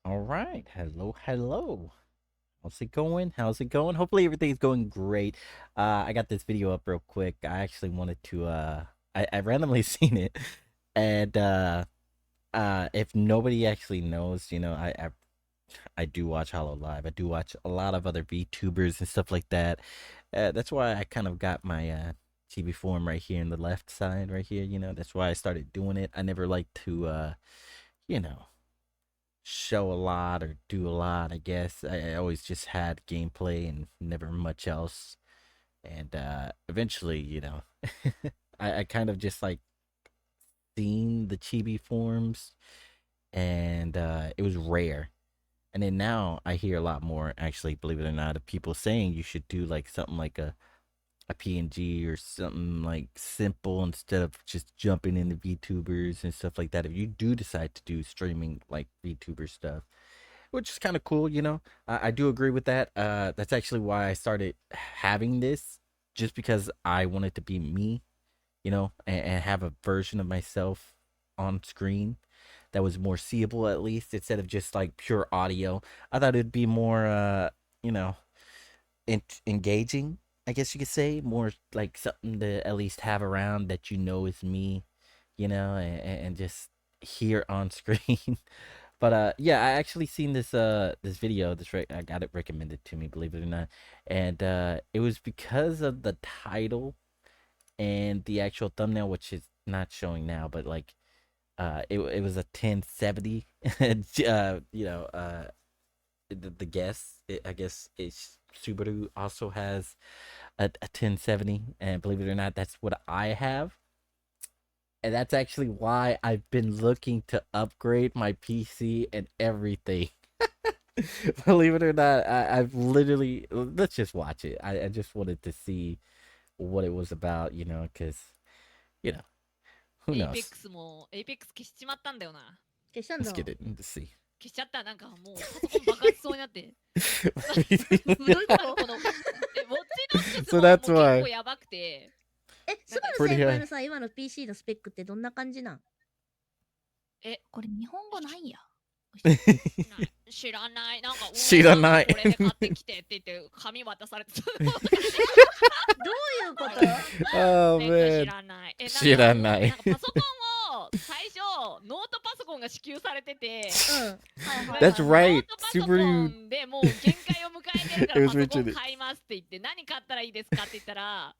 All right. Hello, hello. How's it going? How's it going? Hopefully everything's going great. I got this video up real quick. I actually wanted to I randomly seen it. And if nobody actually knows, I do watch Hollow Live. I do watch a lot of other VTubers and stuff like that. That's why I kind of got my chibi form right here in the left side right here, That's why I started doing it. I never liked to you know, show a lot or do a lot, I guess. I always just had gameplay and never much else. And eventually, I kind of just like seen the chibi forms and it was rare. And then now I hear a lot more, actually, believe it or not, of people saying you should do like something like a PNG or something like simple instead of just jumping into VTubers and stuff like that. If you do decide to do streaming like VTuber stuff, which is kind of cool, I do agree with that. That's actually why I started having this, just because I wanted to be me, and have a version of myself on screen that was more seeable, at least, instead of just like pure audio. I thought it'd be more, you know, engaging, I guess you could say, more like something to at least have around that is me, and just here on screen. But yeah, I actually seen this video. I got it recommended to me, believe it or not, and it was because of the title and the actual thumbnail, which is not showing now, but like it was a 1070, the guess, I guess it's Subaru also has a 1070, and believe it or not, that's what I have. And that's actually why I've been looking to upgrade my PC and everything. Believe it or not, I've literally, let's just watch it. I just wanted to see what it was about, because, you know, who エイペッ knows? クスも、エイペックス消しちまったんだよな。消したん Let's だ。 get it. Let's see. 消しちゃった。なんかもうパソコン爆発しそうになって。どういうことこのウォッチドッグス So ももう that's 結 why. 構やばくて。スバル Pretty 先輩 high. のさ、今の PC のスペックってどんな感じなん？これ日本語ないんや。知らない。なんか、知らない。これで買ってきてって言って紙渡されてた。どういうこと？ Oh 知 man. らない。知らない。なんかパソコンを最初ノートパソコンが支給されてて、That's right. ノートパソコ Subaru. ンでもう限界を迎えてるから It パ was ソコン Richard. 買いますって言って何買ったらいいですかって言ったら、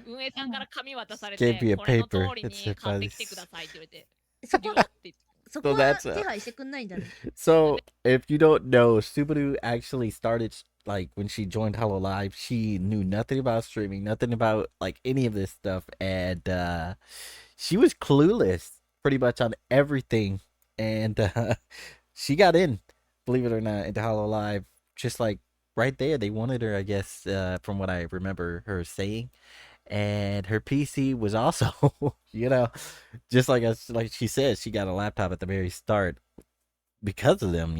運営さんから紙渡され Gave me て a これの通 paper り that に said 買って by きてくださいって言われて。そこ了って言って。そこ So は that's 手配してくんないんだね。So if you don't know, Subaru actually started like when she joined Hollow Live, she knew nothing about streaming, nothing about like any of this stuff, and she was clueless pretty much on everything. And she got in, believe it or not, into Hollow Live just like right there. They wanted her, I guess, from what I remember her saying. And her PC was also, just like she said, she got a laptop at the very start because of them,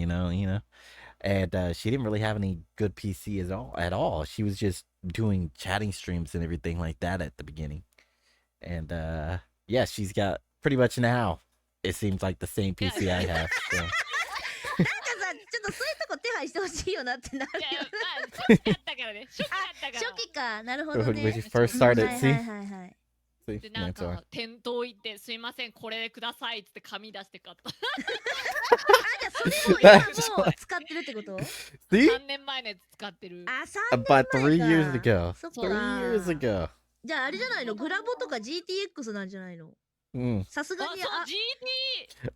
And she didn't really have any good PC at all. She was just doing chatting streams and everything like that at the beginning. And yeah, she's got pretty much now. It seems like the same PC I have. So. なんかさ、ちょっとそういうとこ手配してほしいよなってなるよ。初期だったからね。初期だったから。初期か、なるほど When ね。 she first started, はい see? はいはいはい。 See? でなん That's all. か店頭行ってすいませんこれくださいっつって紙出して買った。あ、じゃあそれも今もう使ってるってこと？ See? 3年前のやつ使ってる。あ、3 About 年 3 years 前か。 ago. そっ 3 years か。 ago. じゃああれじゃないの？グラボとか GTX なんじゃないの？さすがに、そう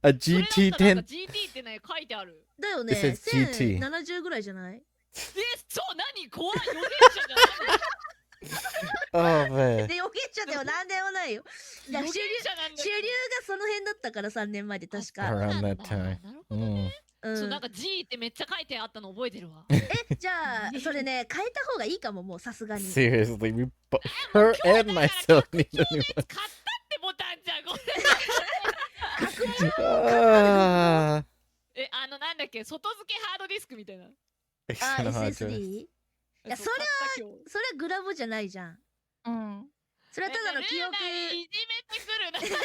あ、 GT A それだったらなん GT10. か GT ってね書いてある。だよ It ね。 says GT 1070ぐらいじゃない？そう何怖い予言者じゃない。 Oh man. で、予言者ではなんでもないよ。いや予言主流者なんだ主流がその辺だったから3年前で確か。 Around that なる time. ほどね。うんそうなんか G ってめっちゃ書いてあったの覚えてるわ。じゃあそれね変えた方がいいかももうさすがに。 Seriously, her and myself need a new 買ったってボタンじゃんこれ。 one. なんだっけ外付けハードディスクみたいな。あ、 External hard drive. SSD？ いやそれはグラボじゃないじゃん。うん。それはただの記憶。いじめてくるな。結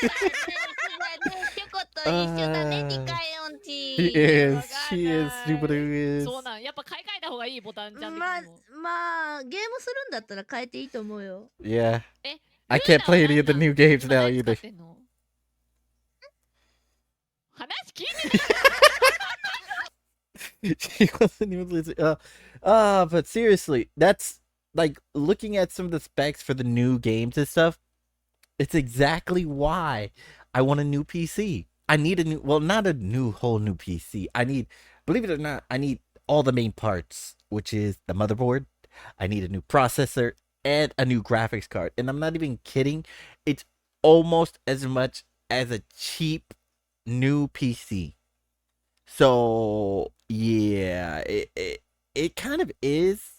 構と一緒だね、ニカヨン She チ。 is. She is. Subaru is. そうなん。やっぱ買い替えた方がいいボタンちゃん的まあにも。まあゲームするんだったら変えていいと思うよ。 Yeah. え、 I ルー can't ナは play any 何 of the なん new games 今 now 何使っ either. てんの？話聞いてない She wasn't even listening. But seriously, that's like looking at some of the specs for the new games and stuff. It's exactly why I want a new PC. I need a new, well, not a whole new PC. I need, believe it or not, I need all the main parts, which is the motherboard. I need a new processor and a new graphics card. And I'm not even kidding. It's almost as much as a cheap new PC. So yeah, it kind of is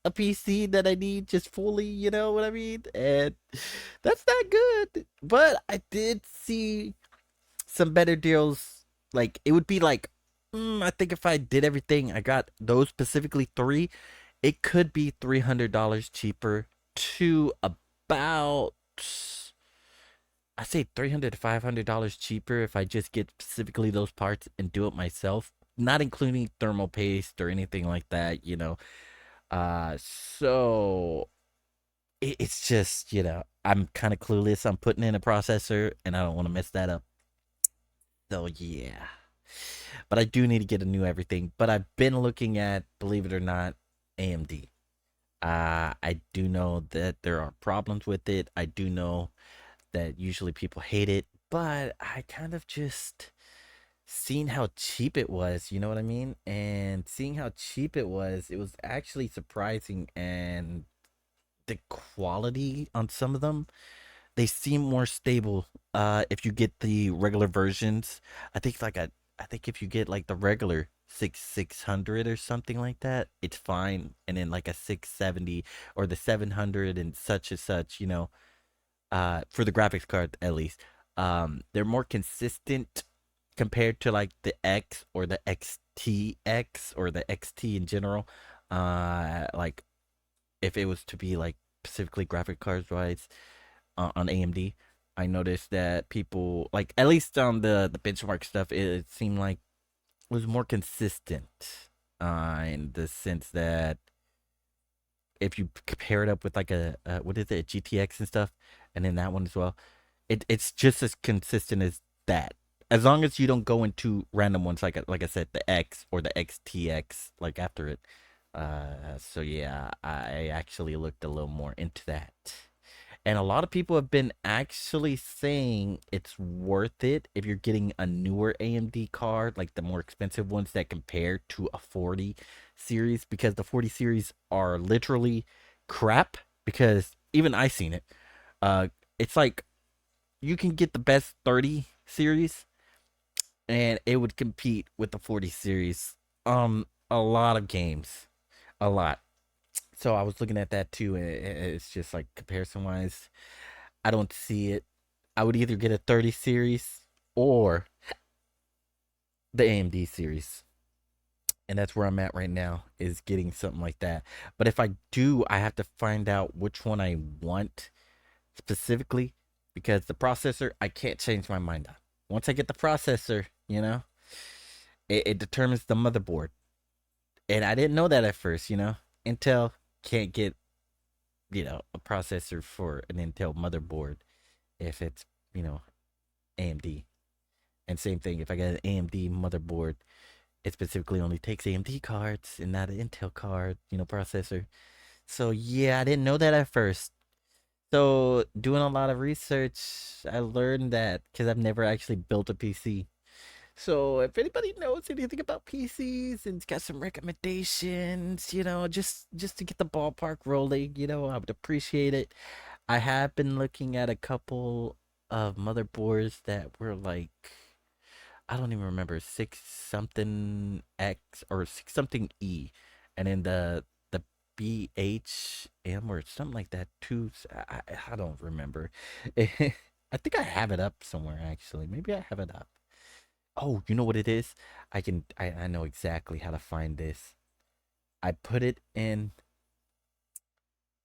a PC that I need just fully, you know what I mean? And that's not good. But I did see some better deals. Like it would be like, I think if I did everything, I got those specifically three, it could be $300 cheaper to about, I say $300 to $500 cheaper if I just get specifically those parts and do it myself, not including thermal paste or anything like that, you know. So it's just, you know, I'm kind of clueless. I'm putting in a processor and I don't want to mess that up. So yeah. But I do need to get a new everything. But I've been looking at, believe it or not, AMD. I do know that there are problems with it. I do know that usually people hate it, but I kind of just seen how cheap it was, you know what I mean? And seeing how cheap it was actually surprising, and the quality on some of them, they seem more stable if you get the regular versions. I think I think if you get like the regular 600 or something like that, it's fine. And then like a 670 or the 700 and such, you know, for the graphics card at least. They're more consistent compared to like the X or the XTX or the XT in general. Like if it was to be like specifically graphic cards wise on AMD, I noticed that people like, at least on the benchmark stuff, it seemed like it was more consistent in the sense that if you compare it up with like a what is it, a GTX and stuff, and then that one as well, it's just as consistent as that. As long as you don't go into random ones like I said, the X or the XTX like after it. So yeah, I actually looked a little more into that. And a lot of people have been actually saying it's worth it if you're getting a newer AMD card, like the more expensive ones that compare to a 40 series, because the 40 series are literally crap. Because even I seen it. It's like you can get the best 30 series and it would compete with the 40 series a lot of games. A lot. So I was looking at that too, and it's just like comparison wise, I don't see it. I would either get a 30 series or the AMD series. And that's where I'm at right now, is getting something like that. But if I do, I have to find out which one I want specifically, because the processor, I can't change my mind on. Once I get the processor, you know, it determines the motherboard. And I didn't know that at first, you know. Intel can't get, you know, a processor for an Intel motherboard if it's, you know, AMD. And same thing, if I get an AMD motherboard, it specifically only takes AMD cards and not an Intel card, you know, processor. So yeah, I didn't know that at first. So doing a lot of research, I learned that because I've never actually built a PC. So if anybody knows anything about PCs and got some recommendations, you know, just to get the ballpark rolling, you know, I would appreciate it. I have been looking at a couple of motherboards that were like, I don't even remember, 6 something X or 6 something E, and then the BHM or something like that too. I don't remember. I think I have it up somewhere actually. Maybe I have it up. Oh, you know what it is? I know exactly how to find this. I put it in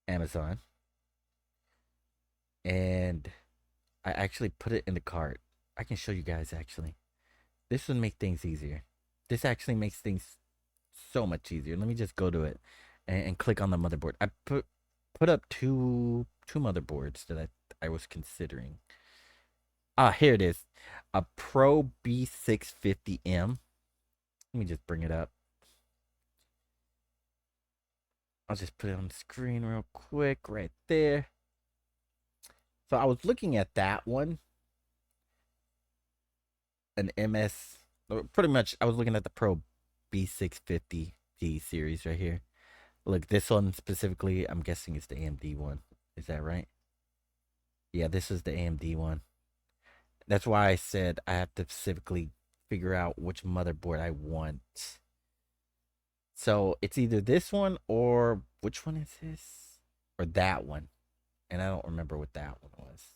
Amazon and I actually put it in the cart. I can show you guys actually. This would make things easier. This actually makes things so much easier. Let me just go to it and click on the motherboard. I put up two motherboards that I was considering. Ah, here it is. A Pro B650M. Let me just bring it up. I'll just put it on the screen real quick right there. So I was looking at that one. An MS, pretty much I was looking at the Pro B650G series right here. Look, this one specifically, I'm guessing it's the AMD one. Is that right? Yeah, this is the AMD one. That's why I said I have to specifically figure out which motherboard I want. So it's either this one or which one is this? Or that one. And I don't remember what that one was.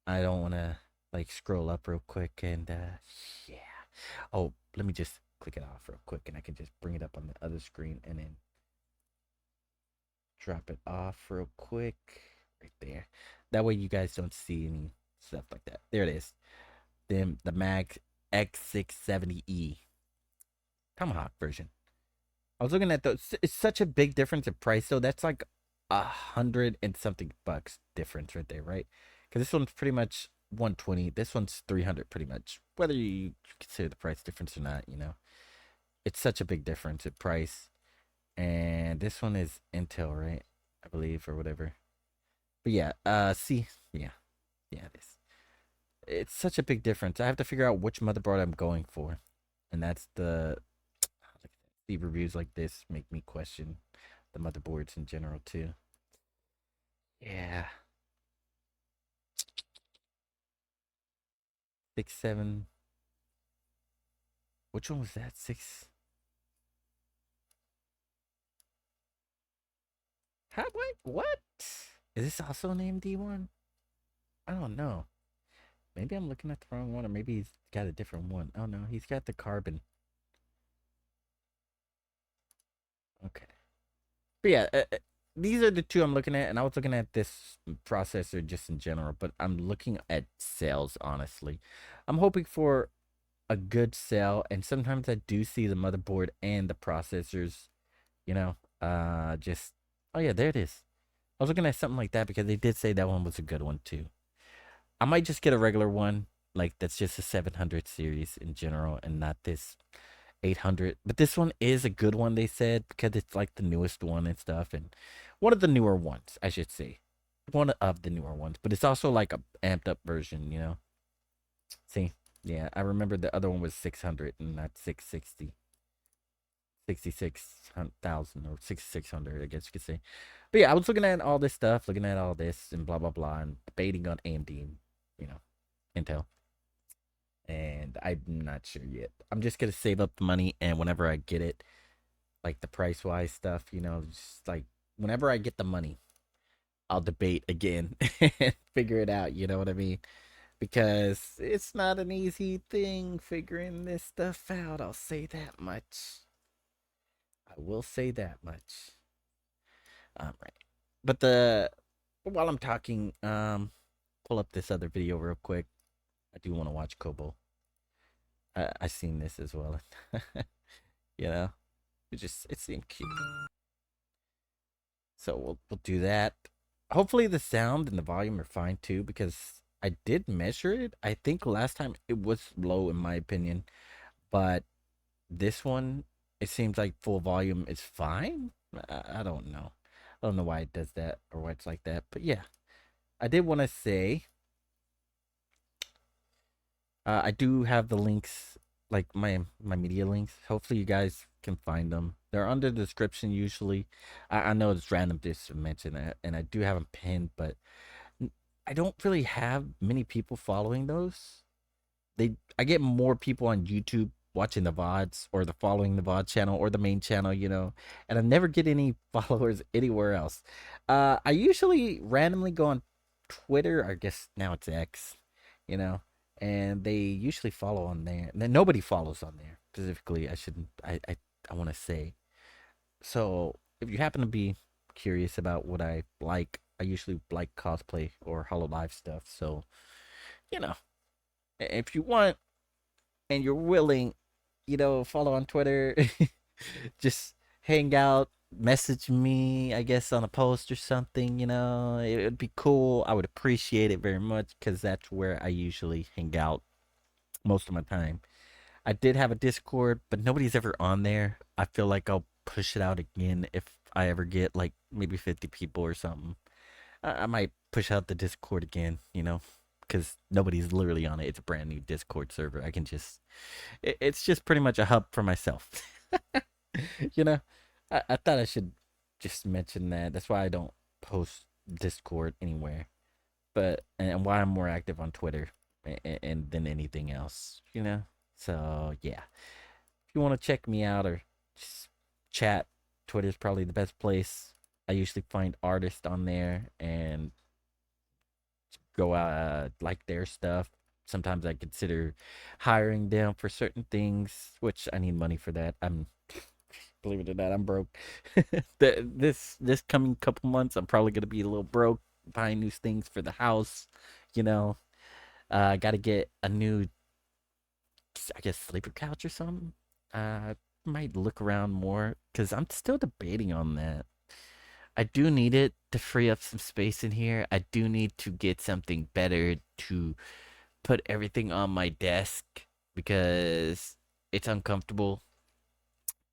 I don't want to like scroll up real quick and yeah. Oh, let me just click it off real quick and I can just bring it up on the other screen and then drop it off real quick right there. That way you guys don't see any stuff like that. There it is. Then the Mag X670E Tomahawk version. I was looking at those. It's such a big difference in price though. That's like $100 and something bucks difference right there, right? Because this one's pretty much 120. This one's 300 pretty much. Whether you consider the price difference or not, you know. It's such a big difference in price. And this one is Intel, right? I believe, or whatever. But yeah, see, yeah, it is. It's such a big difference. I have to figure out which motherboard I'm going for. And that's the reviews like this make me question the motherboards in general too. Yeah. 6, 7. Which one was that? 6. How? Wait, what? Is this also an AMD one? I don't know. Maybe I'm looking at the wrong one, or maybe he's got a different one. Oh no, he's got the carbon. Okay. But yeah, these are the two I'm looking at, and I was looking at this processor just in general, but I'm looking at sales, honestly. I'm hoping for a good sale, and sometimes I do see the motherboard and the processors, you know, just, oh yeah, there it is. I was looking at something like that because they did say that one was a good one too. I might just get a regular one, like that's just a 700 series in general, and not this 800. But this one is a good one, they said, because it's like the newest one and stuff, and one of the newer ones, I should say. One of the newer ones, but it's also like a amped up version, you know. See, yeah, I remember the other one was 600 and not 660. 66,000 or 6,600, I guess you could say. But yeah, I was looking at all this stuff, looking at all this and blah blah blah, and debating on AMD, you know, Intel. And I'm not sure yet. I'm just gonna save up the money, and whenever I get it, like the price wise stuff, you know, just like whenever I get the money, I'll debate again and figure it out. You know what I mean? Because it's not an easy thing figuring this stuff out. I'll say that much. I will say that much. Right. But while I'm talking, pull up this other video real quick. I do want to watch Kobo. I seen this as well. You know, it seemed cute. So we'll do that. Hopefully the sound and the volume are fine too, because I did measure it. I think last time it was low in my opinion, but this one, it seems like full volume is fine. I don't know. I don't know why it does that or why it's like that, but yeah. I did want to say, I do have the links, like my media links. Hopefully you guys can find them. They're under the description usually. I know it's random just to mention that, and I do have them pinned, but I don't really have many people following those. I get more people on YouTube watching the VODs or the following the VOD channel or the main channel, you know, and I never get any followers anywhere else. I usually randomly go on Twitter, I guess now it's X, you know, and they usually follow on there. And then nobody follows on there specifically. I want to say. So if you happen to be curious about what I like, I usually like cosplay or HoloLive stuff. So you know, if you want and you're willing, follow on Twitter, just hang out, message me, I guess, on a post or something, it would be cool. I would appreciate it very much because that's where I usually hang out most of my time. I did have a Discord, but nobody's ever on there. I feel like I'll push it out again if I ever get like maybe 50 people or something. I might push out the Discord again, because nobody's literally on it. It's a brand new Discord server. I can just, it's just pretty much a hub for myself. I thought I should just mention that. That's why I don't post Discord anywhere, and why I'm more active on Twitter and than anything else, So yeah, if you want to check me out or just chat, Twitter's probably the best place. I usually find artists on there and go out, like their stuff. Sometimes I consider hiring them for certain things, which I need money for that. Believe it or not, I'm broke. This coming couple months, I'm probably gonna be a little broke buying new things for the house. I gotta get a new, I guess, sleeper couch or something. Might look around more because I'm still debating on that. I do need it to free up some space in here. I do need to get something better to put everything on my desk because it's uncomfortable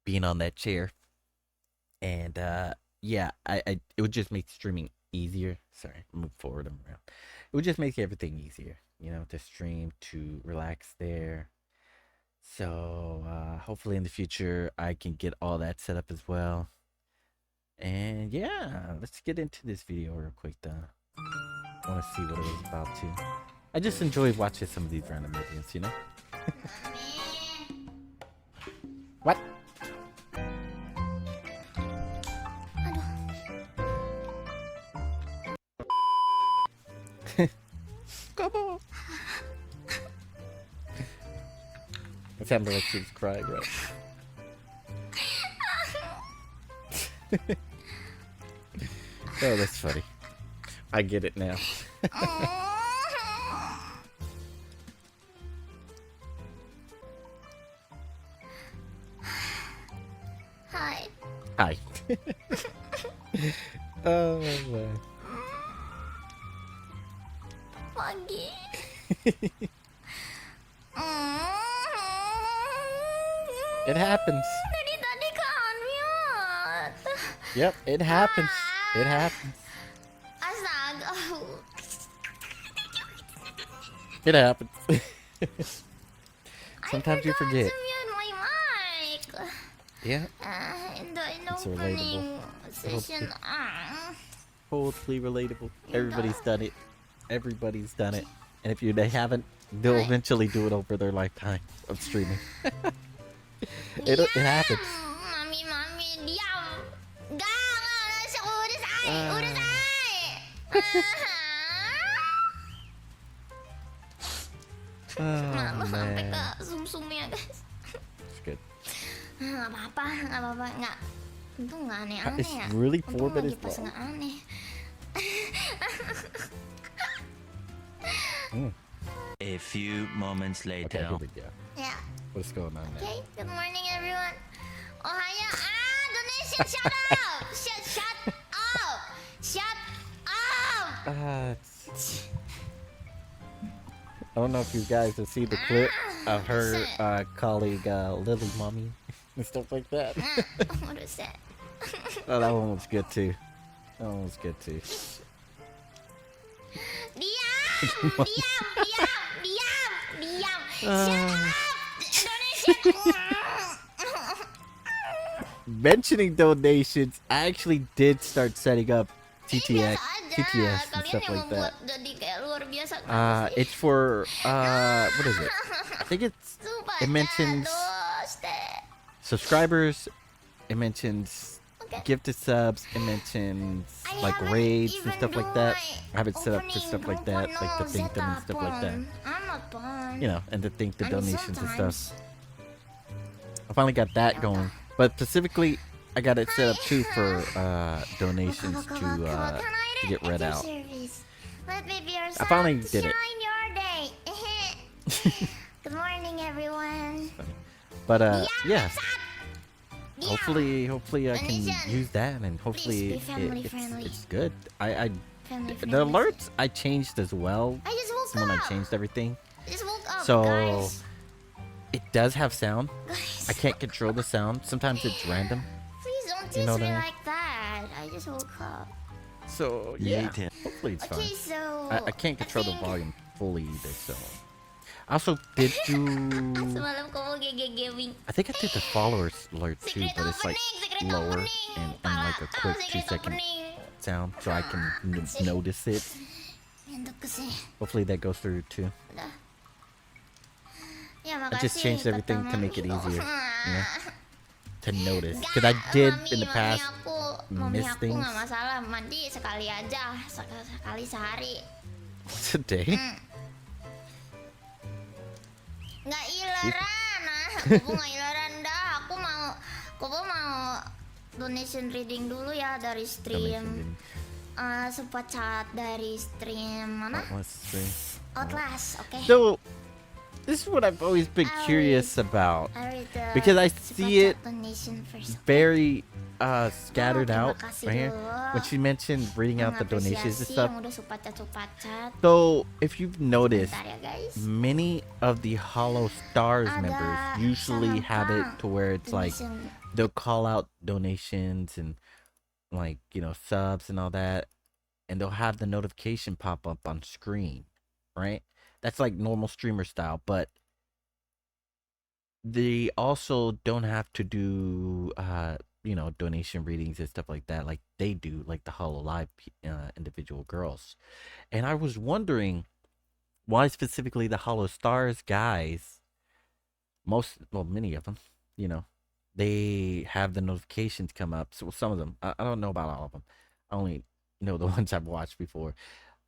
being on that chair. And yeah, it would just make streaming easier. Sorry, move forward, I'm around. It would just make everything easier, to stream, to relax there. So hopefully in the future I can get all that set up as well. And yeah, let's get into this video real quick though. I want to see what it was about too. I just enjoy watching some of these random videos, What? Come on. It sounded like she was crying, right? Oh, that's funny. I get it now. Hi. Hi. Oh, man. Pagi. It happens. Dari tadi kan mute. Yep, it happens. It happens. Astaga. It happens. Sometimes you forget. I forgot to mute my mic. Yeah. In the It's opening relatable. session. Totally relatable. Everybody's done it. Everybody's done it. And if they haven't, they'll eventually do it over their lifetime of streaming. It happens. Mami, diam. Jangan, udah Oh, Mama sampai man. ke sumsumnya guys. It's good. Nggak apa-apa. Nggak. Itu nggak aneh-aneh It's ya. really 4 Untung lagi minutes pas long. nggak aneh. A few moments Okay, later. here we go. Ya. What's going on now? Okay, good morning everyone. Ohaya. Donation, shut up. Shut up. Shut up. I don't know if you guys have seen the clip of her colleague Lily Mommy and stuff like that. What is that? Oh, that one was good too. That one was good too. Diam. Shut up. Donation. Mentioning donations, I actually did start setting up TTS and stuff like that. Jadi kayak luar biasa. It's for what is it? I think it mentions subscribers, it mentions gifted subs, it mentions like raids and stuff like that. I have it set up for stuff like that, like to thank them and stuff like that. And to thank the donations and stuff. I finally got that going, but specifically, I got it set up too for donations to get read out. I finally did it. Good morning, everyone. But yeah. Yeah. Hopefully I can Donation. use that, and Please hopefully be family friendly. it's good. I Family friendly. the alerts I changed as well I just woke when I up. changed everything. I just woke up, So guys. it does have sound. Guys. I can't control the sound. Sometimes it's random. Please don't You tease know what me I mean? like that. I just woke up. So yeah, Later. hopefully it's Okay, fine. so I can't control the think- volume fully either. So I also did do. Semalam kamu gege-geving. I think I did the followers alert too, Secret but it's like opening, lower opening. and Pala. like a quick Secret 2-second opening. sound, so I can notice it. Hopefully that goes through too. Udah. Ya, I just makasih, changed everything kata to make it Mami. easier, you know, to notice. Nggak, Because I did Mami, in the past Mami miss aku things. nggak masalah, mandi sekali aja, sekali sehari. Once a day. Nggak ilaran, Kobo nggak ilaran dah. Kobo mau donation reading dulu ya dari stream. Support chat dari stream mana? Outlast, oke. So, this is what I've always been curious about. Because I see it very scattered out right here. When she mentioned reading out the donations and stuff. So, if you've noticed, many of the Hollow Stars members usually have it to where it's like they'll call out donations and like, you know, subs and all that, and they'll have the notification pop up on screen, right? That's like normal streamer style, but they also don't have to do you know, donation readings and stuff like that like they do, like the Hollow Live individual girls. And I was wondering why specifically the Hollow Stars guys, many of them, you know, they have the notifications come up. So some of them, I don't know about all of them. I only know the ones I've watched before.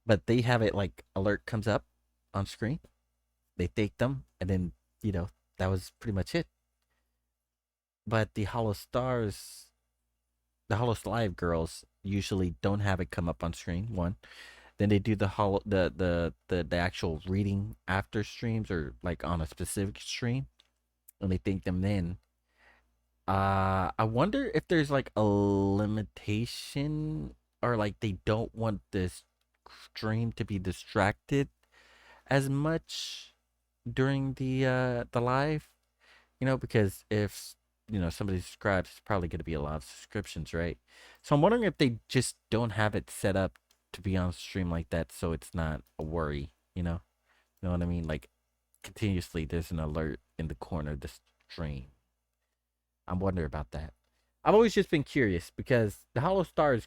But they have it like alert comes up on screen. They take them, and then, you know, that was pretty much it. But the Hollow Stars, the Hollow Live girls usually don't have it come up on screen, one. Then they do the actual reading after streams or like on a specific stream, and they take them then. I wonder if there's like a limitation, or like they don't want this stream to be distracted as much during the live, you know, because if, you know, somebody subscribes, it's probably going to be a lot of subscriptions, right? So I'm wondering if they just don't have it set up to be on stream like that, so it's not a worry, you know what I mean? Like continuously there's an alert in the corner of the stream. I'm wondering about that. I've always just been curious because the Hollow Stars,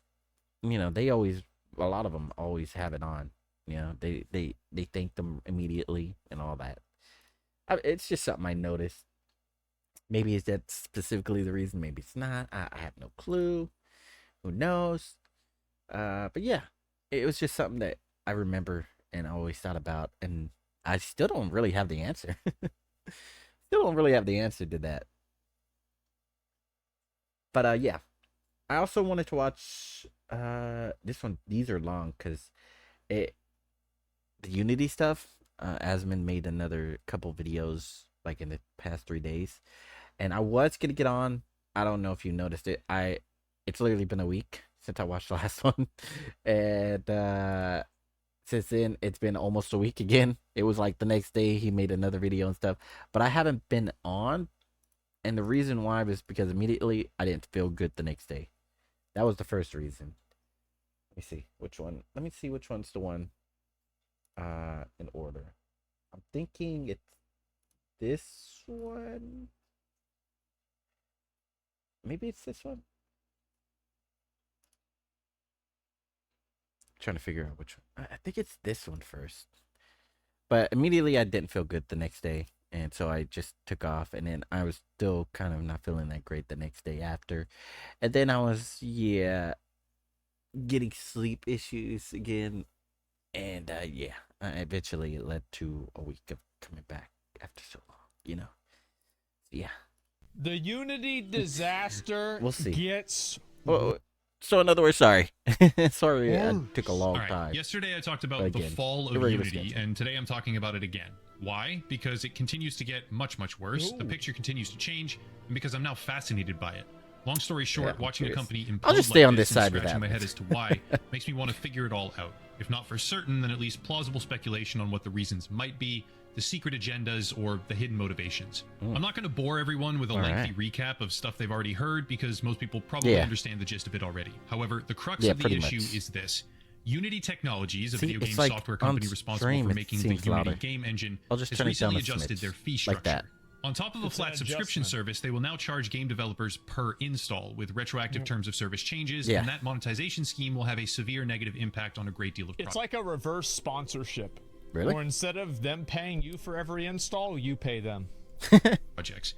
you know, they always, a lot of them always have it on. You know, they thank them immediately and all that. It's just something I noticed. Maybe is that specifically the reason? Maybe it's not. I have no clue. Who knows? But yeah, it was just something that I remember and I always thought about, and I still don't really have the answer. Still don't really have the answer to that. But yeah, I also wanted to watch this one. These are long because the Unity stuff. Asmund made another couple videos like in the past 3 days, and I was gonna get on. I don't know if you noticed it. It's literally been a week since I watched the last one, and since then it's been almost a week again. It was like the next day he made another video and stuff, but I haven't been on. And the reason why was because immediately I didn't feel good the next day. That was the first reason. Let me see which one. Let me see which one's the one in order. I'm thinking it's this one. Maybe it's this one. I'm trying to figure out which one. I think it's this one first. But immediately I didn't feel good the next day. And so I just took off, and then I was still kind of not feeling that great the next day after. And then I was, getting sleep issues again. And eventually it led to a week of coming back after so long, you know? Yeah. The Unity disaster We'll see. gets... Well, So in other words, sorry. Sorry, it took a long All right. time. Yesterday I talked about Again, the fall of irregular Unity, schedule. and today I'm talking about it again. Why? Because it continues to get much, much worse. The picture continues to change, and because I'm now fascinated by it. Long story short, Yeah, watching a curious. company implode I'll just stay like on this this side and with scratching that my head one. as to why makes me want to figure it all out. If not for certain, then at least plausible speculation on what the reasons might be, the secret agendas, or the hidden motivations. I'm not going to bore everyone with a lengthy recap of stuff they've already heard because most people probably understand the gist of it already. However, the crux of the issue is this. Unity Technologies, a video game software company responsible for making the Unity game engine, has recently adjusted their fee structure. On top of a flat subscription service, they will now charge game developers per install with retroactive terms of service changes, and that monetization scheme will have a severe negative impact on a great deal of It's like a reverse sponsorship. Really? Or instead of them paying you for every install, you pay them. projects.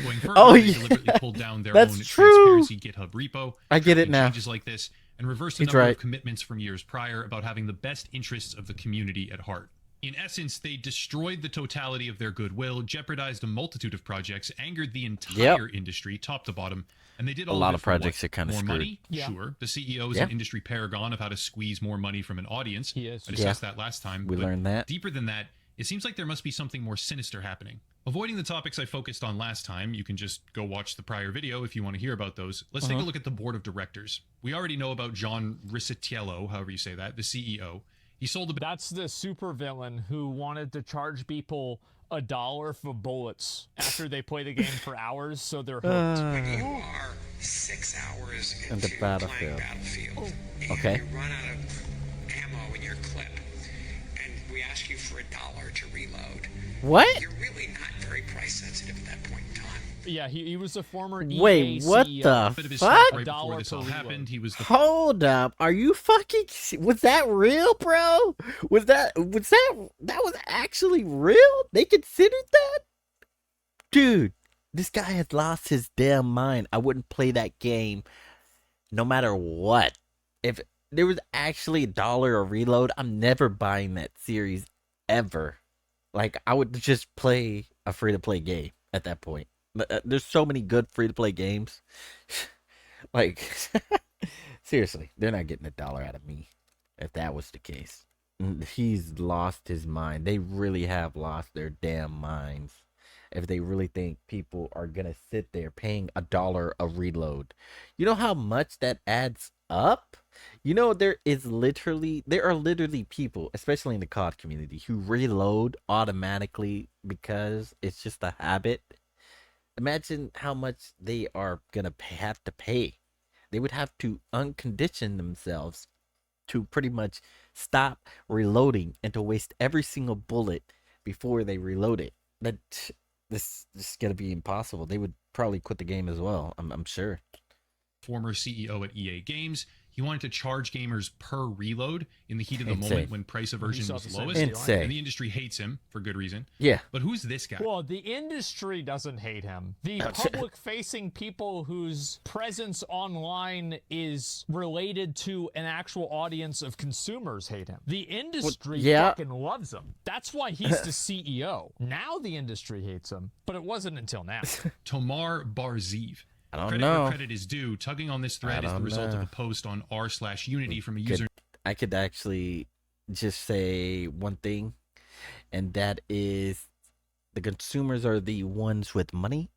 Going further, they deliberately pulled down their own transparency GitHub repo. I get it now. Changes like this and reversed a number of commitments from years prior about having the best interests of the community at heart. In essence, they destroyed the totality of their goodwill, jeopardized a multitude of projects, angered the entire industry, top to bottom, and they did all a lot of of projects are kind of more screwed. money? Sure. The CEO is an industry paragon of how to squeeze more money from an audience. He is. I discussed that last time. We learned that. Deeper than that, it seems like there must be something more sinister happening. Avoiding the topics I focused on last time, you can just go watch the prior video if you want to hear about those. Let's take a look at the board of directors. We already know about John Riccitiello, however you say that, the CEO. He sold a... That's the supervillain who wanted to charge people $1 for bullets after they play the game for hours, so they're hooked. When you are 6 hours in the battlefield. And you run out of ammo in your clip, and we ask you for $1 to reload. What? You're really not very price sensitive at that point in time. Yeah, he was a former EA Wait, what CEO. the fuck? Right before this all happened, he was the... Hold up. Are you fucking... Was that real, bro? That was actually real? They considered that? Dude, this guy has lost his damn mind. I wouldn't play that game no matter what. If there was actually $1 a reload, I'm never buying that series ever. Like, I would just play a free-to-play game at that point. There's so many good free-to-play games. Like, seriously, they're not getting $1 out of me if that was the case. He's lost his mind. They really have lost their damn minds if they really think people are going to sit there paying $1 a reload. You know how much that adds up? You know, there are literally people, especially in the COD community, who reload automatically because it's just a habit. Imagine how much they are gonna have to pay. They would have to uncondition themselves to pretty much stop reloading and to waste every single bullet before they reload it. This is gonna be impossible. They would probably quit the game as well, I'm sure. Former CEO at EA Games. He wanted to charge gamers per reload in the heat of the moment when price aversion was lowest. Insane. And the industry hates him for good reason. Yeah. But who's this guy? Well, the industry doesn't hate him. The public-facing people whose presence online is related to an actual audience of consumers hate him. The industry fucking loves him. That's why he's the CEO. Now the industry hates him, but it wasn't until now. Tomar Barziv. I don't Credit know. where credit is due. Tugging on this thread is the result of a post on r/unity from a user. I could actually just say one thing, and that is the consumers are the ones with money.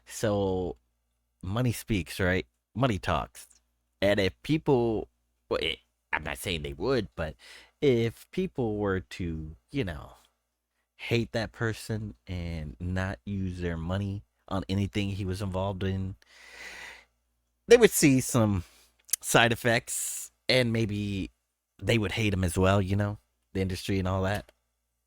So money speaks, right? Money talks. And if people, I'm not saying they would, but if people were to, hate that person and not use their money on anything he was involved in, they would see some side effects, and maybe they would hate him as well, the industry and all that.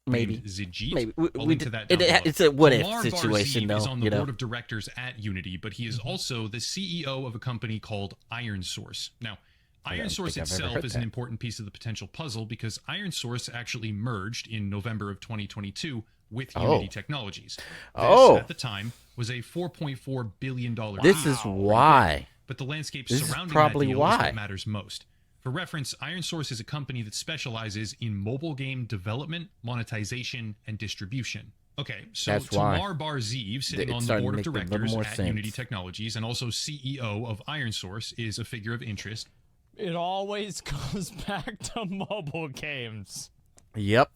Maybe. It's a what-if situation, though. Is on the board of directors at Unity, but he is also the CEO of a company called IronSource. Now, IronSource itself is an important piece of the potential puzzle because IronSource actually merged in November of 2022 with Unity Technologies. This, at the time, was a $4.4 billion deal. This is why. But the landscape This is surrounding probably that deal why. is what matters most. For reference, IronSource is a company that specializes in mobile game development, monetization, and distribution. Okay, so That's why. Tamar Bar-Zeev, sitting It on the started board of making a little directors more at sense. Unity Technologies and also CEO of IronSource, is a figure of interest. It always goes back to mobile games. Yep.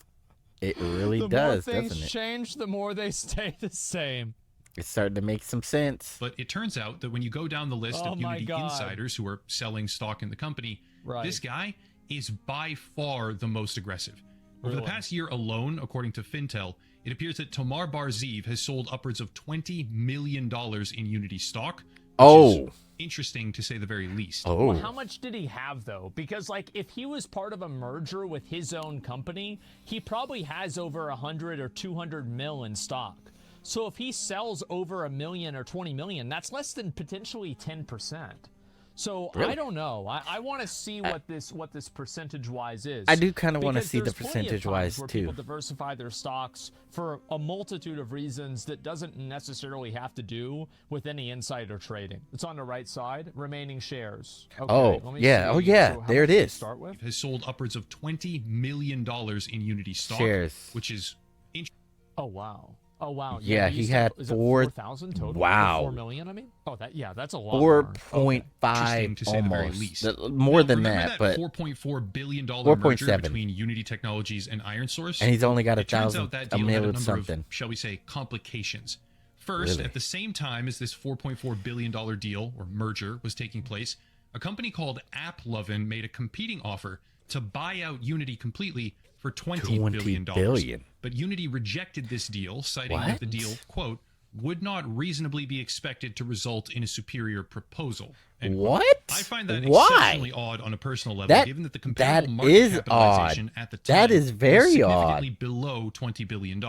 It really The does, more things doesn't it? change, the more they stay the same. It's starting to make some sense. But it turns out that when you go down the list Oh of my Unity God. insiders who are selling stock in the company, Right. this guy is by far the most aggressive. Over the Really? past year alone, according to Fintel, it appears that Tamar Bar-Zeev has sold upwards of $20 million in Unity stock, which is interesting to say the very least. Oh. Well, how much did he have, though? Because, like, if he was part of a merger with his own company, he probably has over 100 or 200 mil in stock. So if he sells over 1 million or 20 million, that's less than potentially 10%. So Really? I don't know. I want to see what this percentage-wise is. I do kind of want to Because see the there's plenty of times percentage-wise, where too. People diversify their stocks for a multitude of reasons that doesn't necessarily have to do with any insider trading. It's on the right side, remaining shares. Okay, Oh, let me yeah. see. Oh, yeah. So how There much it did he is. Start with? Has sold upwards of $20 million in Unity stock, Shares. which is Oh wow. Oh wow. Yeah, he used had is it 4,000 total. Wow. 4 million. I mean. Oh, that's a lot. 4.5 Interesting to say the very almost. least. More Now, than remember that, but $4.4 billion 4.7. merger between Unity Technologies and IronSource? and he's only got It turns 1,000, out that a deal had a million number something. of, shall we say, complications. First, Really? at the same time as this $4.4 billion deal or merger was taking place, a company called AppLovin made a competing offer to buy out Unity completely for $20 billion. billion. But Unity rejected this deal, citing that What? the deal, quote, would not reasonably be expected to result in a superior proposal. End quote. What? I find that Why? exceptionally odd on a personal level, given that the comparable that market is capitalization odd. at the time That is very was significantly odd. below $20 billion,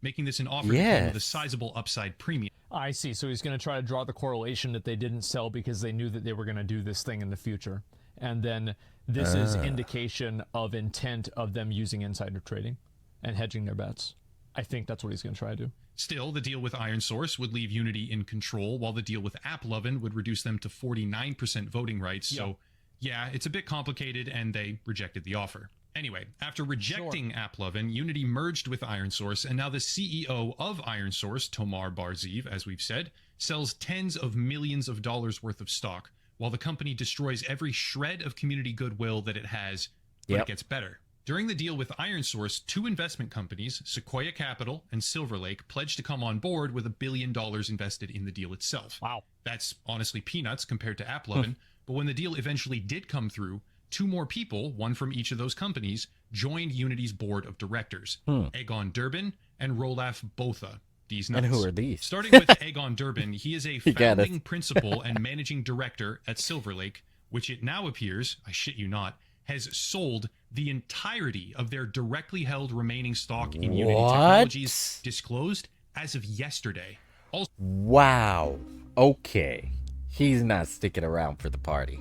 making this an offer that came with a Yes. sizable upside premium. I see. So he's going to try to draw the correlation that they didn't sell because they knew that they were going to do this thing in the future, and then this is indication of intent of them using insider trading and hedging their bets. I think that's what he's going to try to do. Still, the deal with IronSource would leave Unity in control, while the deal with AppLovin would reduce them to 49% voting rights. So, yeah, it's a bit complicated, and they rejected the offer. Anyway, after rejecting AppLovin, Unity merged with IronSource, and now the CEO of IronSource, Tamar Bar-Zeev, as we've said, sells tens of millions of dollars worth of stock, while the company destroys every shred of community goodwill that it has, but Yep. it gets better. During the deal with IronSource, two investment companies, Sequoia Capital and Silver Lake, pledged to come on board with $1 billion invested in the deal itself. Wow. That's honestly peanuts compared to AppLovin, but when the deal eventually did come through, two more people, one from each of those companies, joined Unity's board of directors, Egon Durbin and Rolaf Botha. These nuts. And who are these? Starting with Egon Durbin, he is a You got us. founding principal and managing director at Silver Lake, which it now appears, I shit you not, has sold the entirety of their directly held remaining stock in Unity What? Technologies, disclosed as of yesterday. Also, Wow. Okay. He's not sticking around for the party.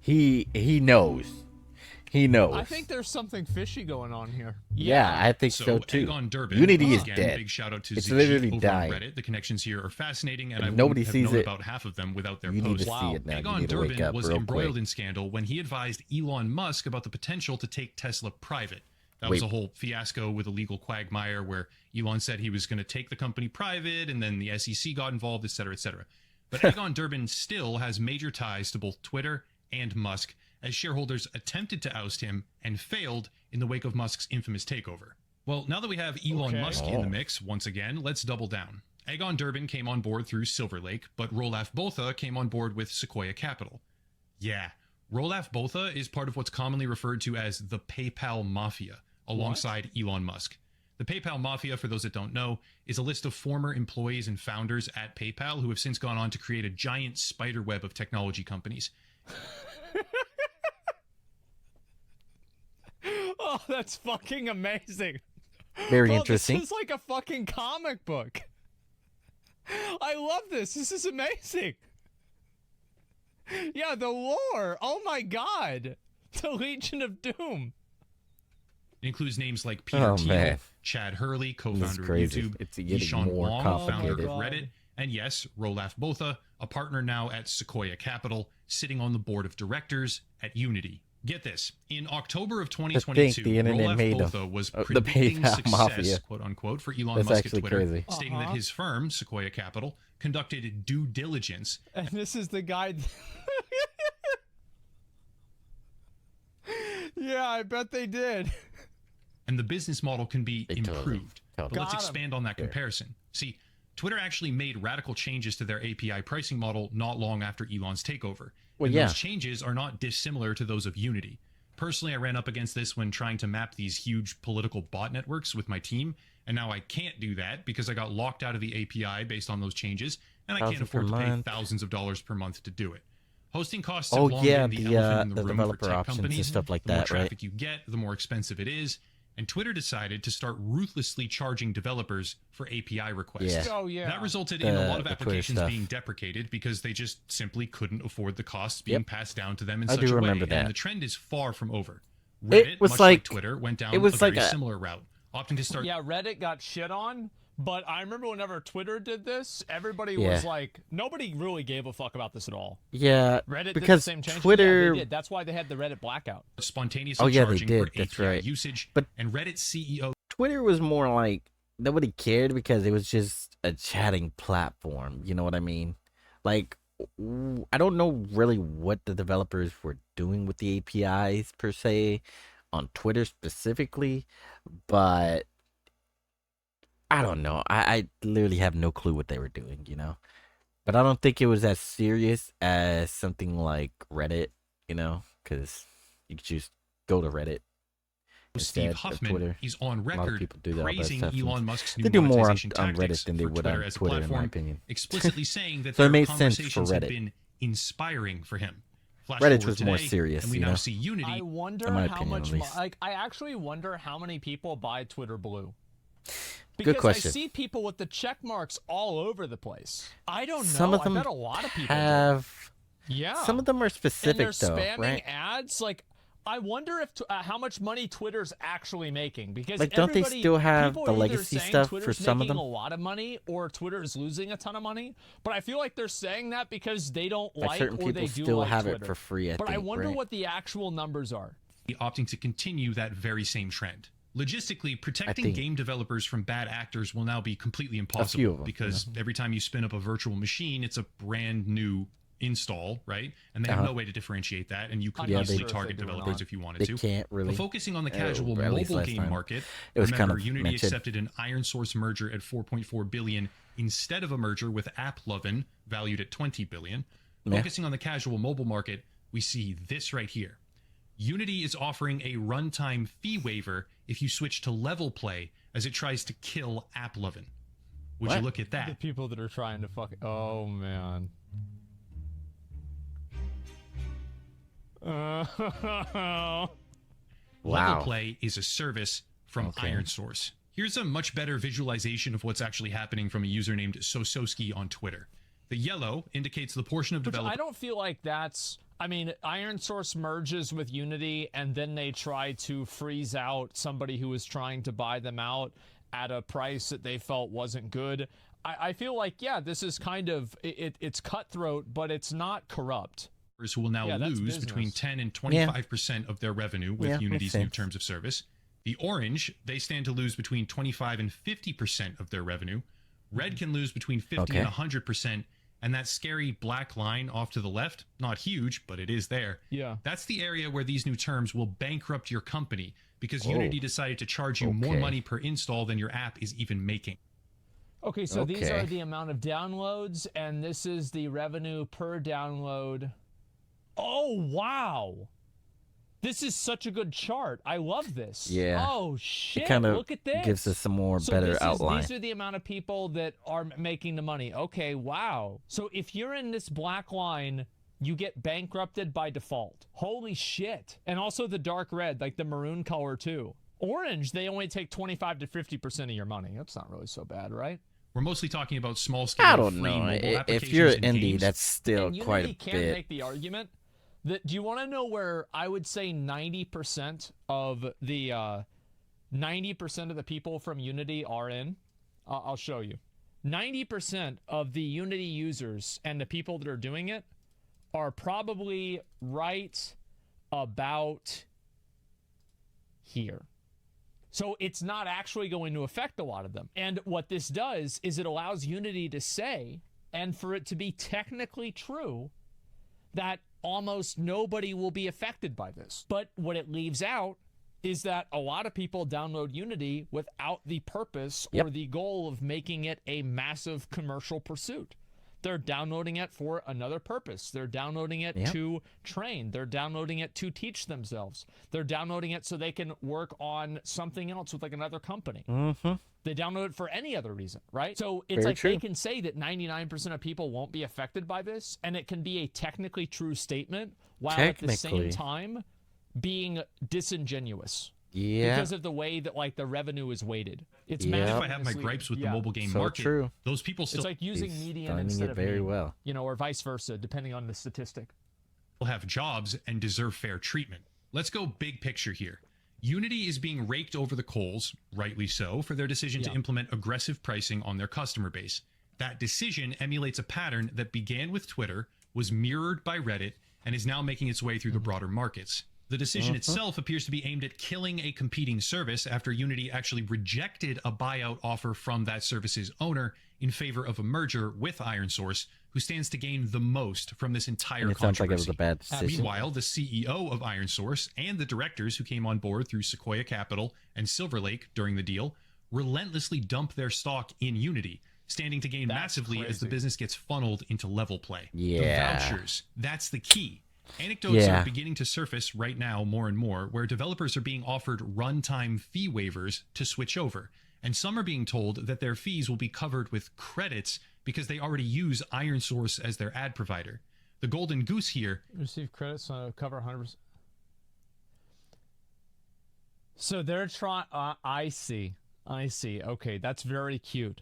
He knows. He knows. I think there's something fishy going on here. Yeah, I think so, too. Egon Durbin, Unity is again, dead. Big shout out to It's Zijit literally over dying. on Reddit. The connections here are fascinating, and If I nobody wouldn't have sees known it, about half of them without their You need posts. to see it now. Egon You need to wake Durbin up was real embroiled quick. in scandal when he advised Elon Musk about the potential to take Tesla private. That was Wait. a whole fiasco with a legal quagmire where Elon said he was going to take the company private, and then the SEC got involved, et cetera, et cetera. But Egon Durbin still has major ties to both Twitter and Musk, as shareholders attempted to oust him and failed in the wake of Musk's infamous takeover. Well, now that we have Elon Okay. Musk in the mix, once again, let's double down. Egon Durbin came on board through Silver Lake, but Rolaf Botha came on board with Sequoia Capital. Yeah, Rolaf Botha is part of what's commonly referred to as the PayPal Mafia, alongside Elon Musk. The PayPal Mafia, for those that don't know, is a list of former employees and founders at PayPal who have since gone on to create a giant spider web of technology companies. Oh, that's fucking amazing. Very Oh, interesting. This is like a fucking comic book. I love this. This is amazing. Yeah, the lore. Oh my god. The Legion of Doom. It includes names like Peter Oh, Thiel, man. Chad Hurley, This is co-founder of crazy. YouTube, It's getting Ishan more Wong, founder complicated. of Reddit, and yes, Rolaf Botha, a partner now at Sequoia Capital, sitting on the board of directors at Unity. Get this. In October of To think 2022, the internet Roelof made Botha was the predicting PayPal success, mafia. quote unquote, for Elon That's Musk at actually Twitter, crazy. stating that his firm, Sequoia Capital, conducted due diligence. And this is the guy. Yeah, I bet they did. And the business model can be improved. But let's Got 'em. expand on that comparison. See, Twitter actually made radical changes to their API pricing model not long after Elon's takeover. Well, and yeah. those changes are not dissimilar to those of Unity. Personally, I ran up against this when trying to map these huge political bot networks with my team, and now I can't do that because I got locked out of the API based on those changes, and I can't $1,000 per afford to pay month. thousands of dollars per month to do it. Hosting costs Oh, have long yeah, been the the, elephant in the the room for developer tech options and companies. stuff like The more that, right? traffic you get, the more expensive it is. And Twitter decided to start ruthlessly charging developers for API requests. Yeah. Oh, yeah. That resulted in a lot of the Twitter applications stuff. being deprecated because they just simply couldn't afford the costs being Yep. passed down to them in I such do a way. remember that. And the trend is far from over. Reddit, It was much like- Twitter, went down it was a very like a- similar route, opting to start Yeah, Reddit got shit on, but I remember whenever Twitter did this, everybody Yeah. was like, nobody really gave a fuck about this at all. Yeah, Reddit did because the same change. Twitter. Yeah, they did. That's why they had the Reddit blackout. spontaneously Oh, yeah, they charging did. for That's API right. usage. But- and Reddit CEO Twitter was more like nobody cared because it was just a chatting platform. You know what I mean? Like, I don't know really what the developers were doing with the APIs per se on Twitter specifically, but I don't know. I literally have no clue what they were doing, you know? But I don't think it was as serious as something like Reddit, you know? Because you could just go to Reddit. Steve instead of Huffman, Twitter. he's on A lot of record people do that, all that praising stuff, and Elon Musk's new They do more on monetization Reddit tactics than they for would Twitter on as a Twitter, in my platform, opinion. explicitly saying that So it their made sense for conversations have Reddit. been inspiring for him. Flash Reddit forward was more today, serious, and we you now know? see Unity. I wonder In my how opinion, much. at least. Like, I actually wonder how many people buy Twitter Blue. Good Because question. I see people with the check marks all over the place. I don't know. Some of them I bet a lot of people do. have. Yeah. Some of them are and specific they're though, spamming right? ads. Like, I wonder if how much money Twitter's actually making, because Like, don't they everybody- still have people the are either legacy saying stuff for Twitter's some of making them? a lot of money or Twitter is losing a ton of money. But I feel like they're saying that because they don't Like certain or they people do still like have Twitter. it for free. I But think, I wonder right? what the actual numbers are. opting to continue that very same trend. Logistically, protecting think- game developers from bad actors will now be completely few impossible of them, because every time you spin up a virtual machine, it's a brand new install, right? And they have Uh-huh. no way to differentiate that, and you could Yeah, easily they- target they do developers not. if you wanted They to. can't really. But focusing on the casual at least mobile last game time. market, It was remember, kind of Unity mentioned. accepted an Iron Source merger at 4.4 billion instead of a merger with AppLovin, valued at 20 billion. Yeah. Focusing on the casual mobile market, we see this right here. Unity is offering a runtime fee waiver if you switch to level play as it tries to kill AppLovin. Would you What? look at The that? people that are trying to fuck. Oh man. Level Wow. play is a service from Okay. Iron Source. Here's a much better visualization of what's actually happening from a user named Sososki on Twitter. The yellow indicates the portion of Which developers. I don't feel like that's. I mean, Iron Source merges with Unity, and then they try to freeze out somebody who was trying to buy them out at a price that they felt wasn't good. I feel like, yeah, this is kind of it's cutthroat, but it's not corrupt. Who will now Yeah, that's lose between business. 10 and 25% of their revenue with Yeah, makes Unity's new sense. terms of service. The orange, they stand to lose between 25 and 50% of their revenue. Red can lose between 50 Okay. and 100%. And that scary black line off to the left, not huge, but it is there. Yeah. That's the area where these new terms will bankrupt your company because Oh. Unity decided to charge you more Okay. money per install than your app is even making. Okay, so these Okay. are the amount of downloads, and this is the revenue per download. Oh, wow. This is such a good chart. I love this. Yeah. Oh, shit. It kind of Look at this. gives us some more So better this is- outline. These are the amount of people that are making the money. Okay, wow. So if you're in this black line, you get bankrupted by default. Holy shit. And also the dark red, like the maroon color too. Orange, they only take 25 to 50% of your money. That's not really so bad, right? We're mostly talking about small-scale I don't free know. mobile If applications you're and indie, games. that's still And quite Unity a can bit. make the argument that, do you want to know where I would say 90% of the 90% of the people from Unity are in? I'll show you. 90% of the Unity users and the people that are doing it are probably right about here. So it's not actually going to affect a lot of them. And what this does is it allows Unity to say, and for it to be technically true, that almost nobody will be affected by this. But what it leaves out is that a lot of people download Unity without the purpose or the goal of making it a massive commercial pursuit. They're downloading it for another purpose. They're downloading it to train. They're downloading it to teach themselves. They're downloading it so they can work on something else with like another company. They download it for any other reason, right? So it's Very like true. they can say that 99% of people won't be affected by this, and it can be a technically true statement while at the same time being disingenuous. Because of the way that like the revenue is weighted. It's If I have my gripes with the mobile game market, those people still it's like using median He's instead of very mean, well. you know, or vice versa, depending on the statistic. have jobs and deserve fair treatment. Let's go big picture here. Unity is being raked over the coals, rightly so, for their decision to implement aggressive pricing on their customer base. That decision emulates a pattern that began with Twitter, was mirrored by Reddit, and is now making its way through the broader markets. The decision itself appears to be aimed at killing a competing service after Unity actually rejected a buyout offer from that service's owner in favor of a merger with IronSource, who stands to gain the most from this entire And it sounds like it was controversy. a bad decision. Meanwhile, the CEO of IronSource and the directors who came on board through Sequoia Capital and Silver Lake during the deal relentlessly dump their stock in Unity, standing to gain massively as the business gets funneled into level play. The vouchers, that's the key. Anecdotes are beginning to surface right now more and more where developers are being offered runtime fee waivers to switch over. And some are being told that their fees will be covered with credits because they already use IronSource as their ad provider. The golden goose here... Receive credits on cover 100%. So they're trying... I see. Okay, that's very cute.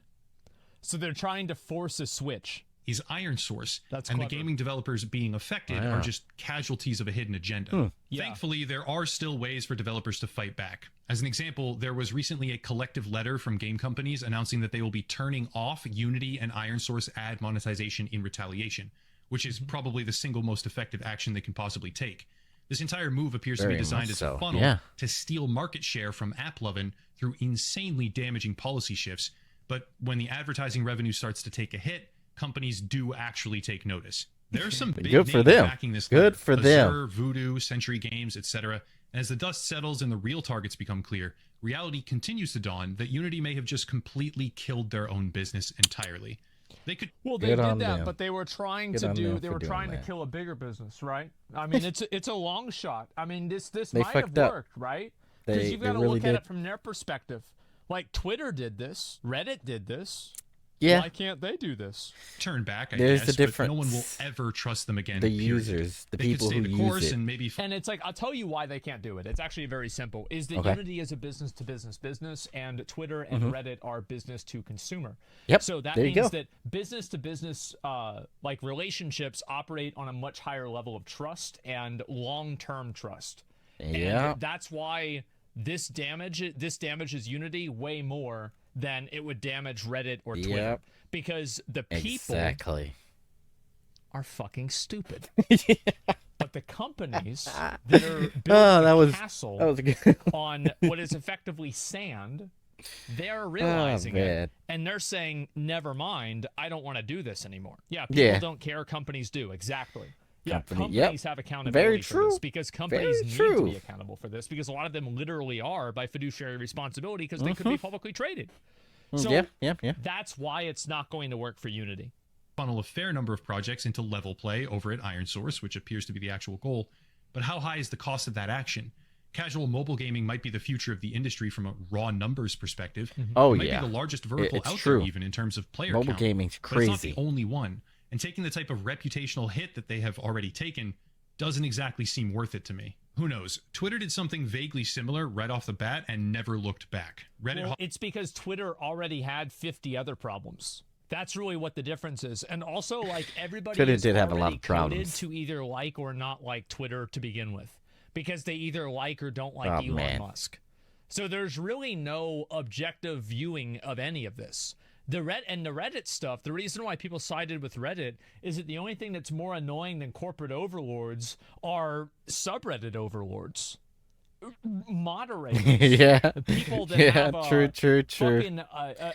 So they're trying to force a switch. Is IronSource, That's and clever. the gaming developers being affected are just casualties of a hidden agenda. Thankfully, there are still ways for developers to fight back. As an example, there was recently a collective letter from game companies announcing that they will be turning off Unity and IronSource ad monetization in retaliation, which is probably the single most effective action they can possibly take. This entire move appears to be designed as a funnel to steal market share from AppLovin through insanely damaging policy shifts. But when the advertising revenue starts to take a hit, companies do actually take notice. There's some big names backing this. Good for them. Azure, Voodoo, Century Games, etc. And as the dust settles and the real targets become clear, reality continues to dawn that Unity may have just completely killed their own business entirely. They could. Well, they did that, but they were trying to kill a bigger business, right? I mean, it's a long shot. I mean, this might have worked, right? Because you've got to look at it from their perspective. Like Twitter did this, Reddit did this. Yeah. Why can't they do this? Turn back, I There's guess, the difference. but no one will ever trust them again. The period. users, the they people could stay who the course use it. and maybe. And it's like, I'll tell you why they can't do it. It's actually very simple. Is that Unity is a business-to-business business, and Twitter and Reddit are business-to-consumer. Yep. So that there you means go. that business-to-business like relationships operate on a much higher level of trust and long-term trust. Yeah. And that's why this damages Unity way more than it would damage Reddit or Twitter. Yep. Because the people are fucking stupid. But the companies that are building a castle on what is effectively sand, they're realizing it, and they're saying, never mind, I don't want to do this anymore. Yeah, people don't care, companies do. Exactly. Yeah, companies have accountability for this because companies need to be accountable for this because a lot of them literally are by fiduciary responsibility because they could be publicly traded. So that's why it's not going to work for Unity. Funnel a fair number of projects into level play over at IronSource, which appears to be the actual goal. But how high is the cost of that action? Casual mobile gaming might be the future of the industry from a raw numbers perspective. It might be the largest vertical out there even in terms of player count. Mobile gaming's crazy. But it's not the only one. And taking the type of reputational hit that they have already taken doesn't exactly seem worth it to me. Who knows? Twitter did something vaguely similar right off the bat and never looked back. Reddit. It's because Twitter already had 50 other problems. That's really what the difference is. And also, like, everybody Twitter is did have a already lot of problems. coded to either like or not like Twitter to begin with, because they either like or don't like Elon Musk. So there's really no objective viewing of any of this. The Reddit stuff, the reason why people sided with Reddit is that the only thing that's more annoying than corporate overlords are subreddit overlords. Moderators. Yeah. People that have fucking,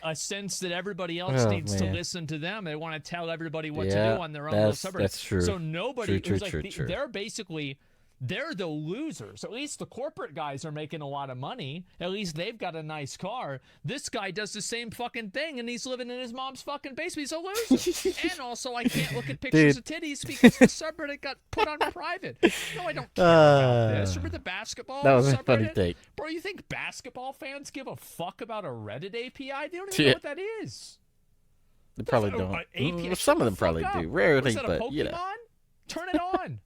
a sense that everybody else needs to listen to them. They want to tell everybody what to do on their own little subreddit. That's true. So nobody, True. they're basically, they're the losers. At least the corporate guys are making a lot of money. At least they've got a nice car. This guy does the same fucking thing, and he's living in his mom's fucking basement. He's a loser. And also, I can't look at pictures of titties because the subreddit got put on private. No, I don't care about this. Remember the basketball That was subreddit? a funny thing. Bro, you think basketball fans give a fuck about a Reddit API? They don't even know what that is. They probably don't. Some of them probably do. Rarely, but you know. Turn it on.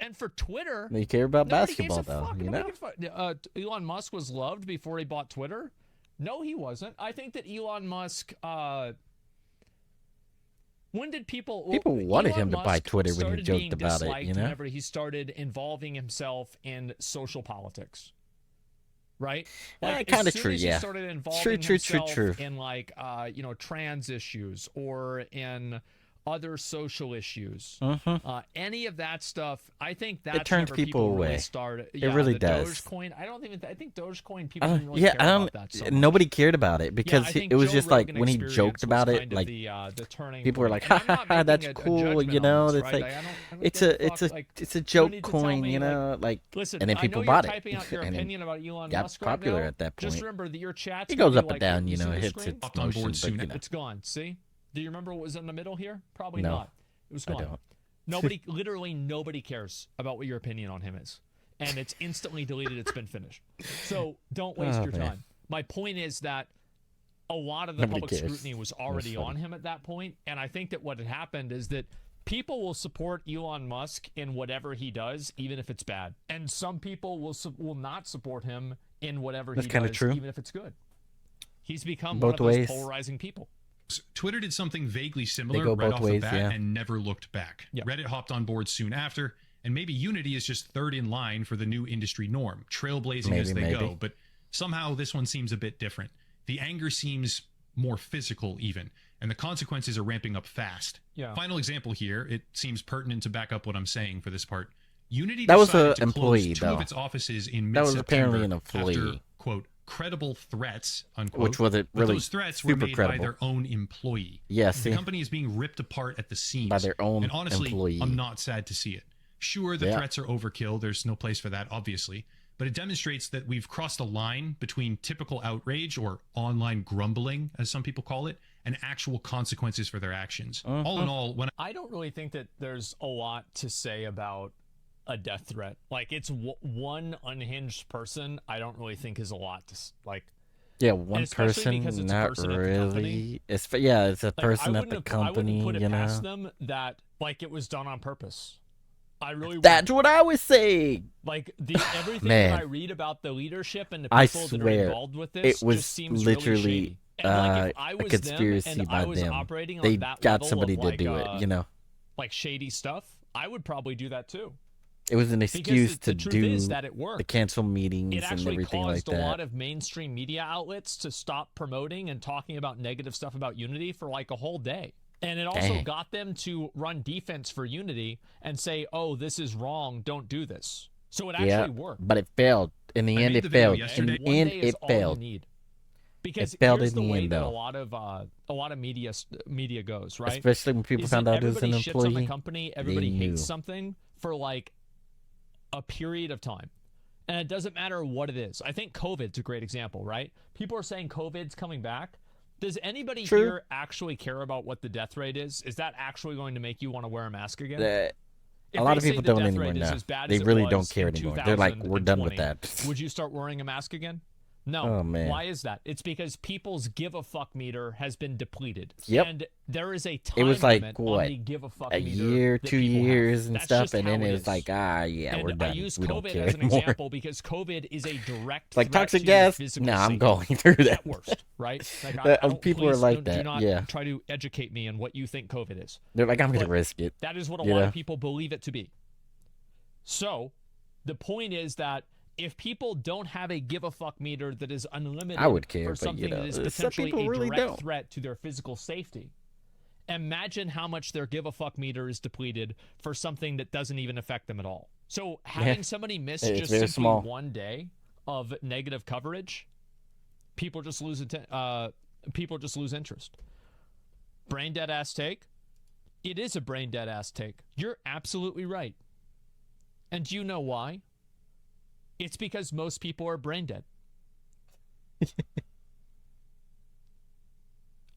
And for Twitter, they care about basketball, though. You know, Elon Musk was loved before he bought Twitter. No, he wasn't. I think that Elon Musk. When did people wanted Elon him to Musk buy Twitter when he started joked being about it? disliked You know, whenever he started involving himself in social politics. Right? Like, kind of as soon true. as he Yeah. started involving himself True. in like trans issues or in other social issues, any of that stuff, I think that's it turns whenever people away. really started. It really does. Dogecoin, I think Dogecoin people didn't really care about that so much. Nobody cared about it because I think it was Joe just like Rogan when he experience joked was about kind it, of like the turning people were point. like, And I'm "Ha not ha, that's making a cool," judgment you on know. this, It's right? like I don't it's give a fuck. Like, it's a you joke need to tell coin, me, you know, like. Listen, And then I people know bought you're it, typing out your and opinion about Elon got Musk right popular now. at that Just point. remember that your chat's It goes gonna up be and down, like, you know, see it the hits screen? its Hopped on board motion, soon. but you know. It's gone. See? Do you remember what was in the middle here? Probably No. not. It was I gone. don't. Literally nobody cares about what your opinion on him is. And it's instantly deleted. It's been finished. So don't waste your man. time. My point is that a lot of the Nobody public cares. scrutiny was already on him at that point. And I think that what had happened is that people will support Elon Musk in whatever he does, even if it's bad. And some people will not support him in whatever That's he kinda does, true. even if it's good. He's become Both one of ways. those polarizing people. Twitter did something vaguely similar go right both off ways, the bat yeah. and never looked back. Yep. Reddit hopped on board soon after, and maybe Unity is just third in line for the new industry norm, trailblazing as they go. But somehow this one seems a bit different. The anger seems more physical even, and the consequences are ramping up fast. Yeah. Final example here, it seems pertinent to back up what I'm saying for this part. Unity That was decided an to employee, close two though. of its offices in That was mid-September apparently an employee. after, quote, credible threats, unquote. Which wasn't But really those threats were super made credible. by their own employee. Yes, The company is being ripped apart at the seams. by their own And honestly, employee. I'm not sad to see it. Sure, the Yeah. threats are overkill. There's no place for that, obviously. But it demonstrates that we've crossed a line between typical outrage, or online grumbling, as some people call it, and actual consequences for their actions. All in all, when I don't really think that there's a lot to say about a death threat. Like, it's one unhinged person. I don't really think is a lot to like. Yeah, one especially because person, it's a not person at the company. really. It's it's a Like, person I at the wouldn't company, put it you past know. them that like it was done on purpose. I really That's what I was saying. like everything Man. that I read about the leadership and the I people that are swear, involved with this it was just seems literally, really shady. And like, if I a was conspiracy them and by I was them. operating on They that got level somebody of, to like, do it, you know. like shady stuff, I would probably do that too. It was an Because excuse the to truth do is that it worked. the cancel meetings It and actually everything like caused a lot that. of mainstream media outlets to stop promoting and talking about negative stuff about Unity for like a whole day. And it also Dang. got them to run defense for Unity and say, oh, this is wrong, don't do this. So it Yeah, actually worked. but it failed. In the I end, made it the video failed. In yesterday. the One end, day is it all you failed. need. Because failed here's in the the way end, that though. a lot of media goes, right? Especially when people Is found that out it was an everybody shits on the employee. company, everybody knew. hates something for like a period of time. And it doesn't matter what it is. I think COVID's a great example, right? People are saying COVID's coming back. Does anybody True. here actually care about what the death rate is? Is that actually going to make you want to wear a mask again? If A lot they of say people the don't death anymore rate is now. as bad They as it really was don't care in anymore. They're like, we're done with 2020, that. Would you start wearing a mask again? No. Oh, man. Why is that? It's because people's give a fuck meter has been depleted. Yep. And there is a time It was like, limit on what, the give a fuck a meter year, that 2 people have. years and That's stuff, just and then how it it's is. like, yeah, And we're done. I use We don't COVID care as an anymore. example because COVID is a direct Like threat toxic to your gas? physical Nah, I'm safety. going through that. At worst, right? Like, People are please like do that, not yeah. try to educate me on what you think COVID is. They're like, I'm going to But risk it. That is what a You lot know? of people believe it to be. So, the point is that if people don't have a give a fuck meter that is unlimited I would care, for but something that is some potentially people a really direct don't. threat to their physical safety, imagine how much their give a fuck meter is depleted for something that doesn't even affect them at all. So having somebody miss It's just very simply small. 1 day of negative coverage, people just lose interest. Brain dead ass take. It is a brain dead ass take. You're absolutely right. And do you know why? It's because most people are brain dead.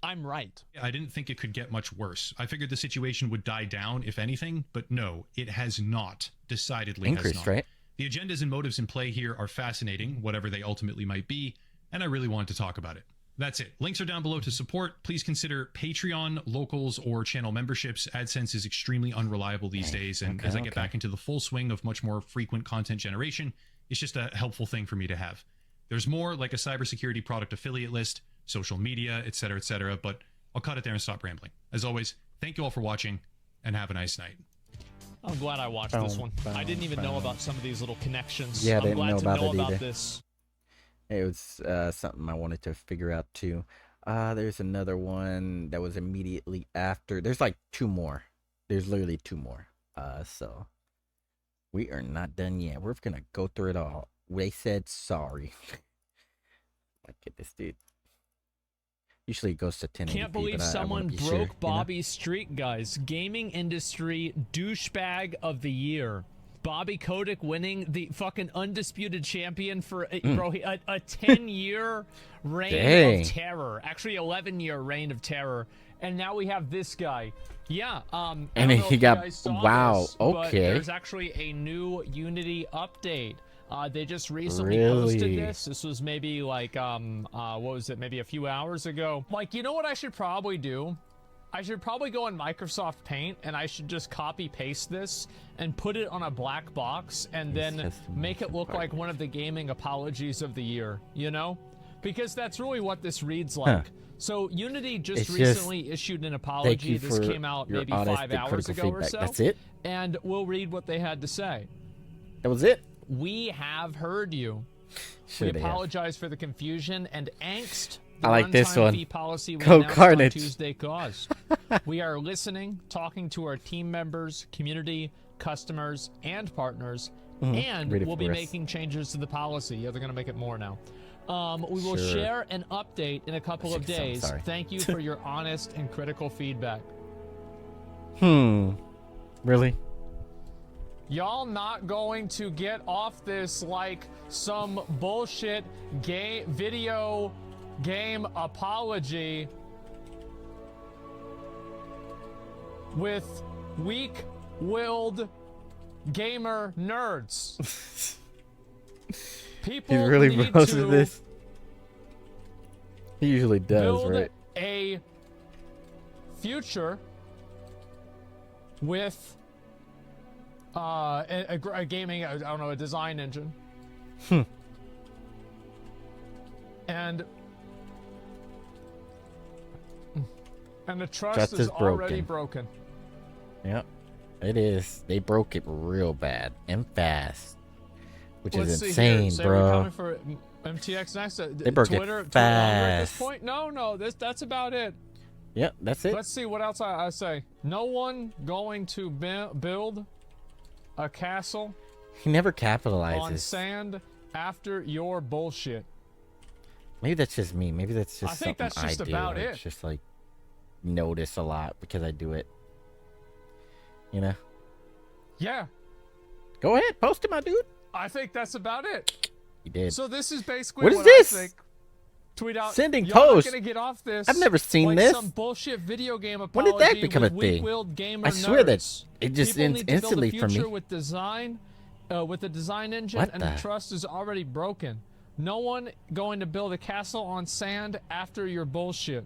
I'm right. I didn't think it could get much worse. I figured the situation would die down, if anything, but no, it has not. Decidedly has Increased, not. right? The agendas and motives in play here are fascinating, whatever they ultimately might be, and I really wanted to talk about it. That's it. Links are down below to support. Please consider Patreon, locals, or channel memberships. AdSense is extremely unreliable these days, and as I get back into the full swing of much more frequent content generation, it's just a helpful thing for me to have. There's more, like a cybersecurity product affiliate list, social media, etc., but I'll cut it there and stop rambling. As always, thank you all for watching, and have a nice night. I'm glad I watched this one. I didn't even know about some of these little connections. Yeah, I I'm didn't glad know to about know it about either. this. It was something I wanted to figure out too. There's another one that was immediately after. There's like 2 more. There's literally 2 more. So we are not done yet. We're gonna go through it all. They said sorry. Look at this dude. Usually it goes to 1080p. Can't believe someone broke Bobby's streak, guys. Gaming industry douchebag of the year. Bobby Kotick winning the fucking undisputed champion for a 10-year reign of terror. Actually, 11-year reign of terror. And now we have this guy. Yeah. And then he got wow. But Okay. there's actually a new Unity update. They just recently posted this. This was maybe like what was it? Maybe a few hours ago. Like, you know what I should probably do? I should probably go in Microsoft Paint and I should just copy paste this and put it on a black box and then make it look like one of the gaming apologies of the year, you know? Because that's really what this reads like. So Unity just recently issued an apology. This came out maybe 5 hours ago or so. That's it? And we'll read what they had to say. That was it? We have heard you. We apologize for the confusion and angst. I like this one. Fee policy we Go announced Carnage. on Tuesday caused. We are listening, talking to our team members, community, customers, and partners, and we'll be making changes to the policy. Yeah, they're going to make it more now. We will share an update in a couple of days. Thank you for your honest and critical feedback. Really? Y'all not going to get off this like some bullshit video game apology with weak-willed gamer nerds. People He's really need posted to this. He usually does, build right? a future with a gaming, I don't know, a design engine. And the trust is already broken. Yep, it is. They broke it real bad and fast, which is insane, bro. We're coming for MTX next. They broke Twitter, it Twitter at this fast. point? No, that's about it. Yep, that's it. Let's see what else I say. No one going to build a castle He never on capitalizes. sand after your bullshit. Maybe that's just me. Maybe that's just I think something that's just I do. about It's it. just like notice a lot because I do it. You know? Yeah, Go ahead, post it, my dude. I think that's about it. You did. So this is basically What is what this? I think. Tweet out. Sending Y'all posts. not gonna get off this. I've never seen like this. Some bullshit video game When apology did that become a with thing? weak-willed gamer I swear that nerds. it just People ends need to build a instantly for me. future with design, with the design engine, What and the- the trust is already broken. No one going to build a castle on sand after your bullshit.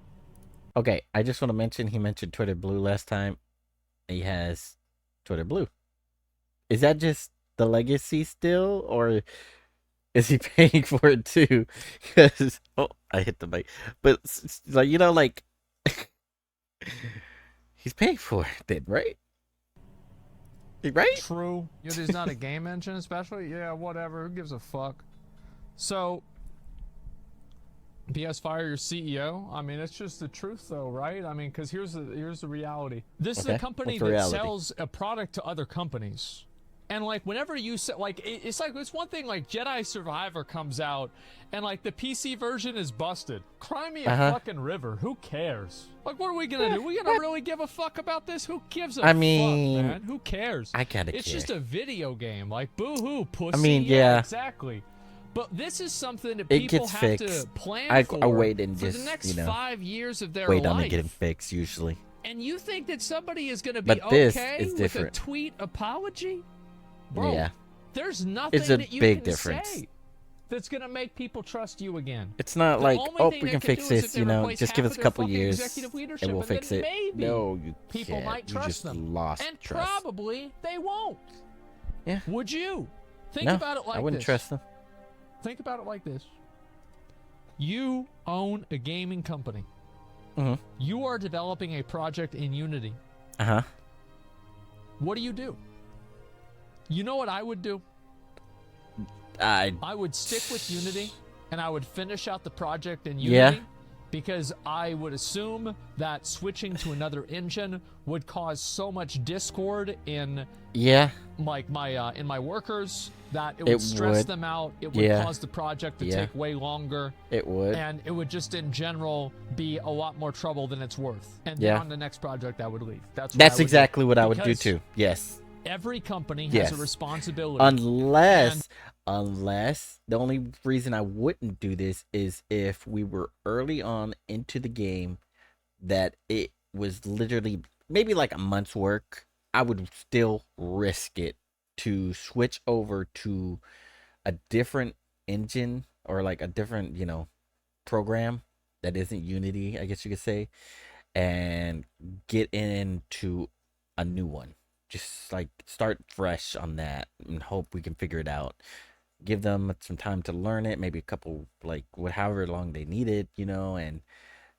Okay, I just want to mention he mentioned Twitter Blue last time. He has Twitter Blue. Is that just the legacy still, or is he paying for it too? Because I hit the mic, but like like he's paying for it, then, right? Right? True. Unity's not a game engine, especially. Yeah, whatever. Who gives a fuck? So, PS fire your CEO. I mean, it's just the truth, though, right? I mean, because here's the reality. This is a company that sells a product to other companies. And like whenever you say, like, it's like, it's one thing like Jedi Survivor comes out and like the PC version is busted. Cry me a fucking river. Who cares? Like, what are we gonna do? We gonna really give a fuck about this? Who gives a fuck, man? Who cares? I gotta It's care. just a video game. Like, boo-hoo, pussy. I mean, yeah, exactly. But this is something that people have fixed. to plan for. I wait and for just, the next you know, 5 years of their wait life. on it getting fixed usually. And you think that somebody is gonna be But this okay is with different. a tweet apology? Bro, Yeah. there's nothing It's a that you big can difference. say that's gonna make people trust you again. It's not The like, only oh, thing we they can could fix do is this, if you they know, replace just give half us a of their couple fucking years executive leadership, and we'll and fix then it. maybe No, you people can't. might You trust just them. lost And trust. probably they won't. Yeah. Would you? Think No, about it like I wouldn't this. trust them. Think about it like this. You own a gaming company. Mm-hmm. You are developing a project in Unity. Uh-huh. What do? You know what I would do? I would stick with Unity, and I would finish out the project in Unity, because I would assume that switching to another engine would cause so much discord in like my in my workers that it would stress them out. It would cause the project to take way longer. It would. And it would just in general be a lot more trouble than it's worth. And then on the next project I would leave. That's exactly what I would do too. Yes. Every company has a responsibility. Unless the only reason I wouldn't do this is if we were early on into the game that it was literally maybe like a month's work, I would still risk it to switch over to a different engine or like a different, you know, program that isn't Unity, I guess you could say, and get into a new one. Just like start fresh on that and hope we can figure it out. Give them some time to learn it, maybe a couple, like however long they need it, you know, and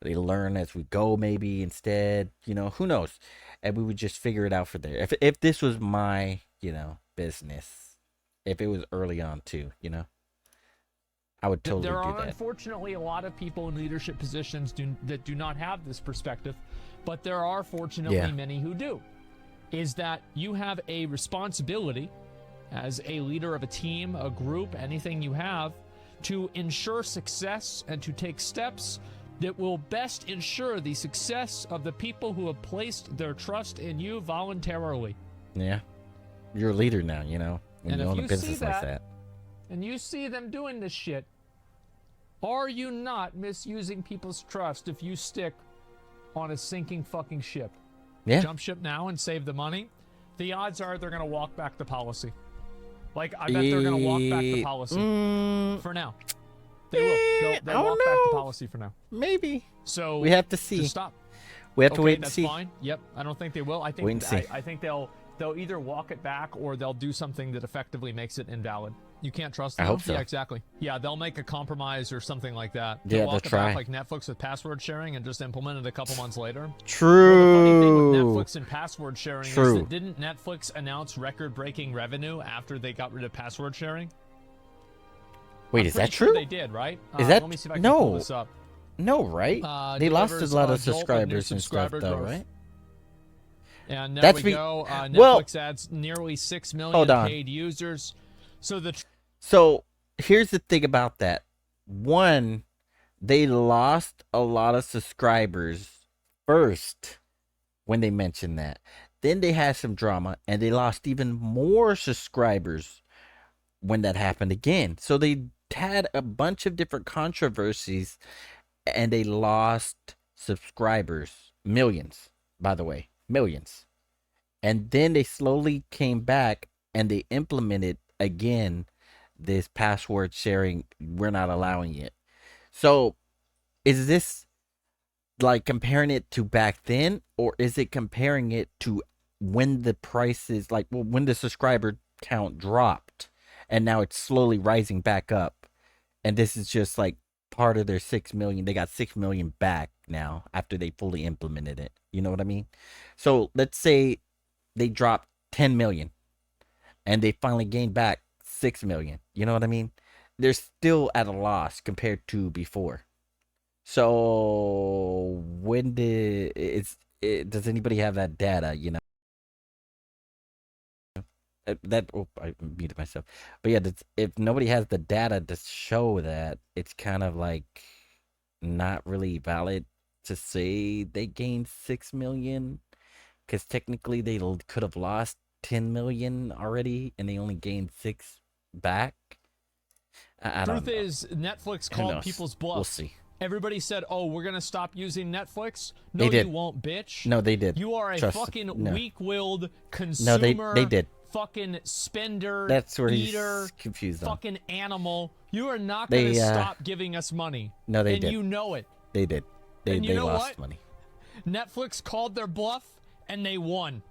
they learn as we go maybe instead, you know, who knows. And we would just figure it out for there. If this was my, you know, business, if it was early on too, you know, I would totally do that. There are unfortunately a lot of people in leadership positions that do not have this perspective, but there are fortunately many who do. Is that you have a responsibility as a leader of a team, a group, anything you have, to ensure success and to take steps that will best ensure the success of the people who have placed their trust in you voluntarily. Yeah. You're a leader now, you know, when you own a business like that. And you see them doing this shit, are you not misusing people's trust if you stick on a sinking fucking ship? Yeah. Jump ship now and save the money. The odds are they're going to walk back the policy. Like, I bet they're going to walk back the policy for now. They will. They'll walk back the policy for now. Maybe. So we have to see. Just stop. We have to wait and see. That's fine. Yep. I don't think they will. I think wait and see. I think they'll either walk it back or they'll do something that effectively makes it invalid. You can't trust them. I hope so. Yeah, exactly. Yeah, they'll make a compromise or something like that. Yeah, they'll try. Back like Netflix with password sharing and just implement it a couple months later. True. Well, the funny thing with Netflix and password sharing is that didn't Netflix announce record-breaking revenue after they got rid of password sharing? Wait, is that true? They did, right? Is that let me see if I can pull this up. No, right? They lost a lot of subscribers and stuff, though, right? And there we go. Netflix adds nearly 6 million paid users. So here's the thing about that. One, they lost a lot of subscribers first when they mentioned that. Then they had some drama and they lost even more subscribers when that happened again. So they had a bunch of different controversies and they lost subscribers. Millions, by the way. Millions. And then they slowly came back and they implemented again this password sharing. We're not allowing it. So is this like comparing it to back then, or is it comparing it to when the prices, like when the subscriber count dropped and now it's slowly rising back up, and this is just like part of their 6 million? They got 6 million back now after they fully implemented it. You know what I mean? So let's say they dropped 10 million, and they finally gained back 6 million. You know what I mean? They're still at a loss compared to before. So when does anybody have that data? You know, I muted myself. But yeah, if nobody has the data to show that, it's kind of like not really valid to say they gained 6 million, because technically they could have lost 10 million already, and they only gained 6 back. I don't know. Truth is, Netflix called people's bluff. We'll see. Everybody said, "Oh, we're gonna stop using Netflix." They No, did. you won't, bitch. No, they did. You are a fucking weak-willed consumer. No, they did. Fucking spender. That's where eater, he's confused on. fucking animal. You are not gonna stop giving us money. No, they and did. You know it. They did. They know lost what? money. Netflix called their bluff, and they won.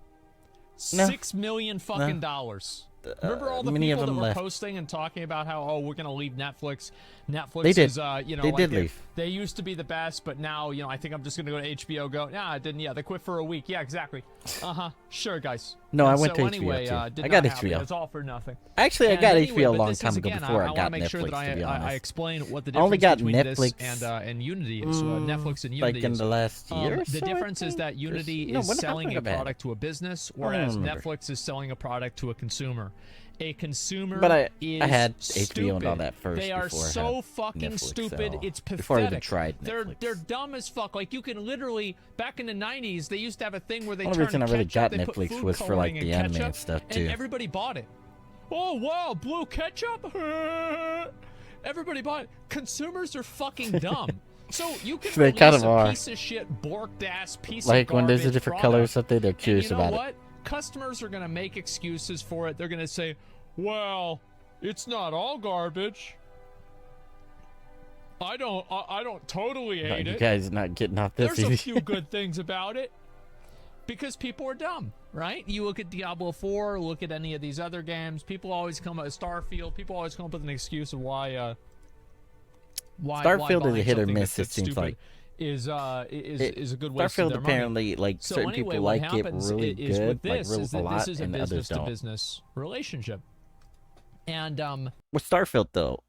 No. $6 million fucking dollars. Remember all the many people of that them were left. posting and talking about how we're gonna leave Netflix. Netflix They did. is you know They like did leave. They used to be the best, but now I think I'm just gonna go to HBO Go. Nah, I didn't. Yeah, they quit for a week. Yeah, exactly. Sure, guys. No, And I went so to anyway, HBO too. did I got not happen. HBO. It's all for nothing. Actually, I And got anyway, HBO a but long this time is, ago again, before I wanna got make sure Netflix, that to be honest. I explain what the I only difference got between Netflix, this and Unity is. Netflix and Unity like in is. the last year or The so, I difference is think? that Unity No, is when the selling fuck a have I had it? product to a business, I don't whereas remember. Netflix is selling a product to a consumer. A consumer But I had is HBO and all stupid. that first They are before I so had fucking Netflix, stupid. so It's pathetic. before I even tried They're Netflix. dumb as fuck. Like you can literally back in the 90s, they used to have a thing where they One turned reason I really ketchup, got they put Netflix food was for like coloring the in anime ketchup, and stuff and too. everybody bought it. Oh wow, blue ketchup! Everybody bought it. Consumers are fucking dumb. So you can They release kind of a are. piece of shit, borked ass piece Like of when there's a garbage different color or product, something, they're curious and you know about what? Customers are gonna make excuses for it. They're gonna say, "Well, it's not all garbage. I don't totally it. hate You it. guys not getting off this There's a easy. few good things about it." Because people are dumb, right? You look at Diablo 4, look at any of these other games. People always come up with Starfield. People always come up with an excuse of why Starfield is a buying hit or something miss, that's it seems stupid like. is a good waste of Starfield their money. apparently, like, So certain anyway, people what like it happens really is good, with like this real is a that lot, this is a and others business to don't. business relationship. And With Starfield though,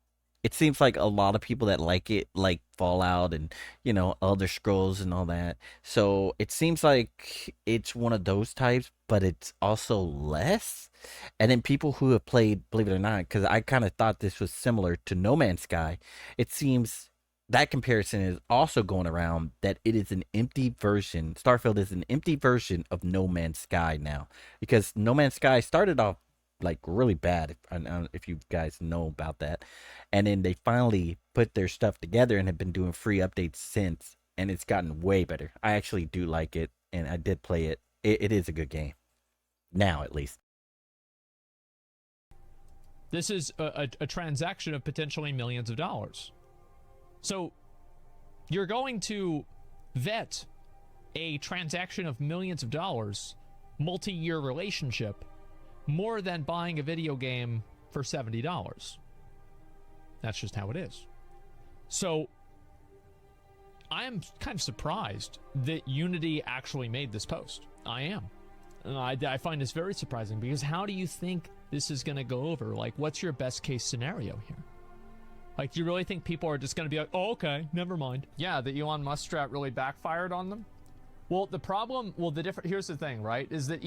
it seems like a lot of people that like it like Fallout and Elder Scrolls and all that. So it seems like it's one of those types, but it's also less. And then people who have played, believe it or not, because I kind of thought this was similar to No Man's Sky, it seems that comparison is also going around that it is an empty version. Starfield is an empty version of No Man's Sky now, because No Man's Sky started off like really bad, if you guys know about that, and then they finally put their stuff together and have been doing free updates since, and it's gotten way better. I actually do like it, and I did play it. It is a good game now, at least. this is a transaction of potentially millions of dollars. So you're going to vet a transaction of millions of dollars, multi-year relationship, more than buying a video game for $70. That's just how it is. So I am kind of surprised that Unity actually made this post. I am. I find this very surprising, because how do you think this is going to go over? Like, what's your best case scenario here? Like, do you really think people are just going to be like, oh, okay, never mind? Yeah, the Elon Musk strat really backfired on them. Well, here's the thing, right? Is that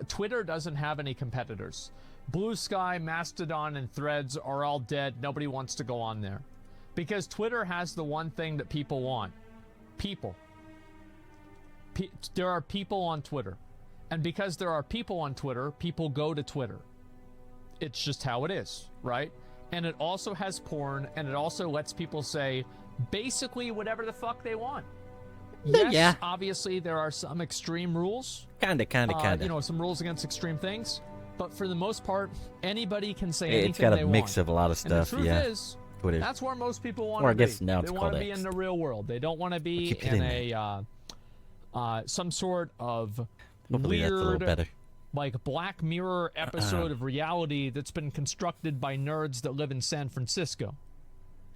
Twitter doesn't have any competitors. Blue Sky, Mastodon, and Threads are all dead. Nobody wants to go on there. Because Twitter has the one thing that people want. People. There are people on Twitter. And because there are people on Twitter, people go to Twitter. It's just how it is, right? And it also has porn, and it also lets people say basically whatever the fuck they want. Yes, Yeah. obviously there are some extreme rules. Kinda. Some rules against extreme things. But for the most part, anybody can say anything It's got they a want. mix of a lot of And the stuff. truth Yeah. is, Twitter. that's where most people want Or to I be. guess now it's They want called to be X. in the real world. They don't want to be keep it in in some sort of Hopefully that's a little weird, better. like Black Mirror episode of reality that's been constructed by nerds that live in San Francisco.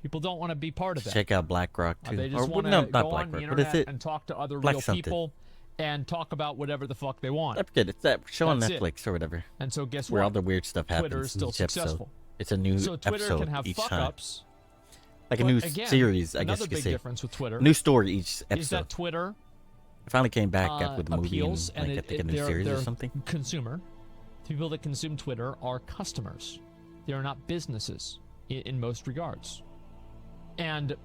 People don't want to be part of that. Check out BlackRock too. They just Or want no, to not go on the BlackRock. What is internet it? and talk to other Black real something. people and talk about whatever the fuck they want. That's good. It's that show on That's it. Netflix or whatever. And so guess where what? all the weird stuff happens. Twitter is still each episode. successful. It's a new So Twitter episode can have each fuck time. ups. Like a but new again, series, I guess another you could big say. difference with Twitter New story each episode. is that Twitter I finally came back with a movie appeals and like, I think a new series or something. Consumer. The people that consume Twitter are customers. They are not businesses in most regards. And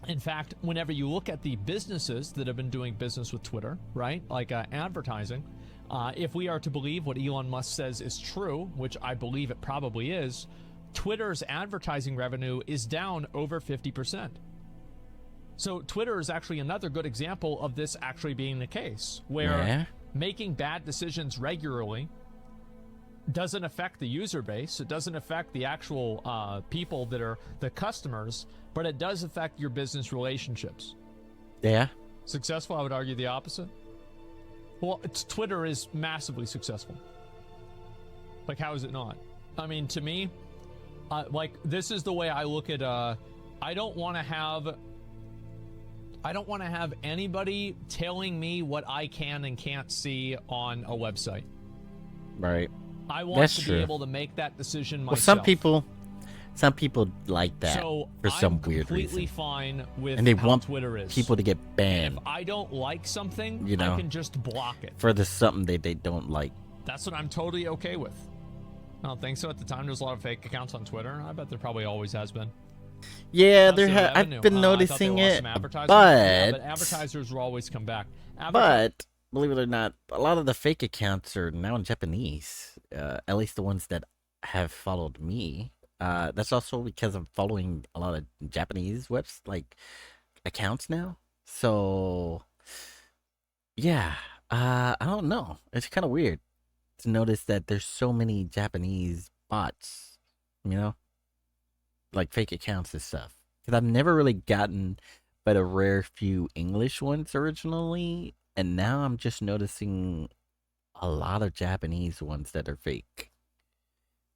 in fact, whenever you look at the businesses that have been doing business with Twitter, right, like advertising, if we are to believe what Elon Musk says is true, which I believe it probably is, Twitter's advertising revenue is down over 50%. So Twitter is actually another good example of this actually being the case, where making bad decisions regularly doesn't affect the user base. It doesn't affect the actual people that are the customers, but it does affect your business relationships. Yeah. Successful? I would argue the opposite. Well, Twitter is massively successful. Like, how is it not? I mean, to me, like, this is the way I look at, I don't want to have anybody telling me what I can and can't see on a website. Right. I want to be able to make that decision myself. Well, some people like that for some weird reason. I'm completely fine with and they how want Twitter is. people to get banned. If I don't like something, you know, I can just block it. For the something they don't like. That's what I'm totally okay with. I don't think so. At the time, there's a lot of fake accounts on Twitter. I bet there probably always has been. Yeah, I've been noticing it, but advertisers will always come back. But believe it or not, a lot of the fake accounts are now in Japanese. At least the ones that have followed me. That's also because I'm following a lot of Japanese accounts now. So yeah, I don't know. It's kind of weird to notice that there's so many Japanese bots, you know, like fake accounts and stuff. Because I've never really gotten but a rare few English ones originally, and now I'm just noticing a lot of Japanese ones that are fake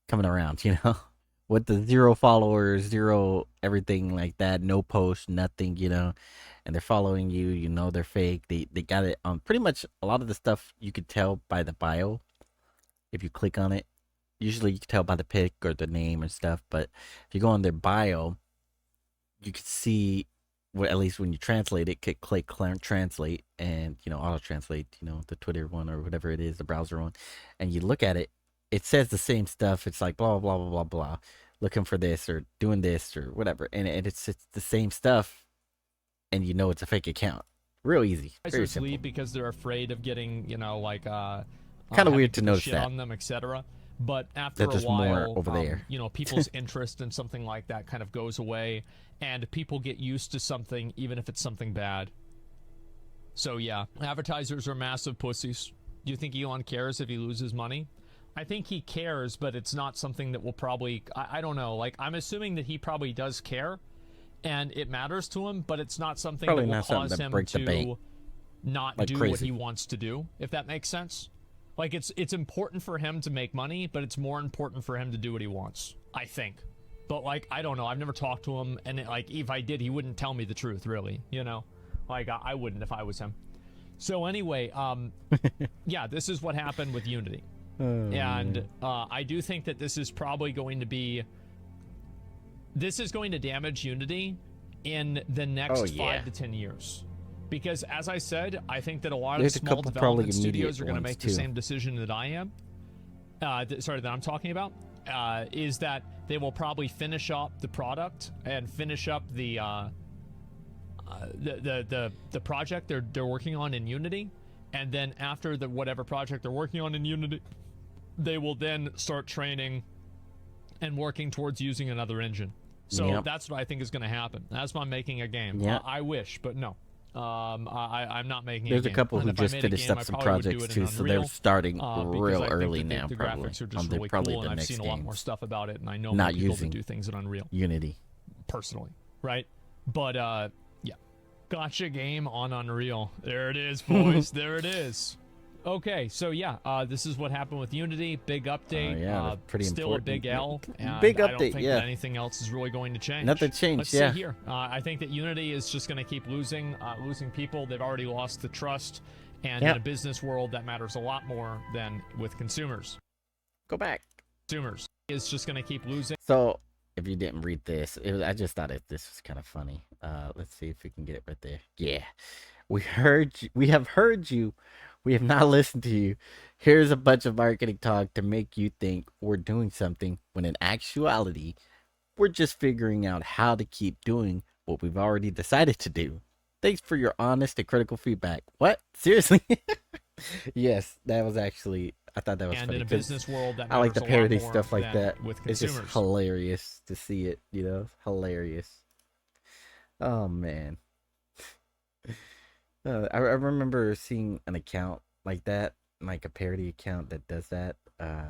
coming around, you know, with the 0 followers, 0 everything like that, no post, nothing, you know, and they're following you, you know, they're fake. They got it on pretty much a lot of the stuff you could tell by the bio if you click on it. Usually you can tell by the pic or the name and stuff, but if you go on their bio, you can see, well, at least when you translate it, click translate and, you know, auto translate, you know, the Twitter one or whatever it is, the browser one, and you look at it, it says the same stuff. It's like blah, blah, blah, blah, blah, looking for this or doing this or whatever. And it's the same stuff, and you know it's a fake account. Real easy. Very simple. Leave because they're afraid of getting, you know, like, kind of weird to notice shit that. On them, etc. But after there's a while, more over there. you know, people's interest in something like that kind of goes away, and people get used to something, even if it's something bad. So yeah, advertisers are massive pussies. Do you think Elon cares if he loses money? I think he cares, but it's not something that will probably, I don't know, like, I'm assuming that he probably does care, and it matters to him, but it's not something probably that will not something cause that him breaks the bank to not like do crazy. what he wants to do, if that makes sense. Like, it's important for him to make money, but it's more important for him to do what he wants, I think. But, like, I don't know. I've never talked to him, and, like, if I did, he wouldn't tell me the truth, really, you know? Like, I wouldn't if I was him. So, anyway, yeah, this is what happened with Unity. And I do think that this is probably going to be... This is going to damage Unity in the next 5 to 10 years. Because, as I said, I think that a lot of the small development studios are going to make the same decision that I am. That I'm talking about. Is that they will probably finish up the product and finish up the project they're working on in Unity, and then after the whatever project they're working on in Unity, they will then start training and working towards using another engine. So that's what I think is going to happen. That's why I'm making a game. I wish, but no. I'm not making There's a game. a couple who just finished up some projects too, so they're starting real early now, the probably. graphics are just They're really probably cool, the and I've next seen a lot more games. stuff about it, and I know Not more people using that do things in Unreal. Unity. Personally, right? But, yeah. Gotcha game on Unreal. There it is, boys. There it is. Okay, so yeah, this is what happened with Unity. Big update. Yeah, that's pretty still important. a big L. And Big I don't update, think yeah. that anything else is really going to change. Nothing changed, Let's yeah. see here. I think that Unity is just going to keep losing people. They've already lost the trust. And in a business world, that matters a lot more than with consumers. Go back. Consumers is just going to keep losing. So, if you didn't read this, I just thought this was kind of funny. Let's see if we can get it right there. Yeah. We heard you. We have heard you. We have not listened to you. Here's a bunch of marketing talk to make you think we're doing something, when in actuality, we're just figuring out how to keep doing what we've already decided to do. Thanks for your honest and critical feedback. What? Seriously? Yes, that was actually, I thought that was and funny. in a business world, that I like the matters a lot parody more stuff like than that. with It's consumers. just hilarious to see it, you know? Hilarious. Oh, man. I remember seeing an account like that, like a parody account that does that. I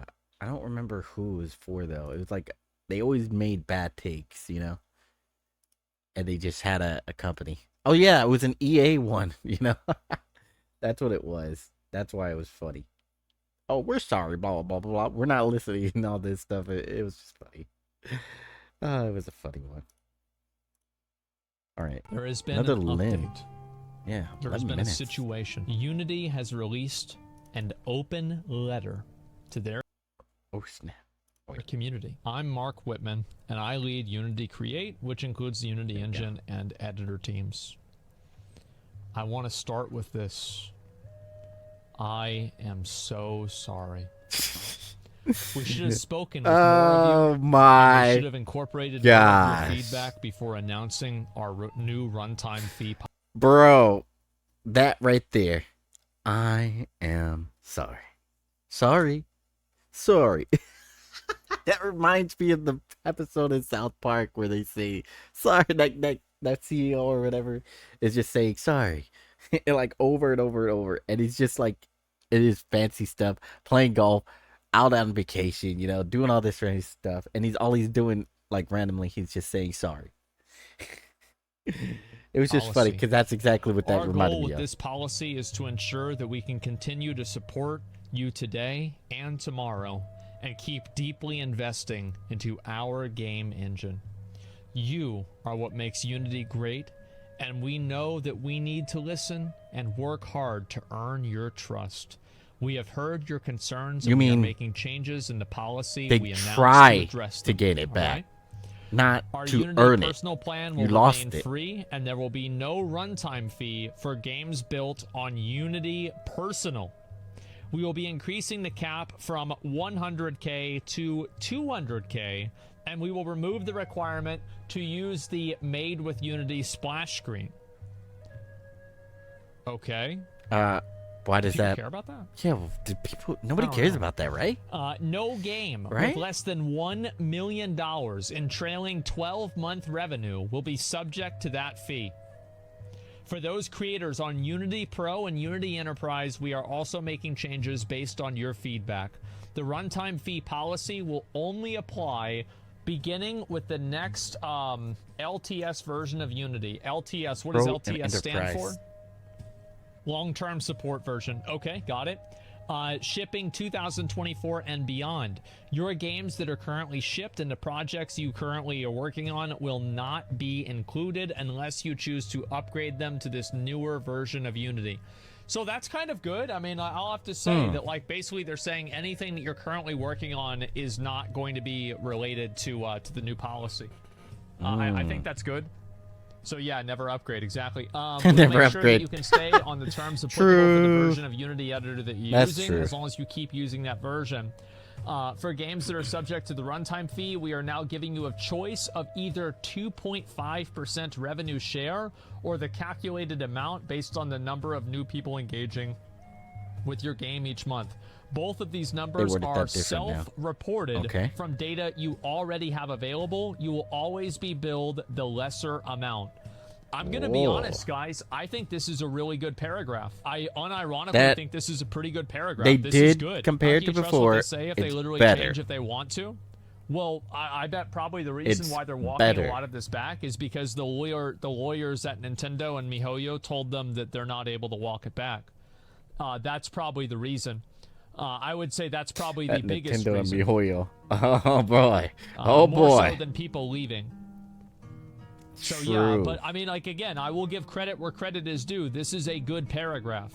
don't remember who it was for, though. It was like, they always made bad takes, you know? And they just had a company. Oh, yeah, it was an EA one, you know? That's what it was. That's why it was funny. Oh, we're sorry, blah, blah, blah, blah. We're not listening and all this stuff. It was just funny. It was a funny one. All right. There has been Another an limb. update. Yeah, There has 11 been minutes. a situation. Unity has released an open letter to their Oh, snap. community. I'm Mark Whitman, and I lead Unity Create, which includes the Unity engine and editor teams. I want to start with this. I am so sorry. We should have spoken with more of you. my We should have incorporated more of gosh. your feedback before announcing our new runtime fee. Bro, that right there. I am sorry. Sorry. That reminds me of the episode in South Park where they say, sorry, that CEO or whatever is just saying sorry. And like over and over and over. And he's just like, it is fancy stuff, playing golf, out on vacation, you know, doing all this fancy stuff. And he's doing, like, randomly, he's just saying sorry. It was just funny because that's exactly what that Our reminded goal me with of. this policy is to ensure that we can continue to support you today and tomorrow and keep deeply investing into our game engine. You are what makes Unity great, and we know that we need to listen and work hard to earn your trust. We have heard your concerns, You and we are mean making changes in the policy they we announced try to address to them, gain it all back, right? not Our to Unity earn it. personal plan You will lost remain it. free, and there will be no runtime fee for games built on Unity Personal. We will be increasing the cap from 100K to 200K, and we will remove the requirement to use the Made with Unity splash screen. Okay. Why does Do you that? care about that? Yeah, well, nobody don't cares know. about that, right? No game Right? with less than $1 million in trailing 12-month revenue will be subject to that fee. For those creators on Unity Pro and Unity Enterprise, we are also making changes based on your feedback. The runtime fee policy will only apply beginning with the next LTS version of Unity. LTS, what does Pro and LTS stand for? Enterprise. Long-term support version. Okay, got it. Shipping 2024 and beyond. Your games that are currently shipped and the projects you currently are working on will not be included unless you choose to upgrade them to this newer version of Unity. So that's kind of good. I mean, I'll have to say that, like, basically they're saying anything that you're currently working on is not going to be related to the new policy. I think that's good. So yeah, never upgrade, exactly. Never make sure upgrade. that you can stay on the terms applicable for the version of Unity editor that you're That's using, true. as long as you keep using that version. For games that are subject to the runtime fee, we are now giving you a choice of either 2.5% revenue share or the calculated amount based on the number of new people engaging with your game each month. Both of these numbers worded are that different now. self-reported Okay. from data you already have available. You will always be billed the lesser amount. I'm going to be Whoa. honest, guys. I think this is a really good paragraph. I unironically That- think this is a pretty good paragraph. They This is did, good. compared How can to you trust what before, they say if they it's literally better. change if they want to? Well, I bet probably the reason It's why they're walking better. a lot of this back is because the lawyers at Nintendo and MiHoYo told them that they're not able to walk it back. That's probably the reason. I would say that's probably the biggest Nintendo reason. and MiHoYo. Oh boy. More boy. so than people leaving. So True. yeah, but I mean, like, again, I will give credit where credit is due. This is a good paragraph.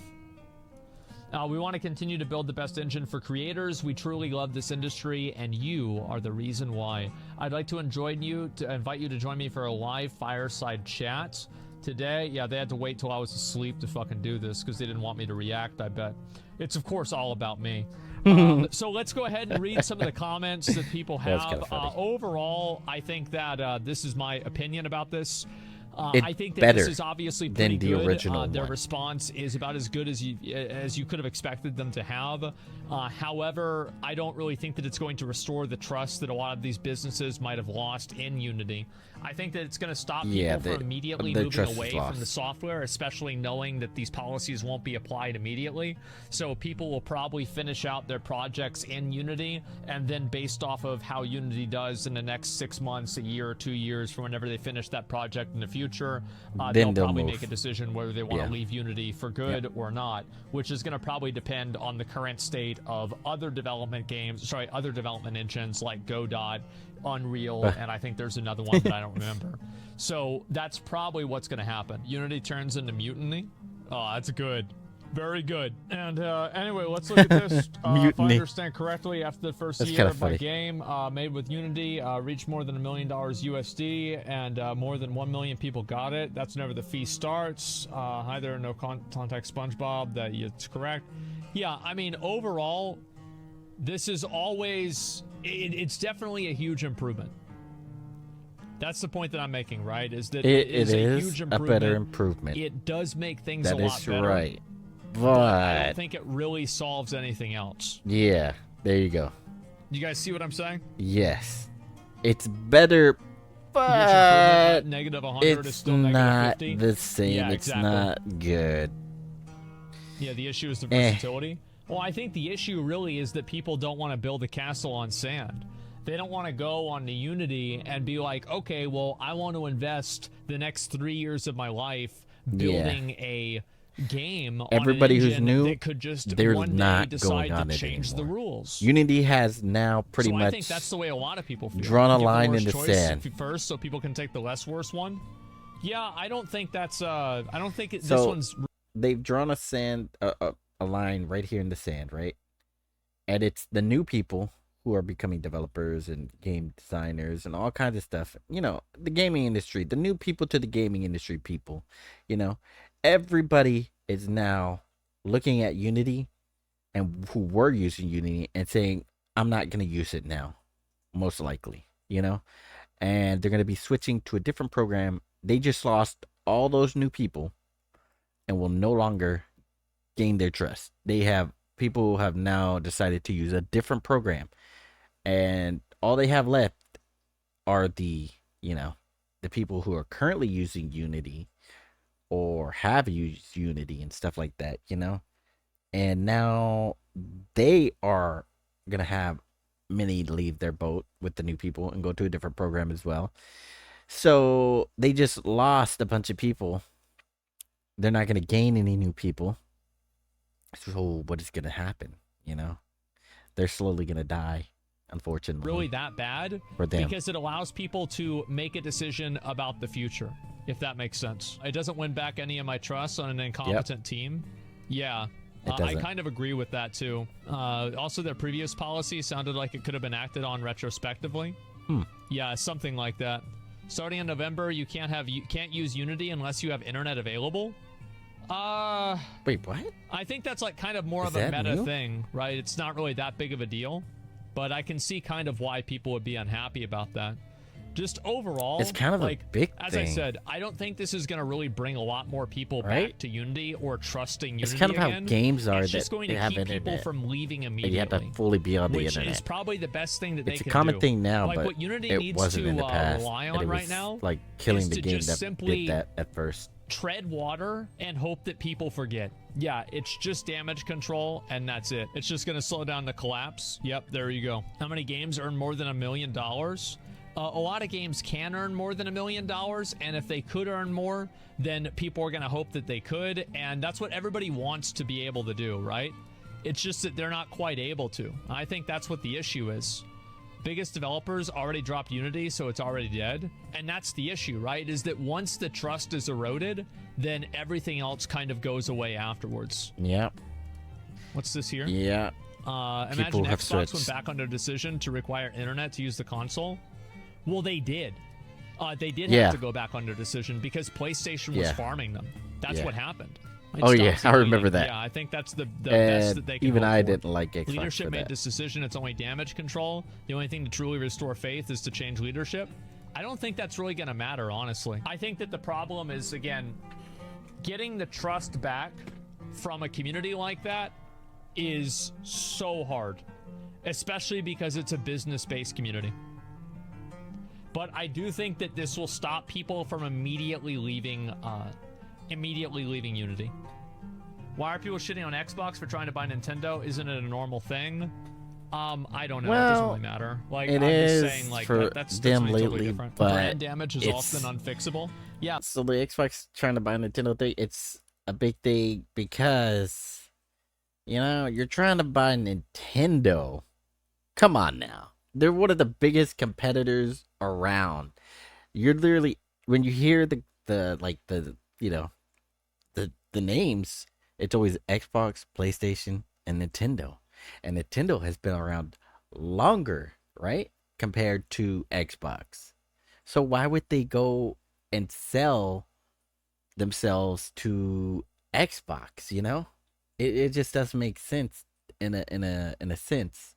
We want to continue to build the best engine for creators. We truly love this industry, and you are the reason why. I'd like to invite you to join me for a live fireside chat today. Yeah, they had to wait till I was asleep to fucking do this because they didn't want me to react, I bet. It's, of course, all about me. So let's go ahead and read some of the comments that people have. Overall, I think that this is my opinion about this. I think that this is obviously pretty than the good. original Their one. response is about as good as you could have expected them to have. However, I don't really think that it's going to restore the trust that a lot of these businesses might have lost in Unity. I think that it's going to stop people from immediately moving away from the software, especially knowing that these policies won't be applied immediately. So people will probably finish out their projects in Unity, and then based off of how Unity does in the next 6 months, a year, or 2 years, from whenever they finish that project in the future, they'll probably make a decision whether they want to leave Unity for good or not, which is going to probably depend on the current state of other development engines like Godot, Unreal, and I think there's another one that I don't remember. So that's probably what's going to happen. Unity turns into Mutiny. Oh, that's good. Very good. And anyway, let's look at this. If I understand correctly, after the first year of my game made with Unity, reached more than $1 million USD, and more than 1 million people got it. That's whenever the fee starts. Hi there, no contact SpongeBob. It's correct. Yeah, I mean, overall, this is always... It's definitely a huge improvement. That's the point that I'm making, right? Is that it is a huge improvement. A better improvement. It does make things a lot better. That is right. But I don't think it really solves anything else. Yeah, there you go. You guys see what I'm saying? Yes. It's better, but negative 100 is still not negative 50. the same. Yeah, it's exactly. not good. Yeah, the issue is the versatility. Well, I think the issue really is that people don't want to build a castle on sand. They don't want to go on to Unity and be like, okay, well, I want to invest the next 3 years of my life building a game Everybody on an who's new, that could just they're one not day decide going on to it change anymore. the rules. Unity has now pretty much I think that's the way a lot of people feel. drawn a Give line the in the worst choice sand first, so people can take the less worse one. Yeah, I don't think that's. I don't think this So, one's. They've drawn a line right here in the sand, right? And it's the new people who are becoming developers and game designers and all kinds of stuff. You know, the gaming industry, the new people to the gaming industry people, you know, everybody is now looking at Unity and who were using Unity and saying, I'm not going to use it now, most likely, you know, and they're going to be switching to a different program. They just lost all those new people and will no longer gain their trust. People have now decided to use a different program, and all they have left are the people who are currently using Unity or have used Unity and stuff like that, you know, and now they are gonna have many leave their boat with the new people and go to a different program as well. So they just lost a bunch of people. They're not gonna gain any new people. So what is going to happen, you know? They're slowly going to die, unfortunately. Really that bad? For them. Because it allows people to make a decision about the future, if that makes sense. It doesn't win back any of my trust on an incompetent team. Yeah. I kind of agree with that, too. Also, their previous policy sounded like it could have been acted on retrospectively. Yeah, something like that. Starting in November, you can't use Unity unless you have internet available. Wait, what? I think that's like kind of more of a meta thing, right? It's not really that big of a deal, but I can see kind of why people would be unhappy about that. Just overall, it's kind of like, a big as thing. I said, I don't think this is going to really bring a lot more people back to Unity or trusting Unity. It's kind of how games are. It's just going to keep people from leaving immediately. You have to fully be on the internet. Which is probably the best thing that they can do. It's a common thing now, like, but what Unity it needs wasn't to in the past. rely And on it was right now, like killing the game just that did that at first. Tread water and hope that people forget. Yeah, it's just damage control, and that's it. It's just going to slow down the collapse. Yep, there you go. How many games earn more than $1 million? A lot of games can earn more than $1 million, and if they could earn more, then people are going to hope that they could, and that's what everybody wants to be able to do, right? It's just that they're not quite able to. I think that's what the issue is. Biggest developers already dropped Unity, so it's already dead, and that's the issue, right? Is that once the trust is eroded, then everything else kind of goes away afterwards. Yeah. What's this here? Yeah. Imagine Xbox went back on their decision to require internet to use the console. Well, they did. They did have to go back on their decision because PlayStation was farming them. That's what happened. Oh yeah, I remember that. Yeah, I think that's the best that they can even hope I for. didn't like Xbox Leadership for made that. this decision. It's only damage control. The only thing to truly restore faith is to change leadership. I don't think that's really going to matter, honestly. I think that the problem is, again, getting the trust back from a community like that is so hard, especially because it's a business-based community. But I do think that this will stop people from immediately leaving Unity. Why are people shitting on Xbox for trying to buy Nintendo? Isn't it a normal thing? I don't know. It doesn't really matter. Like, it I'm is just saying, like, for that's them totally lately, different. but Brand damage is often unfixable. Yeah. So the Xbox trying to buy a Nintendo thing, it's a big thing because, you know, you're trying to buy Nintendo. Come on now. They're one of the biggest competitors around. You're literally, when you hear the names, it's always Xbox, PlayStation, and Nintendo. And Nintendo has been around longer, right? Compared to Xbox. So why would they go and sell themselves to Xbox, you know? It just doesn't make sense in a sense.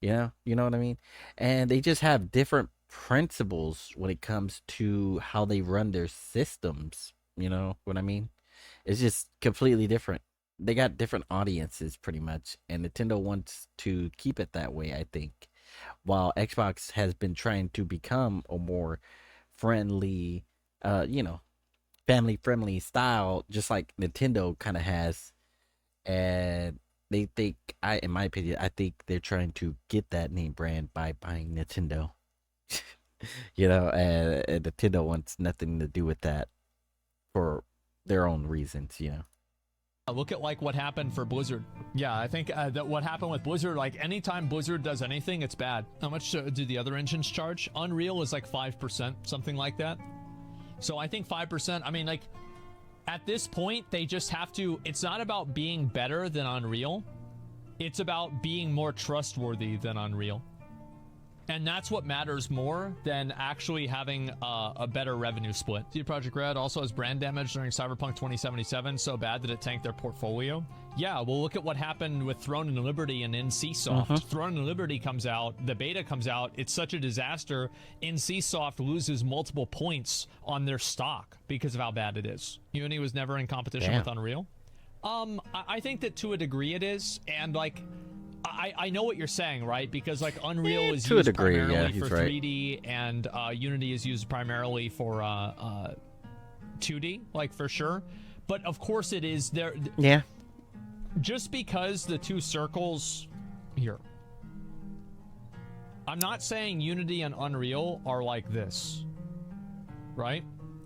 You know what I mean? And they just have different principles when it comes to how they run their systems. You know what I mean? It's just completely different. They got different audiences pretty much, and Nintendo wants to keep it that way, I think. While Xbox has been trying to become a more friendly, family-friendly style, just like Nintendo kind of has. And they think, in my opinion, I think they're trying to get that name brand by buying Nintendo. And Nintendo wants nothing to do with that for their own reasons, Look at like what happened for Blizzard. Yeah, I think that what happened with Blizzard, like anytime Blizzard does anything, it's bad. How much do the other engines charge? Unreal is like 5%, something like that. So I think 5%, I mean, like, at this point, they just have to, it's not about being better than Unreal. It's about being more trustworthy than Unreal. And that's what matters more than actually having a better revenue split. CD Projekt Red also has brand damage during Cyberpunk 2077, so bad that it tanked their portfolio. Yeah, well, look at what happened with Throne and Liberty and NCSoft. Throne and Liberty comes out, the beta comes out, it's such a disaster. NCSoft loses multiple points on their stock because of how bad it is. Unity was never in competition with Unreal. I think that to a degree it is, and like, I know what you're saying, right? Because like Unreal is used primarily for 3D, and Unity is used primarily for 2D, like for sure. But of course it is there. Yeah. Just because the two circles here. I'm not saying Unity and Unreal are like this, right?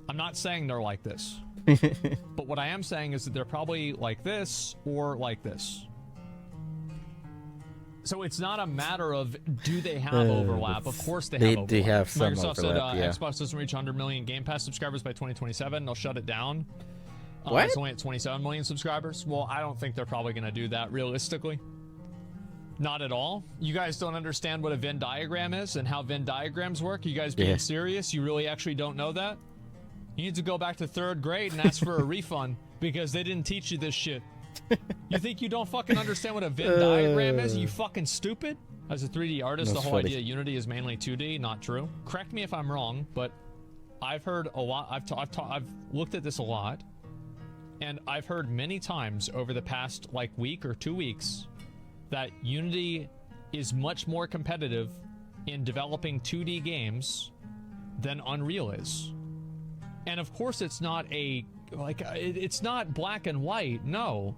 I'm not saying they're like this. But what I am saying is that they're probably like this or like this. So it's not a matter of do they have overlap. Of course they have overlap. They have some Microsoft overlap, said Xbox doesn't reach 100 million Game Pass subscribers by 2027. They'll shut it down. What? It's only at 27 million subscribers. Well, I don't think they're probably going to do that realistically. Not at all. You guys don't understand what a Venn diagram is and how Venn diagrams work? You guys being serious? You really actually don't know that? You need to go back to 3rd grade and ask for a refund because they didn't teach you this shit. You think you don't fucking understand what a Venn diagram is? Are you fucking stupid? As a 3D artist, the whole idea of Unity is mainly 2D. Not true. Correct me if I'm wrong, but I've heard a lot. I've looked at this a lot, and I've heard many times over the past like week or 2 weeks that Unity is much more competitive in developing 2D games than Unreal is. And of course, it's not it's not black and white, no.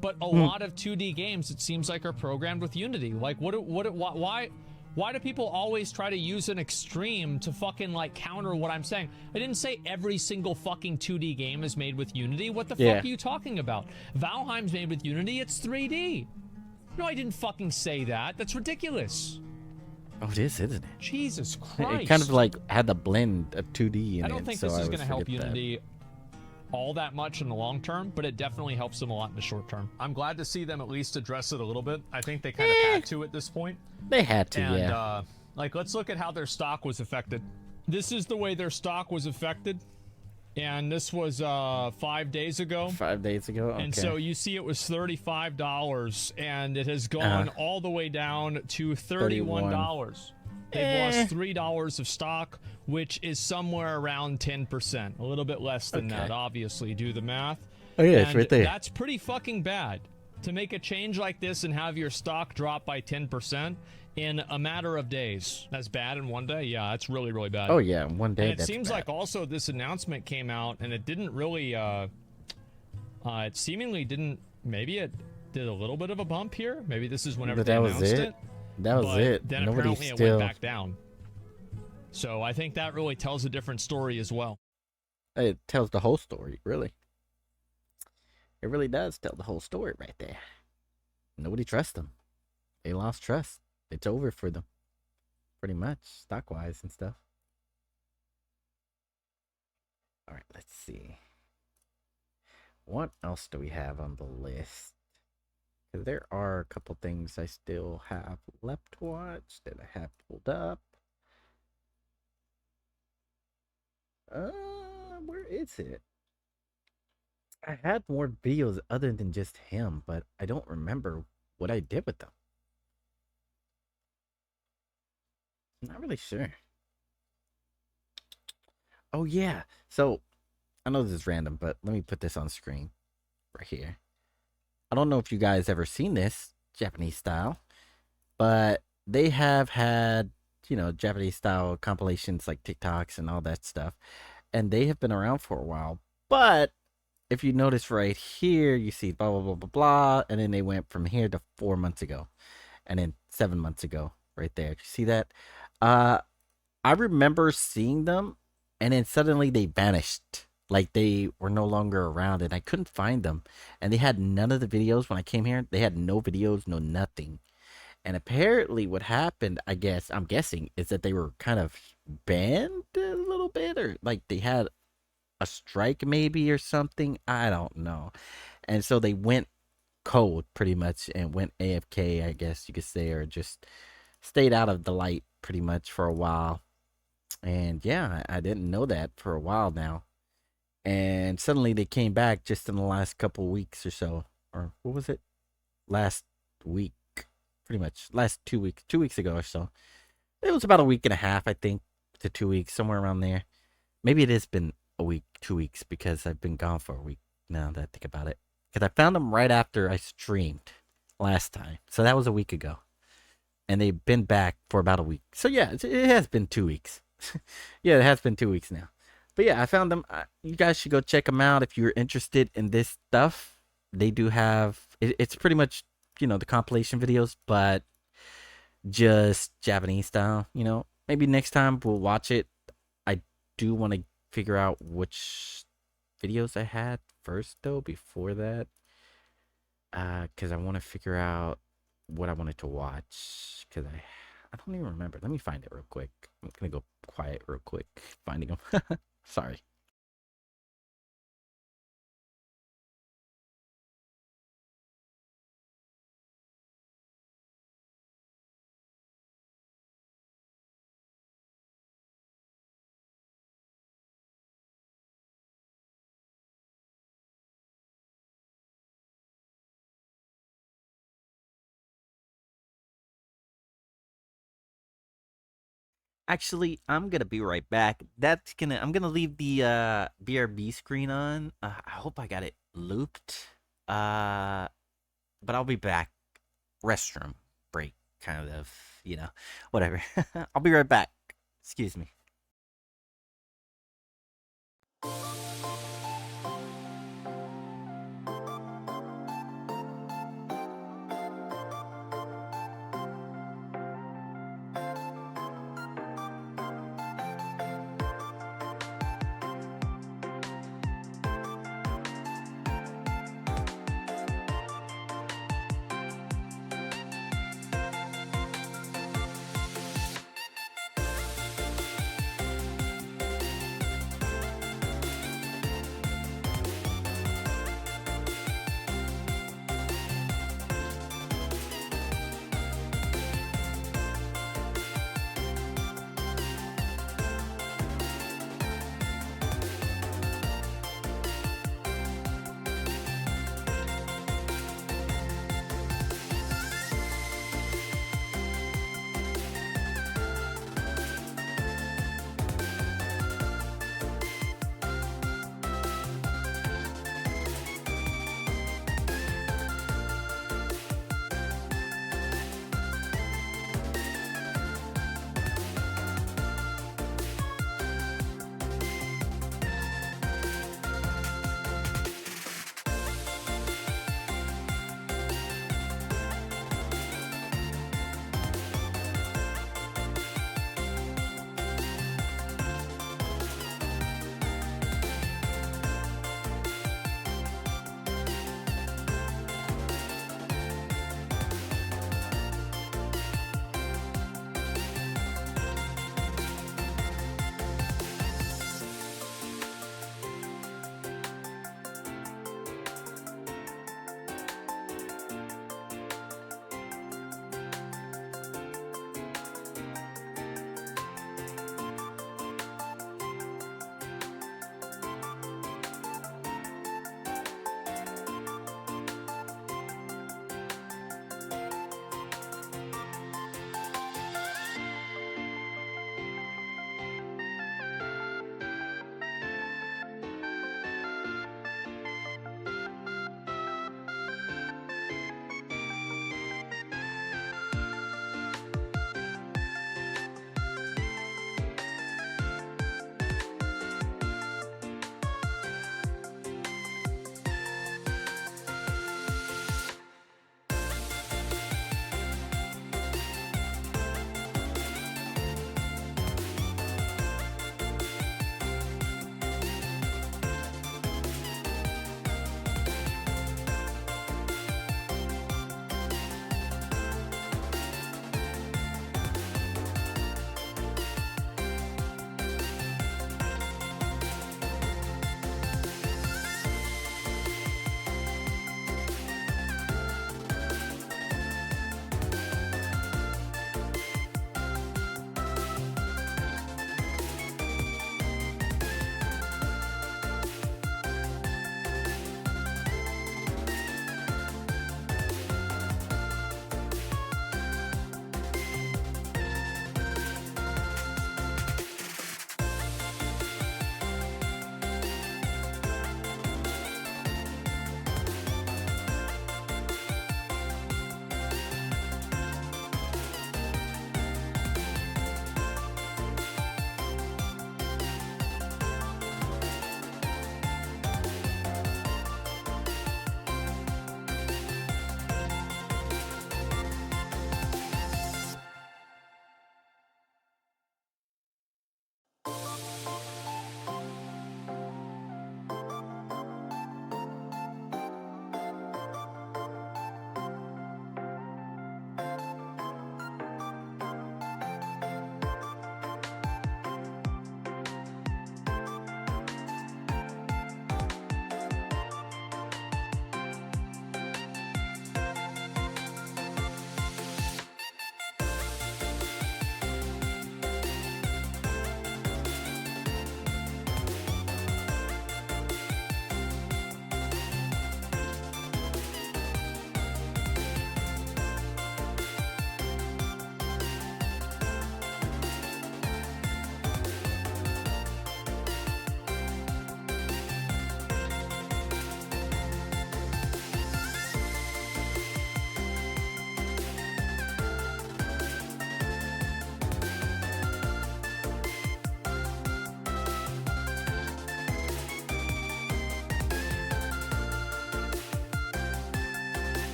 But a lot of 2D games, it seems like, are programmed with Unity. Like, why Why do people always try to use an extreme to fucking like counter what I'm saying? I didn't say every single fucking 2D game is made with Unity. What the fuck are you talking about? Valheim's made with Unity, it's 3D. No, I didn't fucking say that. That's ridiculous. Oh, it is, isn't it? Jesus Christ. It kind of like had the blend of 2D in it. I don't think so this is going to help Unity all that much in the long term, but it definitely helps them a lot in the short term. I'm glad to see them at least address it a little bit. I think they kind of had to at this point. They had to, and, yeah. Like, let's look at how their stock was affected. This is the way their stock was affected. And this was 5 days ago. 5 days ago, okay. And so you see it was $35, and it has gone all the way down to $31. They've lost $3 of stock, which is somewhere around 10%. A little bit less than that, obviously. Do the math. Oh, yeah, and it's right there. That's pretty fucking bad. To make a change like this and have your stock drop by 10% in a matter of days. That's bad in one day? Yeah, that's really, really bad. Oh, yeah, in one day. And it seems like also this announcement came out, and it didn't really... it seemingly didn't... Maybe it did a little bit of a bump here. Maybe this is whenever they announced it. That was it. Then apparently it went back down. So I think that really tells a different story as well. It tells the whole story, really. It really does tell the whole story right there. Nobody trusts them. They lost trust. It's over for them. Pretty much, stock-wise and stuff. All right, let's see. What else do we have on the list? Because there are a couple things I still have left to watch that I have pulled up. Where is it? I had more videos other than just him, but I don't remember what I did with them. I'm not really sure. Oh, yeah. So, I know this is random, but let me put this on screen right here. I don't know if you guys ever seen this Japanese style, but they have had, you know, Japanese style compilations like TikToks and all that stuff, and they have been around for a while. But if you notice right here, you see blah, blah, blah, blah, blah, and then they went from here to 4 months ago, and then 7 months ago right there. You see that? I remember seeing them, and then suddenly they vanished. Like they were no longer around, and I couldn't find them. And they had none of the videos when I came here. They had no videos, no nothing. And apparently what happened, I guess, I'm guessing, is that they were kind of banned a little bit, or like they had a strike maybe or something. I don't know. And so they went cold pretty much and went AFK, I guess you could say, or just stayed out of the light pretty much for a while. And yeah, I didn't know that for a while now. And suddenly they came back just in the last couple weeks or so. Or what was it? Last week. Pretty much. Last 2 weeks. 2 weeks ago or so. It was about a week and a half, I think, to 2 weeks. Somewhere around there. Maybe it has been a week, 2 weeks, because I've been gone for a week now that I think about it. Because I found them right after I streamed last time. So that was a week ago. And they've been back for about a week. So yeah, it has been 2 weeks. Yeah, it has been 2 weeks now. But yeah, I found them. You guys should go check them out if you're interested in this stuff. They do have, it's pretty much, you know, the compilation videos, but just Japanese style, you know. Maybe next time we'll watch it. I do want to figure out which videos I had first, though, before that. Because I want to figure out what I wanted to watch. Because I don't even remember. Let me find it real quick. I'm going to go quiet real quick, finding them. Sorry. Actually, I'm gonna be right back. I'm gonna leave the BRB screen on. I hope I got it looped. But I'll be back. Restroom break, kind of, you know, whatever. I'll be right back. Excuse me.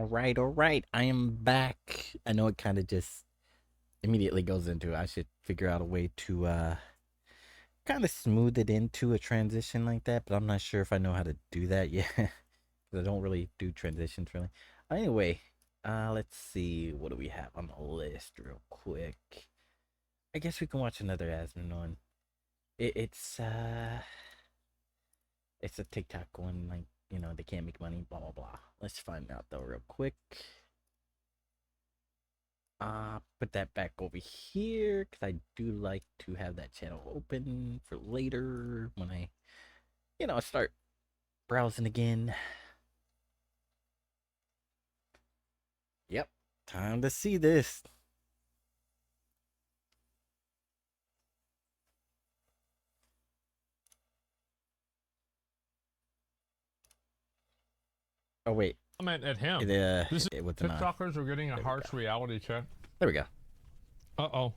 All right. I am back. I know it kind of just immediately goes into, I should figure out a way to kind of smooth it into a transition like that, but I'm not sure if I know how to do that yet. Because I don't really do transitions really. Anyway, let's see, what do we have on the list real quick? I guess we can watch another Asmon one. It's a TikTok one, like, you know, they can't make money, blah blah blah. Let's find out though real quick. Put that back over here because I do like to have that channel open for later when I, you know, start browsing again. Yep, time to see this. Oh wait, Comment at him. TikTokers are getting a harsh reality check. There we go. Uh-oh.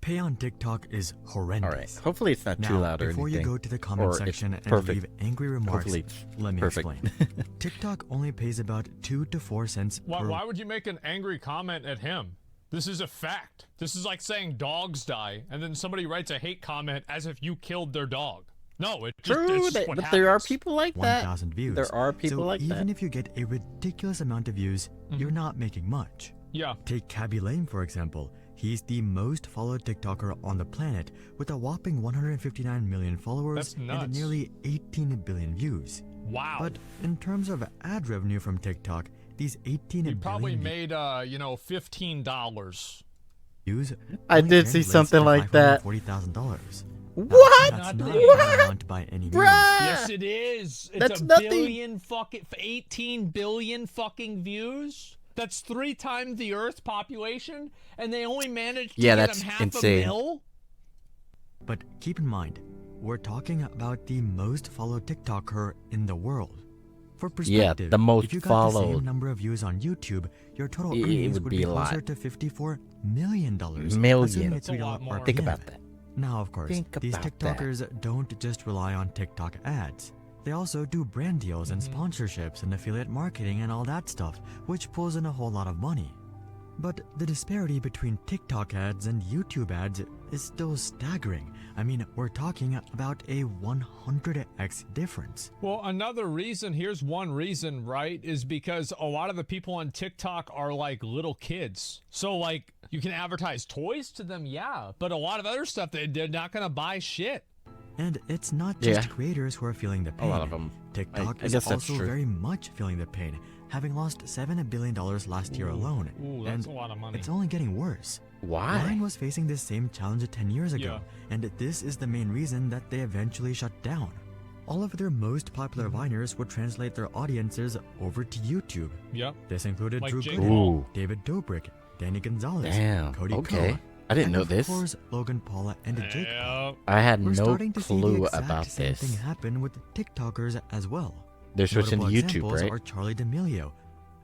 Pay on TikTok is horrendous. All right. Hopefully it's not too loud or anything. Before you go to the comment section and leave angry remarks, let me explain. TikTok only pays about 2 to 4 cents per... Why would you make an angry comment at him? This is a fact. This is like saying dogs die, and then somebody writes a hate comment as if you killed their dog. No, it's just what but happens. there are people like that. 1,000 views. There are people like that. So even if you get a ridiculous amount of views, you're not making much. Yeah. Take Cabby Lane, for example. He's the most followed TikToker on the planet with a whopping 159 million followers and nearly 18 billion views. Wow. But in terms of ad revenue from TikTok, these 18 billion... He probably made, $15. Views. I did see something like that. $40,000. What? That's not an amount by any means. Yes, it is. It's That's a nothing. billion fucking 18 billion fucking views. That's 3 times the Earth's population, and they only managed to get them half insane. a mil. But keep in mind, we're talking about the most followed TikToker in the world. For perspective, the most if you got the followed. same number of views on YouTube, your total It earnings would would be be a lot. closer to $54 million. Million. That's a lot more. Think about that. Now, of course, Think these about TikTokers don't just rely on TikTok ads. They also do brand deals and sponsorships and affiliate marketing and all that stuff, which pulls in a whole lot of money. But the disparity between TikTok ads and YouTube ads is still staggering. I mean, we're talking about a 100x difference. Well, another reason, here's one reason, right, is because a lot of the people on TikTok are like little kids. So like you can advertise toys to them, yeah, but a lot of other stuff they're not gonna buy shit. And it's not just creators who are feeling the pain. A lot of them. TikTok I is guess that's also true. very much feeling the pain, having lost $7 billion last year alone. Ooh, that's a lot of money. It's only getting worse. Why? Line was facing this same challenge 10 years ago, and this is the main reason that they eventually shut down. All of their most popular Viners would translate their audiences over to YouTube. Yep. This included Like Drew Jake Gooden, Paul. David Dobrik, Danny Gonzalez, Damn. Cody Okay. Koh, I didn't and know of this. course, Logan Paul and Jake Paul. I had We're no starting to see the clue exact about same this. thing happen with TikTokers as well. They're switching to Notable YouTube, examples right? are Charlie D'Amelio,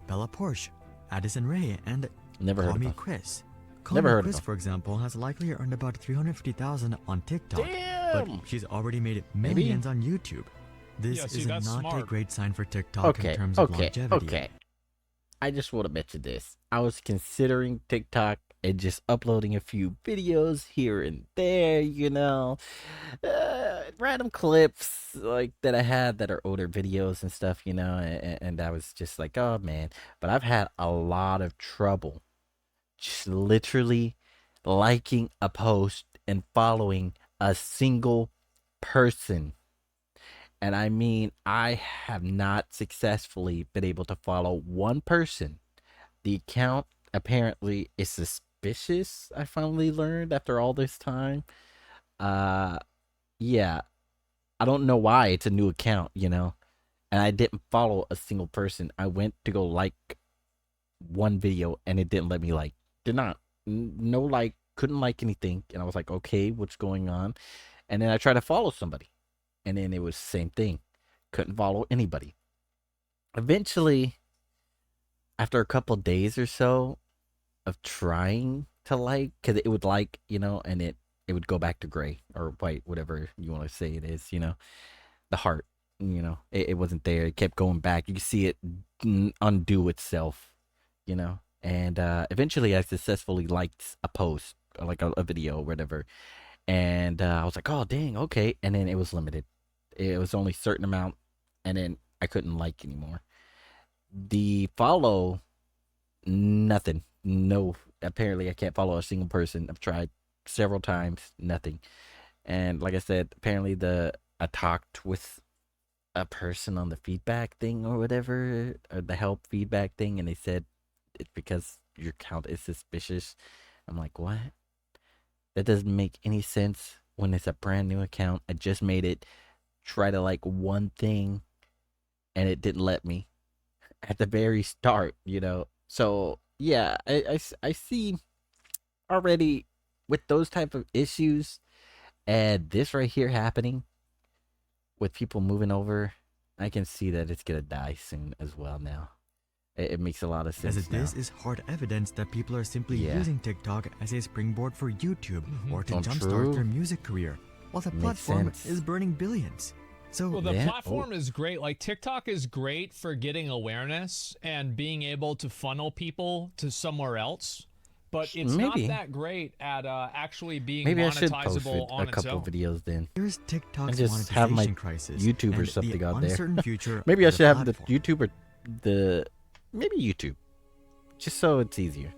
Bella Porsche, Addison Rae, and Never heard Call of Me them. Chris. Never heard of Chris, them. for example, has likely earned about $350,000 on TikTok, Damn. but she's already made Maybe. millions on YouTube. This Yeah, see, is that's not a smart. great sign for TikTok in terms of longevity. Okay. I just want to mention this. I was considering TikTok and just uploading a few videos here and there, you know, random clips like that I had that are older videos and stuff, you know, and I was just like, oh man. But I've had a lot of trouble just literally liking a post and following a single person. And I mean, I have not successfully been able to follow one person. The account apparently is suspicious, I finally learned after all this time. Yeah, I don't know why. It's a new account, you know, and I didn't follow a single person. I went to go like one video and it didn't let me like. Did not. No like, couldn't like anything. And I was like, okay, what's going on? And then I tried to follow somebody. And then it was the same thing. Couldn't follow anybody. Eventually, after a couple days or so of trying to like, because it would like, you know, and it would go back to gray or white, whatever you want to say it is, you know, the heart. you know, it wasn't there. It kept going back. You could see it undo itself, you know. And eventually I successfully liked a post, or like a video or whatever. And I was like, oh, dang, okay. And then it was limited. It was only a certain amount. And then I couldn't like anymore. The follow, nothing. No, apparently I can't follow a single person. I've tried several times, nothing. And like I said, apparently I talked with a person on the feedback thing or whatever, or the help feedback thing, and they said it's because your account is suspicious. I'm like, what? That doesn't make any sense when it's a brand new account. I just made it, try to like one thing, and it didn't let me at the very start, you know. So yeah, I see already with those type of issues, and this right here happening with people moving over, I can see that it's gonna die soon as well now. It makes a lot of sense. As this is hard evidence that people are simply using TikTok as a springboard for YouTube or to jumpstart their music career, while the platform is burning billions. So well, the platform is great. Like TikTok is great for getting awareness and being able to funnel people to somewhere else, but it's not that great at actually being monetizable I should post on a couple its own. videos then. Here's TikTok's and just have my crisis YouTube or and something the on there. uncertain future Maybe I of should have the platform. YouTube or maybe YouTube, just so it's easier.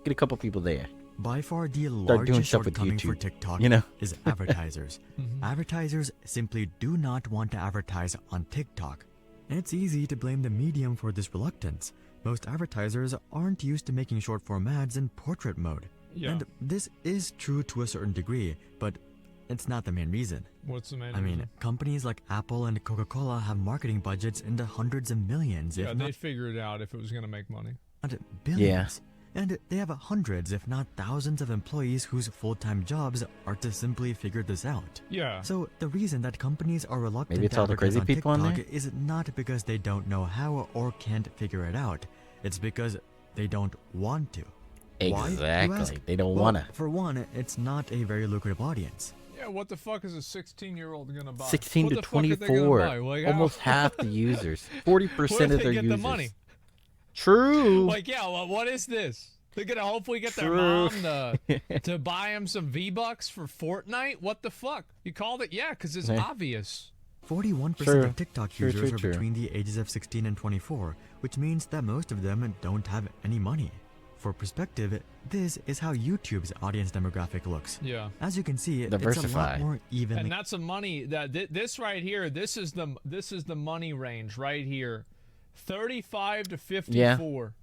Get a couple people there. By far the Start doing largest stuff with shortcoming for YouTube, TikTok you know? is advertisers. Advertisers simply do not want to advertise on TikTok. And it's easy to blame the medium for this reluctance. Most advertisers aren't used to making short-form ads in portrait mode. Yeah. And this is true to a certain degree, but it's not the main reason. What's the main I mean, reason? companies like Apple and Coca-Cola have marketing budgets in the hundreds of millions, Yeah, if they'd not figure it out if it was going to make money. billions. And they have hundreds, if not thousands of employees whose full-time jobs are to simply figure this out. Yeah. So the reason that companies are reluctant Maybe it's to all the advertise crazy on people on TikTok is not because they don't know how or can't figure it out. It's because they don't want to. Why, you Exactly. ask? They don't Well, wanna. For one, it's not a very lucrative audience. Yeah, what the fuck is a 16-year-old going to buy? 16 What to the fuck are they gonna 24. buy? Like, Almost half the users. 40% Where of they their get users. the money? True. Like, yeah, well, what is this? They're gonna hopefully get their True. mom to buy him some V-Bucks for Fortnite? What the fuck? You called it? Yeah, because it's obvious. 41% True. of TikTok True, users true, are true. between the ages of 16 and 24, which means that most of them don't have any money. For perspective, this is how YouTube's audience demographic looks. Yeah. As you can see, it's a Diversify. lot more evenly. And that's a money that this right here. This is the money range right here, 35 to 54.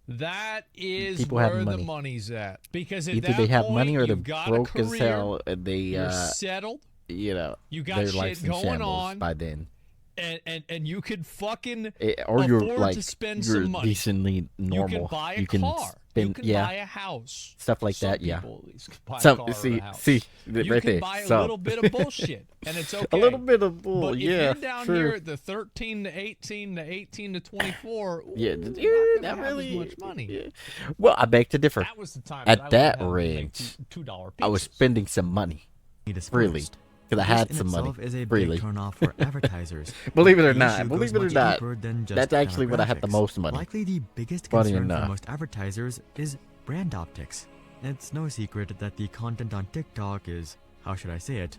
That is People have where the money. money's at. Because at Either that they have point, money or they're you've got broke a as career, hell, and they you're settled. you know, You got their shit life's in going shambles on. by then. And you could fucking Or you're afford like to spend you're some money. decently normal. You can buy a You can car. spend, You can yeah, buy a house. stuff like Some that. Yeah. people at least can buy a Some car or a see house. see You right can there. buy a Some. little bit of bullshit, and it's okay. A little bit of bull. But yeah. if you're down true. here at the 13 to 18 to 18 to 24, Yeah, you're not that gonna have really as much money. Yeah. Well, I beg to differ. That was the time At I that would have range, $2 I was spending some money freely because I had This some in money itself is a freely. big turnoff for advertisers. Believe it or The not, issue believe goes it or much not, deeper than just that's actually when I had the demographics. most money. Likely the biggest Funny concern for enough. most advertisers is brand optics. It's no secret that the content on TikTok is, how should I say it,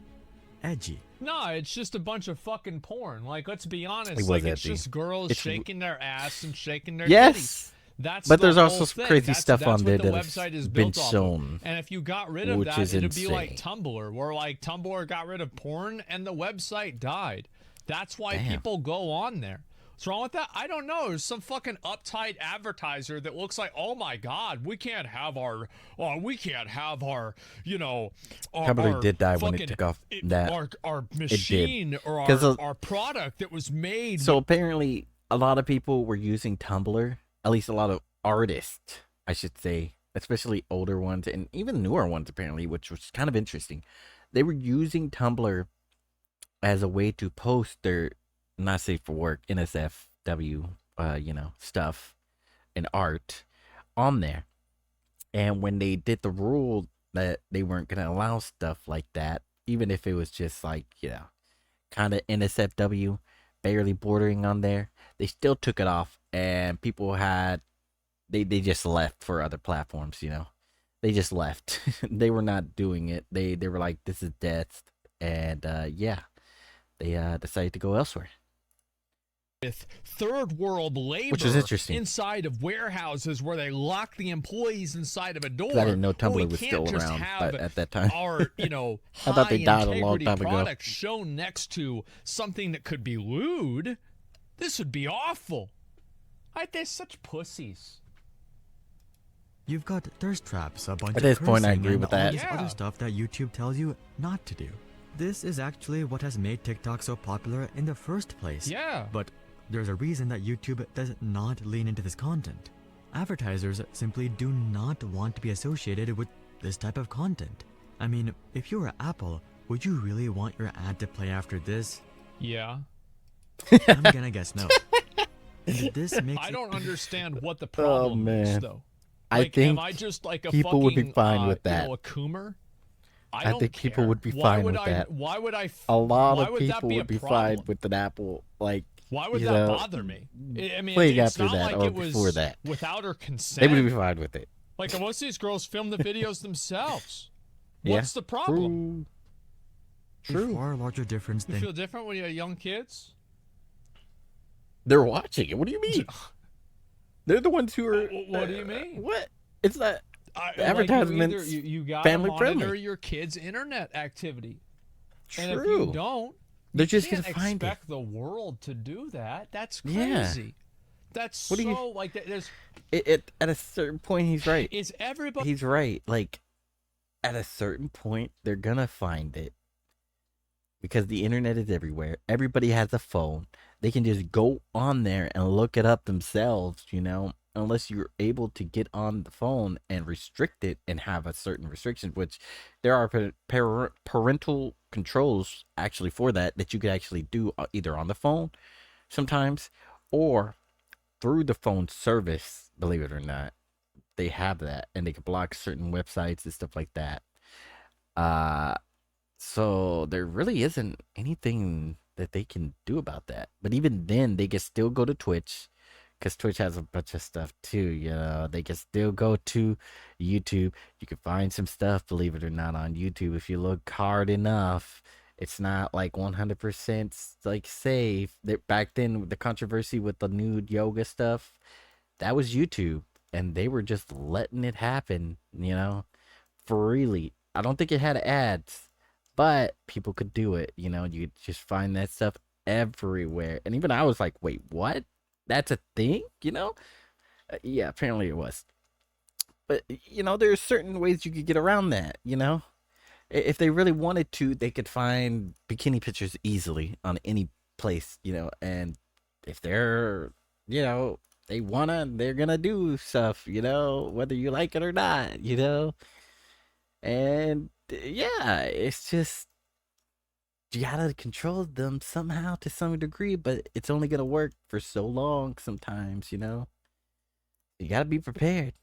edgy. No, it's just a bunch of fucking porn. Like, let's be honest. It was Like, it's edgy. just girls It's- shaking their ass and shaking their Yes. titties. That's But the there's whole also thing. crazy That's stuff on what there the that has website is been built off of. shown, And if you got rid of which that, is it'd be like insane. Tumblr, where like Tumblr got rid of porn and the website died. That's why Damn. people go on there. What's wrong with that? I don't know. There's some fucking uptight advertiser that looks like, oh my god, we can't have our, you know, Probably our did die when it fucking- took off that. our machine or 'Cause our product that was made. So apparently, a lot of people were using Tumblr. At least a lot of artists, I should say, especially older ones and even newer ones, apparently, which was kind of interesting. They were using Tumblr as a way to post their not safe for work NSFW, stuff and art on there. And when they did the rule that they weren't going to allow stuff like that, even if it was just like, kind of NSFW, barely bordering on there. They still took it off, and people had they just left for other platforms. They just left. They were not doing it. They were like, this is death, and yeah, they decided to go elsewhere. With third world labor, which is interesting, inside of warehouses where they lock the employees inside of a door. I didn't know Tumblr was still around, but at that time, our I thought they died a long time ago. Product shown next to something that could be lewd. This would be awful. They're such pussies. You've got thirst traps, a bunch at of this point, I cursing, agree and with all that. this other stuff that YouTube tells you not to do. This is actually what has made TikTok so popular in the first place. Yeah. But there's a reason that YouTube does not lean into this content. Advertisers simply do not want to be associated with this type of content. I mean, if you were Apple, would you really want your ad to play after this? Yeah. I'm gonna guess no. And this makes I don't understand what the problem is, though. I think am I just like a people would be fine with that. A coomer? I think people would be fine with that. Why would I? A lot of people would be fine with an Apple, like. Why would that bother me? I mean, playing it's after not that like or it was before that. without her consent. They would be fine with it. Like most of these girls film the videos themselves. Yeah. What's the problem? True. A far larger difference You than feel different when you have young kids? They're watching it. What do you mean? They're the ones who are. What do you mean? What? It's not advertisements. advertisements. You gotta family monitor friendly. your kids' internet activity. True. And if you don't, they're you just can't gonna find expect the world to do that. That's Yeah. crazy. That's What do you- so like there's. At a certain point, he's right. Is everybody? He's right. Like, at a certain point, they're gonna find it because the internet is everywhere. Everybody has a phone. They can just go on there and look it up themselves. Unless you're able to get on the phone and restrict it and have a certain restriction, which there are parental controls actually for that you could actually do either on the phone sometimes or through the phone service. Believe it or not, they have that, and they can block certain websites and stuff like that. So there really isn't anything that they can do about that. But even then, they can still go to Twitch, because Twitch has a bunch of stuff too. They can still go to YouTube. You can find some stuff, believe it or not, on YouTube if you look hard enough. It's not like 100% like safe. Back then, the controversy with the nude yoga stuff, that was YouTube, and they were just letting it happen, freely. I don't think it had ads, but people could do it. You could just find that stuff everywhere. And even I was like, wait, what? That's a thing? Yeah, apparently it was. But, there's certain ways you could get around that, If they really wanted to, they could find bikini pictures easily on any place, and if they're, they wanna, they're gonna do stuff, whether you like it or not, and yeah, it's just, you gotta control them somehow to some degree, but it's only gonna work for so long sometimes, you gotta be prepared.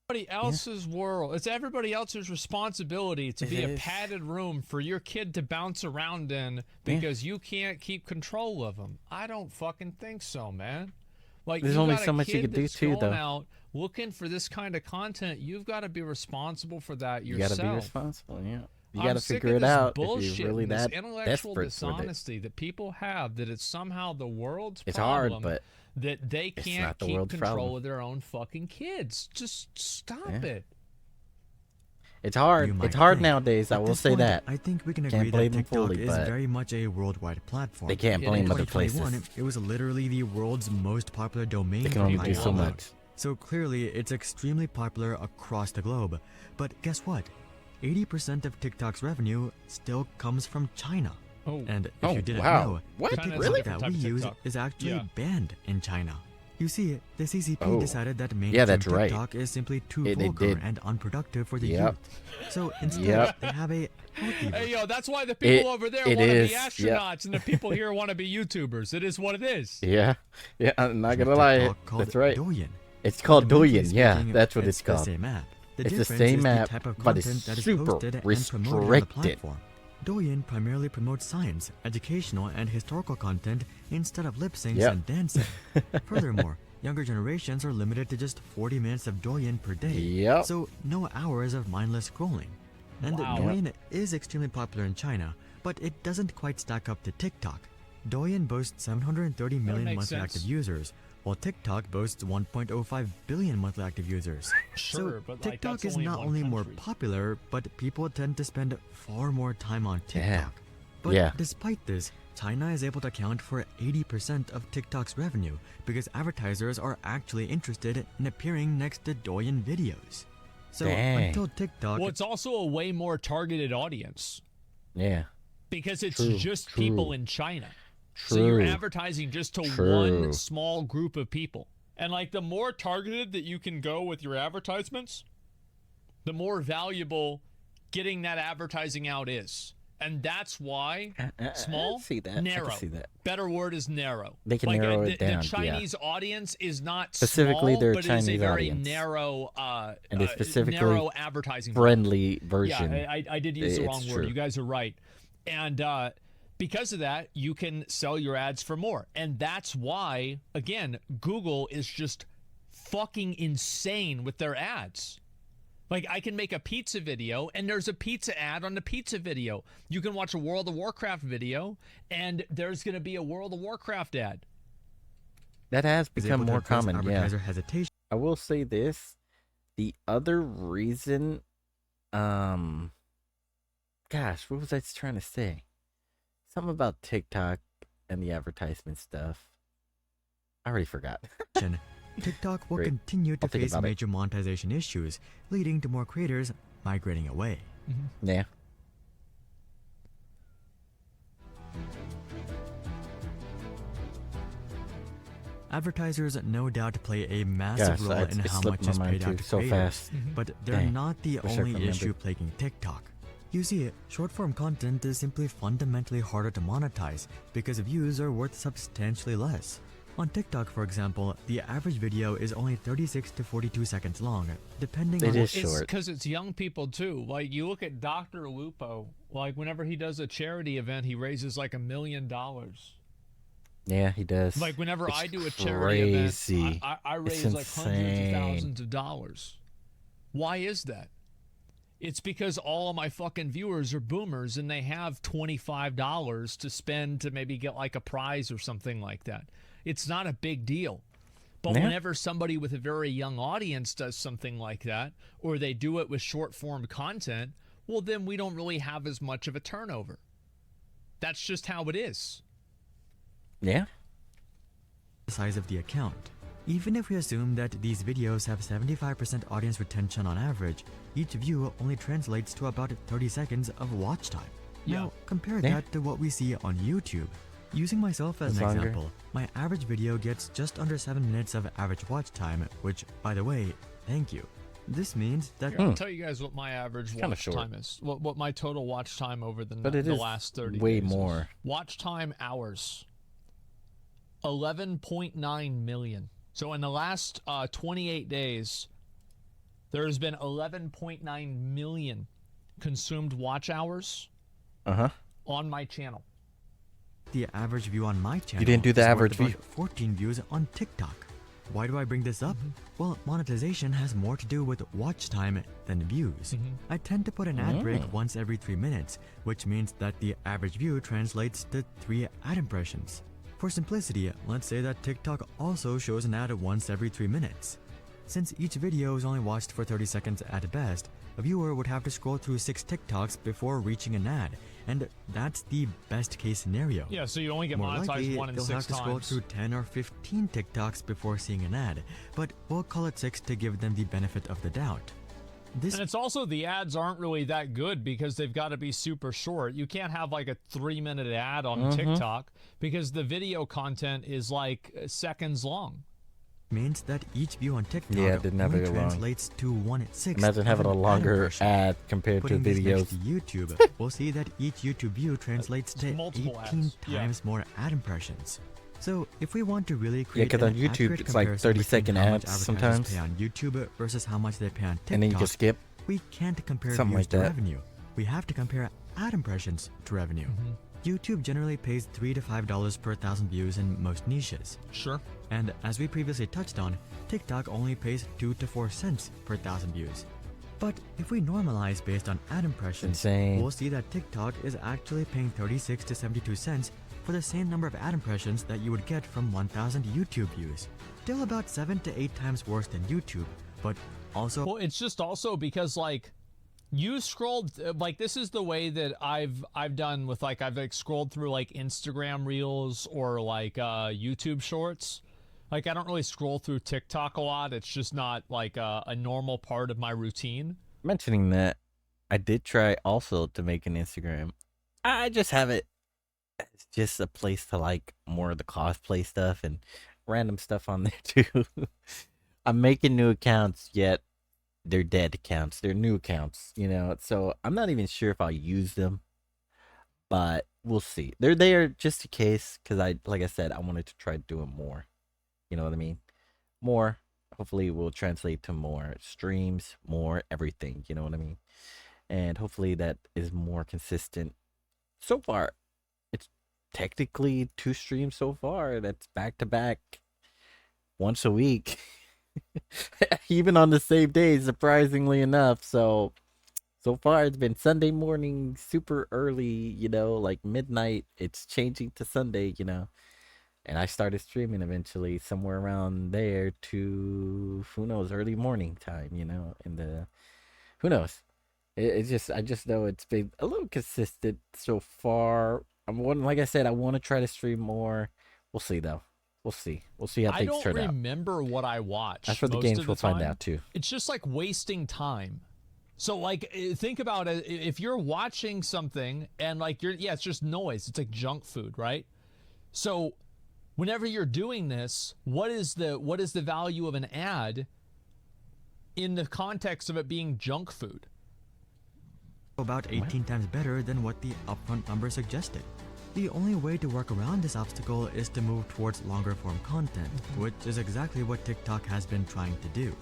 Everybody else's world. It's everybody else's responsibility to be a padded room for your kid to bounce around in because you can't keep control of them. I don't fucking think so, man. Like, there's only so much you can do too, though. Out looking for this kind of content, you've got to be responsible for that yourself. You gotta be responsible, yeah. You gotta figure it out if you're really that intellectual desperate dishonesty that people have, that it's somehow the world's it's problem. hard, but that they can't the keep world's control problem. of their own fucking kids. Just stop it. It's hard. It's hard nowadays. I will say that. I think we can Can't agree blame that them TikTok fully, is but very much a worldwide platform. they can't blame In other 2021, places. It was literally the world's most popular domain. They can only by do so download. much. So clearly, it's extremely popular across the globe. But guess what? 80% of TikTok's revenue still comes from China. Oh. And if you didn't wow. know, What? the China's TikTok a Really? different that type we of use TikTok. is actually Yeah. banned in China. You see, the CCP decided that mainstream Yeah, that's right. TikTok is simply too They vulgar did. and unproductive for the Yep. youth. So instead, Yep. they have a healthy Hey, yo, that's why the people over there it want to is, be yeah. astronauts and the people here want to be YouTubers. It is what it is. Yeah, I'm not gonna TikTok lie. called That's right. Douyin. It's called Fundamentally Douyin. Yeah, speaking, that's what it's the called. same app. The It's the difference same is app, the type of but it's content that is super posted and promoted on the restricted. platform. Douyin primarily promotes science, educational, and historical content instead of lip syncs Yep. and dancing. Furthermore, younger generations are limited to just 40 minutes of Douyin per day, Yep. so no hours of mindless scrolling. And Wow. Douyin is extremely popular in China, but it doesn't quite stack up to TikTok. Douyin boasts 730 million makes monthly sense. active users, while TikTok boasts 1.05 billion monthly active users. Sure, So but like, TikTok that's is only in not one only more country. popular, but people tend to spend far more time on TikTok. Yeah. But Yeah. despite this, China is able to account for 80% of TikTok's revenue because advertisers are actually interested in appearing next to Douyin videos. So Dang. until TikTok, Well, it's also a way more targeted audience Yeah. because it's True, just true. people in China. So you're True. advertising just to True. one small group of people. And like the more targeted that you can go with your advertisements, the more valuable getting that advertising out is. And that's why small, I see that. I narrow. can see that. Better word is narrow. They can like, narrow it down, The yeah. Chinese audience is not Specifically small, their but it is a Chinese very audience. narrow, And it's specifically narrow advertising. Friendly version. Yeah, I did use the It's wrong word. true. You guys are right. And because of that, you can sell your ads for more. And that's why, again, Google is just fucking insane with their ads. Like, I can make a pizza video, and there's a pizza ad on the pizza video. You can watch a World of Warcraft video, and there's going to be a World of Warcraft ad. That has is become able to more address common, yeah. advertiser hesitation. I will say this. The other reason, gosh, what was I trying to say? Something about TikTok and the advertisement stuff. I already forgot. TikTok will Great. continue to I'll think face about it. major monetization issues, leading to more creators migrating away. Yeah. Advertisers no doubt play a massive Gosh, role it in how slipped much my is mind paid out too to so creators, fast. but they're Dang. not the Wish I only remembered. issue plaguing TikTok. You see, short-form content is simply fundamentally harder to monetize because views are worth substantially less. On TikTok, for example, the average video is only 36 to 42 seconds long, depending It on is what short. Because it's young people, too. Like, you look at Dr. Lupo, like, whenever he does a charity event, he raises like $1 million. Yeah, he does. Like, whenever It's I do a charity crazy. event, I It's raise like hundreds of insane. thousands of dollars. Why is that? It's because all of my fucking viewers are boomers and they have $25 to spend to maybe get like a prize or something like that. It's not a big deal. But Yeah. whenever somebody with a very young audience does something like that, or they do it with short form content, well, then we don't really have as much of a turnover. That's just how it is. Yeah. the size of the account. Even if we assume that these videos have 75% audience retention on average, each view only translates to about 30 seconds of watch time. Now, compare Yeah. that to what we see on YouTube. Using myself as It's an longer. example, my average video gets just under 7 minutes of average watch time, which, by the way, thank you. This means that Here, I'll tell you guys what my average kinda watch short. time is. What my total watch time over the, But it the is last 30 way days is. more. Watch time hours. 11.9 million. So in the last 28 days, there has been 11.9 million consumed watch hours on my channel. the average view on my channel. You didn't do the is worth average about view. 14 views on TikTok. Why do I bring this up? Well, monetization has more to do with watch time than views. I tend to put an ad break once every 3 minutes, which means that the average view translates to 3 ad impressions. For simplicity, let's say that TikTok also shows an ad once every 3 minutes. Since each video is only watched for 30 seconds at best, a viewer would have to scroll through 6 TikToks before reaching an ad, and that's the best case scenario. Yeah, so you only get More monetized likely, 1 in they'll 6 have to scroll times. through 10 or 15 TikToks before seeing an ad, but we'll call it 6 to give them the benefit of the doubt. This And it's also the ads aren't really that good because they've got to be super short. You can't have like a 3-minute ad on TikTok because the video content is like seconds long. means that each view on TikTok Yeah, it didn't have only it long. translates to 1/6. Imagine having a longer ad compared to Putting this videos. next to YouTube, we'll see that each YouTube view translates to multiple 18 ads, yeah. times more ad impressions. So if we want to really Yeah, create 'cause an on YouTube, accurate it's like comparison 30-second between how much ads advertisers sometimes. pay on YouTube versus how much they pay on TikTok, And then you can skip. we can't compare Something views like to that. revenue. We have to compare ad impressions to revenue. YouTube generally pays $3 to $5 per 1,000 views in most niches. Sure. And as we previously touched on, TikTok only pays 2 to 4 cents per 1,000 views. But if we normalize based on ad impressions, insane. we'll see that TikTok is actually paying 36 to 72 cents for the same number of ad impressions that you would get from 1,000 YouTube views. Still about 7 to 8 times worse than YouTube, but also... Well, it's just also because, like, you scrolled, like, this is the way that I've done with, like, I've, like, scrolled through, like, Instagram Reels or, like, YouTube Shorts. Like, I don't really scroll through TikTok a lot. It's just not, like, a normal part of my routine. Mentioning that, I did try also to make an Instagram. I just have it. It's just a place to like more of the cosplay stuff and random stuff on there too. I'm making new accounts, yet they're dead accounts. They're new accounts, you know. So I'm not even sure if I'll use them, but we'll see. They're there just in case, because like I said, I wanted to try doing more. You know what I mean? More. Hopefully it will translate to more streams, more everything. You know what I mean? And hopefully that is more consistent. So far, it's technically 2 streams so far. That's back to back once a week. Even on the same day, surprisingly enough. So far it's been Sunday morning, super early, you know, like midnight. It's changing to Sunday, you know. And I started streaming eventually somewhere around there to, who knows, early morning time, you know, who knows. I just know it's been a little consistent so far. Like I said, I want to try to stream more. We'll see though. We'll see how things turn out. I don't remember what I watch. That's what the games will find out too. It's just like wasting time. So like, think about it. If you're watching something and like it's just noise. It's like junk food, right? So whenever you're doing this, what is the value of an ad in the context of it being junk food? About 18 times better than what the upfront number suggested. The only way to work around this obstacle is to move towards longer form content, which is exactly what TikTok has been trying to do.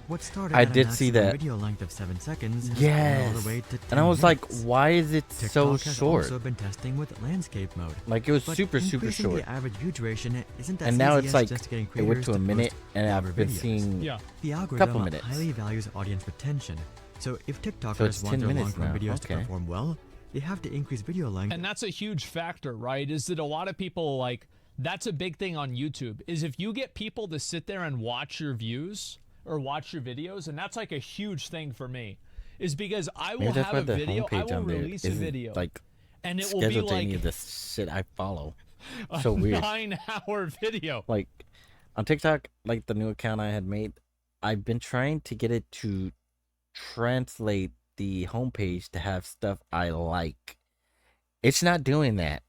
What started I did see that video length of 7 seconds has yes, all the way to 10 and I was minutes. like, why is it TikTok so has short? also been testing with landscape mode. Like it was but super increasing short. The average view duration isn't as and now easy it's as like just getting it went creators to a minute, post and I've been videos. seeing The a algorithm couple minutes. highly values audience retention. So if So TikTokers it's want 10 their minutes long-form now. videos to Okay. perform well, they have to increase video length. And that's a huge factor, right? Is that a lot of people, like, that's a big thing on YouTube, is if you get people to sit there and watch your views or watch your videos, and that's like a huge thing for me, is because I will Maybe that's have why a the video, I homepage will on there release a isn't, video, like and it will be scheduled to any like of the shit I follow. a So weird. 9-hour video. Like on TikTok, like the new account I had made, I've been trying to get it to translate the homepage to have stuff I like. It's not doing that.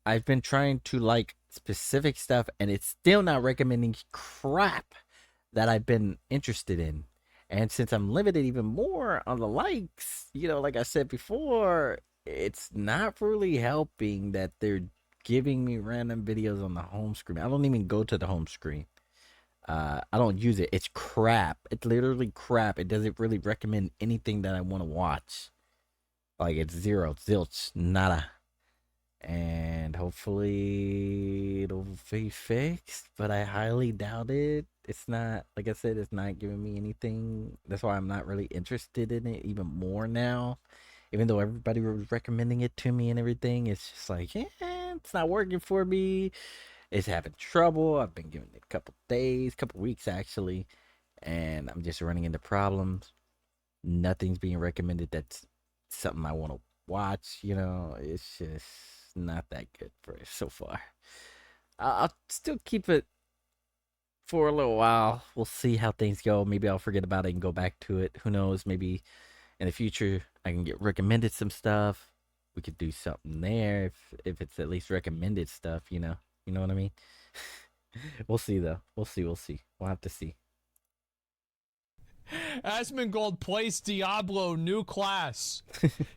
I've been trying to like specific stuff and it's still not recommending crap that I've been interested in. And since I'm limited even more on the likes, you know, like I said before, it's not really helping that they're giving me random videos on the home screen. I don't even go to the home screen. I don't use it. It's crap. It's literally crap. It doesn't really recommend anything that I want to watch. Like it's zero, zilch, nada. And hopefully it'll be fixed, but I highly doubt it. It's not, like I said, it's not giving me anything. That's why I'm not really interested in it even more now. Even though everybody was recommending it to me and everything, it's just like, it's not working for me. It's having trouble. I've been giving it a couple days, couple weeks actually, and I'm just running into problems. Nothing's being recommended that's something I want to watch, you know. It's just not that good for it so far. I'll still keep it for a little while. We'll see how things go. Maybe I'll forget about it and go back to it. Who knows? Maybe in the future I can get recommended some stuff. We could do something there if it's at least recommended stuff, you know. You know what I mean? We'll see though. We'll see. We'll have to see. Asmongold plays Diablo new class.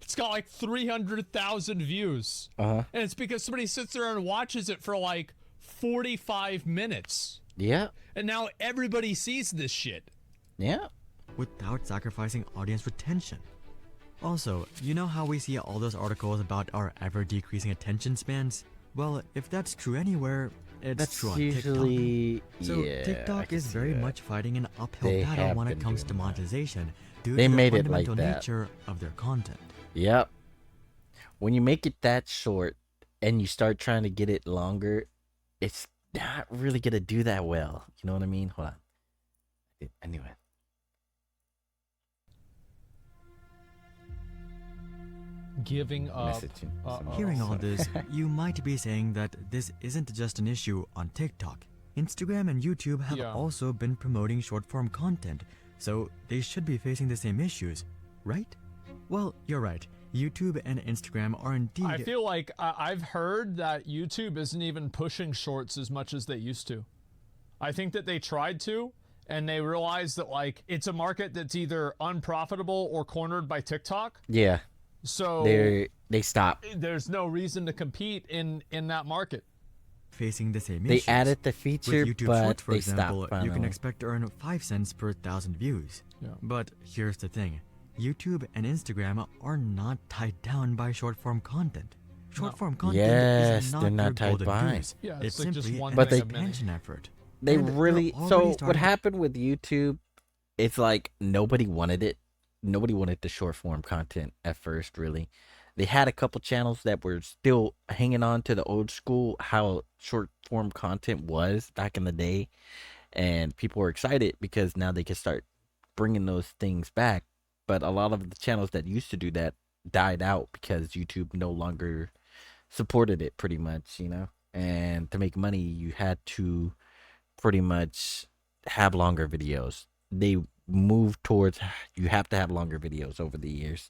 It's got like 300,000 views. Uh-huh. And it's because somebody sits there and watches it for like 45 minutes. Yeah. And now everybody sees this shit. Yeah. Without sacrificing audience retention. Also, you know how we see all those articles about our ever-decreasing attention spans? Well, if that's true anywhere, it's That's true on usually TikTok. So yeah, I TikTok can is see very that. much fighting an uphill They battle have when it been comes to doing that. monetization due They to the made it like fundamental that. nature of their content. Yep. When you make it that short and you start trying to get it longer, it's not really gonna do that well. You know what I mean? Hold on. Anyway. Giving up. Hearing all this, you might be saying that this isn't just an issue on TikTok. Instagram and YouTube have also been promoting short-form content, so they should be facing the same issues, right? Well, you're right. YouTube and Instagram are indeed... I feel like I've heard that YouTube isn't even pushing shorts as much as they used to. I think that they tried to, and they realized that, like, it's a market that's either unprofitable or cornered by TikTok. Yeah. So they stop. There's no reason to compete in that market. Facing the same They issues. added the feature, With YouTube but Shorts, for they example, stopped you can finally. expect to earn 5 cents per 1,000 views. Yeah. But here's the thing. YouTube and Instagram are not tied down by short-form content. Short-form content Yes, is not they're not their tied golden by. goose. Yeah, it's it's like just simply one an thing of many. expansion effort. They And they're really already so what starting- happened with YouTube, it's like nobody wanted it. Nobody wanted the short form content at first, really. They had a couple channels that were still hanging on to the old school how short form content was back in the day, and people were excited because now they could start bringing those things back. But a lot of the channels that used to do that died out because YouTube no longer supported it, pretty much, you know. And to make money, you had to pretty much have longer videos. They moved towards you have to have longer videos over the years,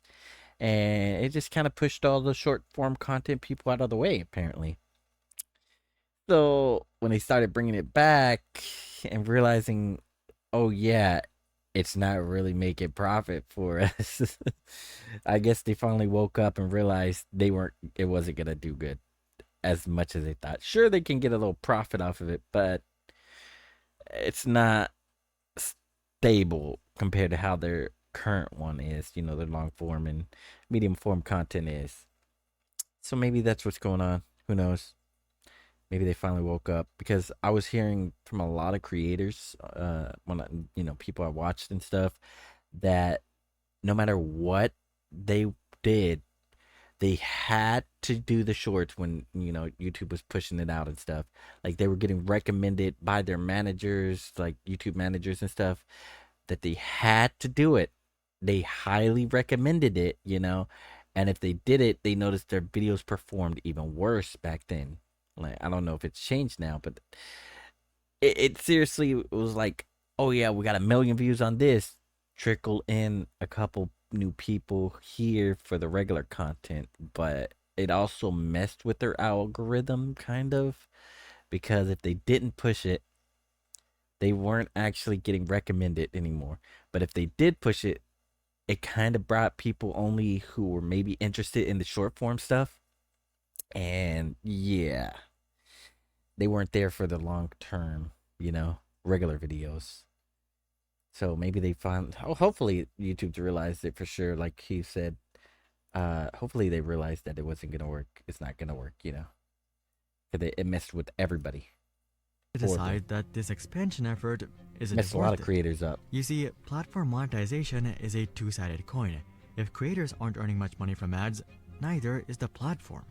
and it just kind of pushed all the short form content people out of the way, apparently. So when they started bringing it back and realizing, oh yeah, it's not really making profit for us, I guess they finally woke up and realized it wasn't gonna do good as much as they thought. Sure, they can get a little profit off of it, but it's not stable compared to how their current one is, you know, their long form and medium form content is. So maybe that's what's going on. Who knows? Maybe they finally woke up, because I was hearing from a lot of creators, people I watched and stuff, that no matter what they did, they had to do the shorts when, you know, YouTube was pushing it out and stuff. Like, they were getting recommended by their managers, like YouTube managers and stuff, that they had to do it. They highly recommended it, you know. And if they did it, they noticed their videos performed even worse back then. Like, I don't know if it's changed now, but it seriously was like, oh yeah, we got 1 million views on this. Trickle in a couple new people here for the regular content, but it also messed with their algorithm, kind of, because if they didn't push it, they weren't actually getting recommended anymore. But if they did push it, it kind of brought people only who were maybe interested in the short form stuff. And yeah, they weren't there for the long term, you know, regular videos. So maybe they hopefully YouTube's realized it for sure, like he said. Hopefully they realized that it wasn't gonna work. It's not gonna work, you know, because it messed with everybody. Decide that this expansion effort isn't messed a lot of worth it. creators up. You see, platform monetization is a two-sided coin. If creators aren't earning much money from ads, neither is the platform.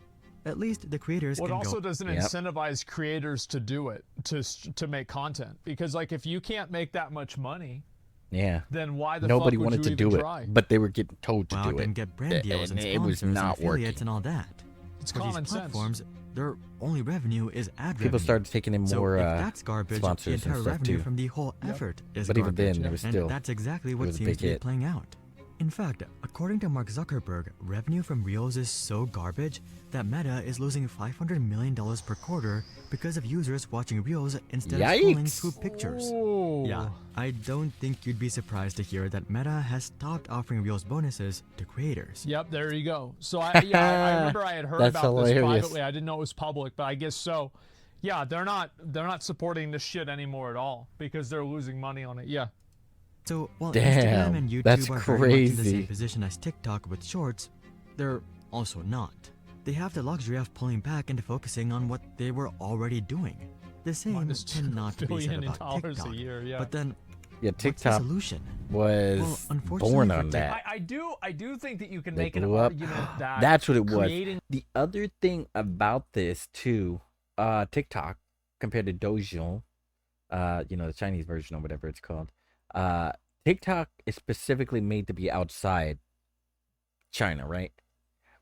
At least the creators What can also go... doesn't incentivize creators to do it, to make content, because like if you can't make that much money, yeah, then why the nobody fuck would wanted you to even do try? it, but they were getting told to Go do out it. and get brand deals and it was sponsors and not affiliates working. and all that. It's For common these sense. platforms, their only revenue is ad People revenue. started taking in So more if that's garbage, the sponsors and entire stuff revenue too. from the whole effort is But even garbage. then, there was and still that's exactly what was a seems big to be hit. playing out. In fact, according to Mark Zuckerberg, revenue from Reels is so garbage that Meta is losing $500 million per quarter because of users watching Reels instead of scrolling Yikes. through pictures. Ooh. Yeah, I don't think you'd be surprised to hear that Meta has stopped offering Reels bonuses to creators. Yep, there you go. So I remember I had heard That's about this hilarious. privately. I didn't know it was public, but I guess so. Yeah, they're not supporting this shit anymore at all because they're losing money on it. Yeah. So while Damn, Instagram and YouTube that's are very much in the crazy. same position as TikTok with shorts, they're also not. They have the luxury of pulling back and focusing on what they were already doing. The same Minus cannot be said $2 about billion TikTok. a year, yeah. But then, Yeah, what's the TikTok solution? was unfortunately born for on that. I do think that you can They make an blew up. argument that That's what it was. creating The other thing about this too, TikTok compared to Douyin, the Chinese version or whatever it's called, TikTok is specifically made to be outside China, right?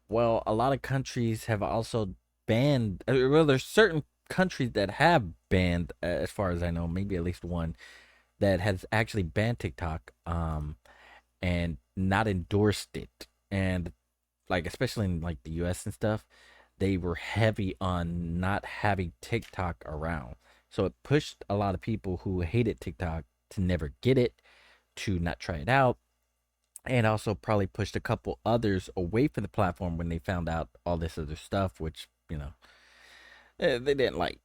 Well, a lot of countries have also banned. Well, there's certain countries that have banned, as far as I know, maybe at least one that has actually banned TikTok, and not endorsed it, and like especially in like the US and stuff, they were heavy on not having TikTok around. So it pushed a lot of people who hated TikTok to never get it, to not try it out, and also probably pushed a couple others away from the platform when they found out all this other stuff, which, they didn't like,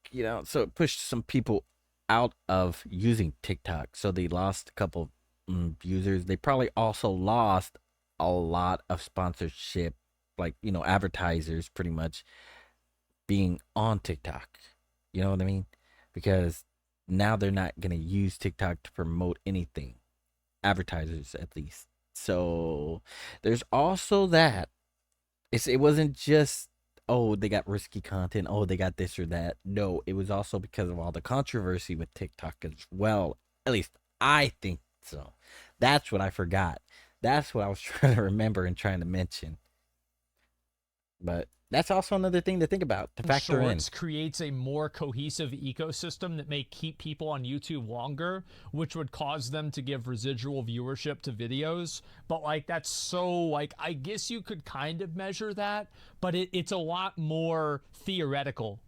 so it pushed some people out of using TikTok. So they lost a couple users. They probably also lost a lot of sponsorship, like, advertisers pretty much being on TikTok. You know what I mean? Because now they're not going to use TikTok to promote anything. Advertisers, at least. So there's also that. It wasn't just, oh, they got risky content, oh, they got this or that. No, it was also because of all the controversy with TikTok as well. At least I think so. That's what I forgot. That's what I was trying to remember and trying to mention. But that's also another thing to think about, to factor in. Shorts creates a more cohesive ecosystem that may keep people on YouTube longer, which would cause them to give residual viewership to videos. But that's so I guess you could kind of measure that, but it's a lot more theoretical.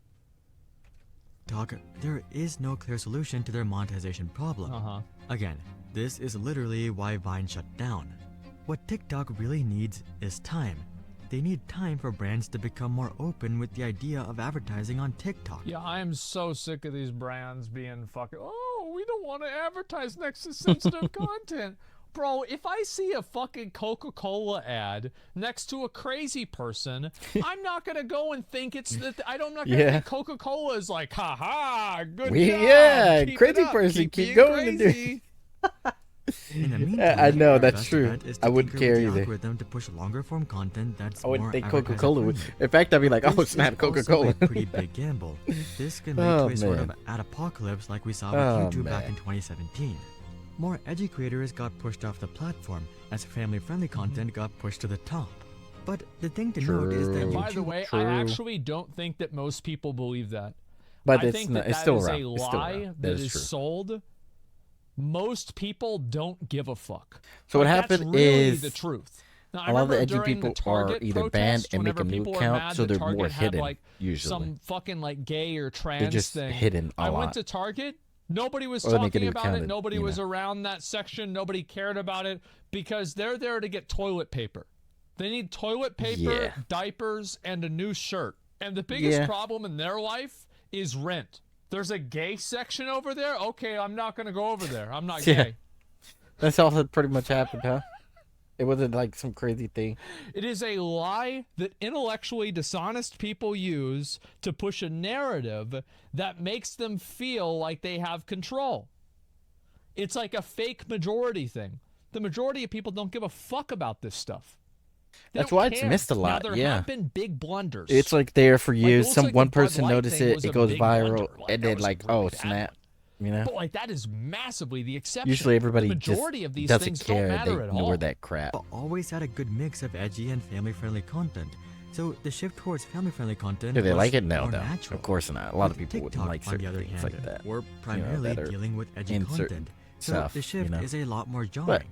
There is no clear solution to their monetization problem. Again, this is literally why Vine shut down. What TikTok really needs is time. They need time for brands to become more open with the idea of advertising on TikTok. Yeah, I am so sick of these brands being fucking, oh, we don't want to advertise next to sensitive content. Bro, if I see a fucking Coca-Cola ad next to a crazy person, I'm not going to go and think it's that. I'm not going to think Coca-Cola is like, haha, good job. Yeah, keep crazy it up, person, keep being going crazy. In the meantime, I know, our that's best true. bet is to I wouldn't tinker care with the either. algorithm to push longer form content that's I wouldn't more think advertiser Coca-Cola would. friendly. In fact, I'd be like, oh, This snap, is also Coca-Cola. a pretty big gamble. This can lead to a sort of ad-apocalypse like we saw with YouTube back in 2017. More edgy creators got pushed off the platform as family-friendly content got pushed to the top. But the thing to note is that And YouTube... by the way, I actually don't think that most people believe that. But I it's think not, that it's that still is around. a It's still lie around. that That is is true. sold. Most people don't give a fuck. So what That's happened really is the truth. Now, I a lot of the remember edgy during the people are Target either banned protest, and make a whenever new people were account, mad so that they're Target more had, hidden, usually. some fucking gay or trans They're just thing. hidden a I lot. went to Target. Nobody was Or they make a talking new about account it. and, Nobody was around that section. Nobody cared about it because they're there to get toilet paper. They need toilet paper, diapers, and a new shirt. And the biggest problem in their life is rent. There's a gay section over there. Okay, I'm not going to go over there. I'm not gay. That's all that pretty much happened, huh? It wasn't like some crazy thing. It is a lie that intellectually dishonest people use to push a narrative that makes them feel like they have control. It's like a fake majority thing. The majority of people don't give a fuck about this stuff. That's why it's missed a lot. Now, there have been big blunders. It's like there for years. looks like One the Bud person Light noticed thing it. was It a goes big viral, blunder. and that then was a like, really oh bad snap, one. But that is massively the exception. Usually everybody the majority just of these doesn't things care. don't They matter at ignore all. that crap. But always had a good mix of edgy and family-friendly content. So the shift towards family-friendly content Do they was like it? No, more no. natural. Of course not. A lot of With people wouldn't TikTok, like on certain the other things hand, like that. we're primarily that are dealing with edgy in certain content. So stuff, the shift is a lot more jarring. But,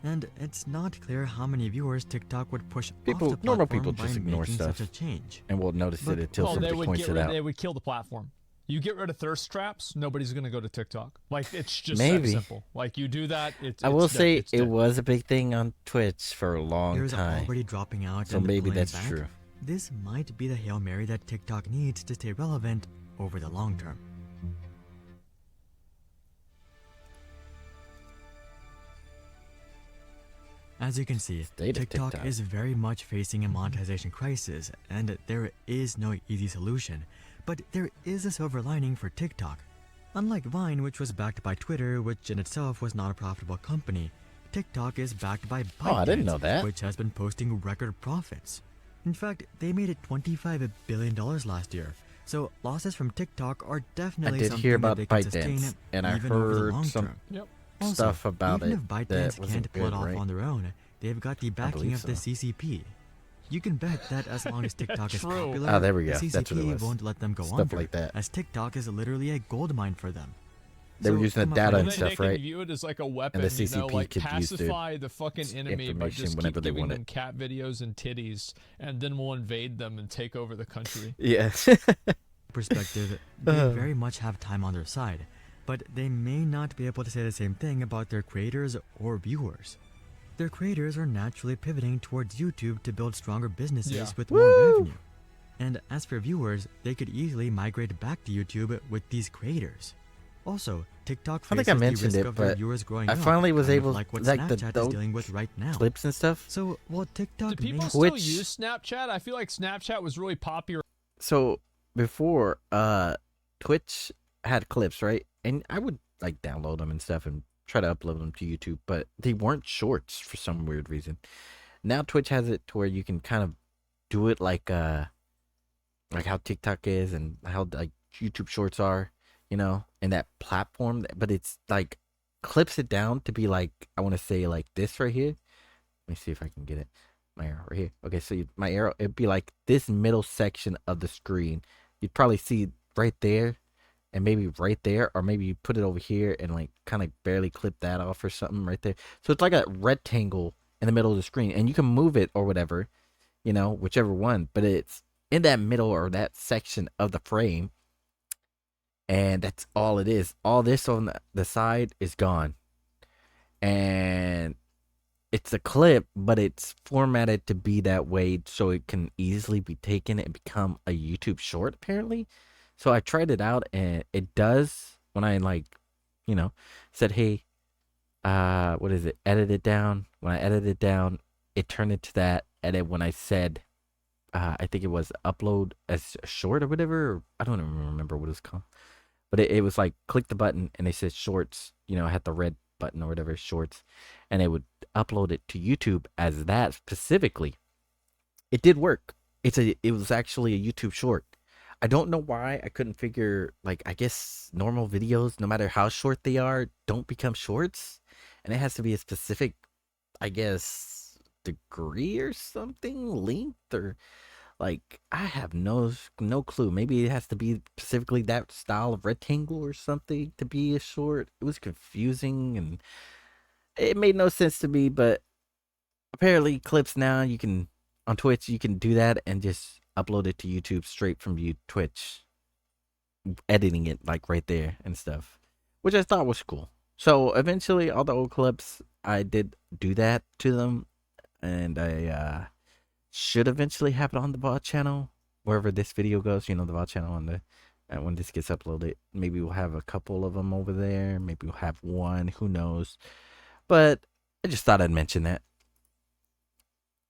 And it's not clear how many viewers TikTok would push people, off the normal platform people by just ignore making stuff such a change. and will notice it until Well, they somebody would points get it rid. out. They would kill the platform. You get rid of thirst traps, nobody's gonna go to TikTok. Like it's just Maybe. that simple. Like you do that, I will say it's it dead. was a big thing on Twitch for a long Viewers are time. already dropping out So and maybe pulling that's back. true. This might be the Hail Mary that TikTok needs to stay relevant over the long term. As you can see, TikTok is very much facing a monetization crisis, and there is no easy solution. But there is a silver lining for TikTok. Unlike Vine, which was backed by Twitter, which in itself was not a profitable company, TikTok is backed by ByteDance, I didn't know that. which has been posting record profits. In fact, they made it $25 billion last year. So losses from TikTok are definitely I did something hear about that they can sustain ByteDance, and I even over the heard long some term. Yep. Also, stuff about even it if ByteDance that wasn't can't pull it good, off right? on their own, they've got the backing believe of the so. CCP. You can bet that as long as TikTok is True. popular, Ah, there we go. the That's what it CCP was. won't let them go Stuff under, like that. as TikTok is literally a gold mine for them. They were using the I'm data afraid- and They stuff, can right? view it as like a weapon, And the you know, CCP like could use their pacify the fucking enemy by information just whenever keep they giving want them it. cat videos and titties, and then we'll invade them and take over the country. Yeah. perspective, they very much have time on their side, but they may not be able to say the same thing about their creators or viewers. Their creators are naturally pivoting towards YouTube to build stronger businesses Yeah. with more revenue. And as for viewers, they could easily migrate back to YouTube with these creators. Also, TikTok I think faces I the mentioned risk it, of their but viewers growing I up, finally was kind of able, like what like Snapchat the is dealing with right now. clips and stuff. So while TikTok Do people may still Which- use Snapchat? I feel like Snapchat was really popular. So before, Twitch had clips, right? And I would like download them and stuff and try to upload them to YouTube, but they weren't shorts for some weird reason. Now Twitch has it to where you can kind of do it like how TikTok is and how like YouTube Shorts are, you know, and that platform. But it's like clips it down to be like, I want to say like this right here. Let me see if I can get it. My arrow right here. Okay, so my arrow, it'd be like this middle section of the screen. You'd probably see right there and maybe right there, or maybe you put it over here and like kind of barely clip that off or something right there. So it's like a rectangle in the middle of the screen, and you can move it or whatever, you know, whichever one, but it's in that middle or that section of the frame, and that's all it is. All this on the side is gone, and it's a clip, but it's formatted to be that way so it can easily be taken and become a YouTube short, apparently. So I tried it out, and it does when I like, you know, said, hey, what is it? Edit it down. When I edited it down, it turned into that. And then when I said, I think it was upload as a short or whatever, or I don't even remember what it was called. But it was like, click the button and it said shorts, you know, I had the red button or whatever, shorts. And it would upload it to YouTube as that specifically. It did work. It was actually a YouTube short. I don't know why I couldn't figure, like, I guess normal videos, no matter how short they are, don't become shorts. And it has to be a specific, I guess, degree or something, length, or like, I have no clue. Maybe it has to be specifically that style of rectangle or something to be a short. It was confusing and it made no sense to me, but apparently clips now, you can, on Twitch, you can do that and just upload it to YouTube straight from Twitch, editing it like right there and stuff, which I thought was cool. So eventually all the old clips, I did do that to them, and I should eventually have it on the VOD channel wherever this video goes, you know, the VOD channel on the, and when this gets uploaded, maybe we'll have a couple of them over there, maybe we'll have one, who knows. But I just thought I'd mention that.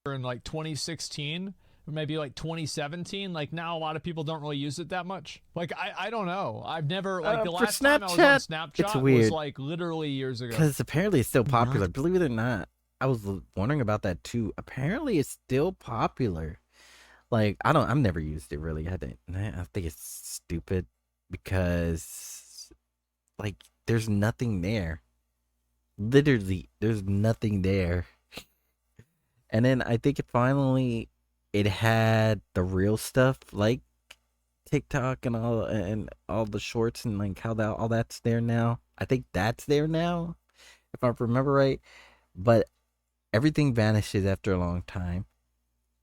In like 2016 or maybe like 2017, like now a lot of people don't really use it that much. Like I don't know, I've never, like the for last time I was on Snapchat it's was weird. like literally years ago. Because apparently it's still popular. Believe it or not, I was wondering about that too. Apparently it's still popular. Like, I've never used it really. I think it's stupid because, like, there's nothing there. Literally, there's nothing there. And then I think it had the real stuff like TikTok and all the shorts and like how all that's there now. I think that's there now, if I remember right. But everything vanishes after a long time.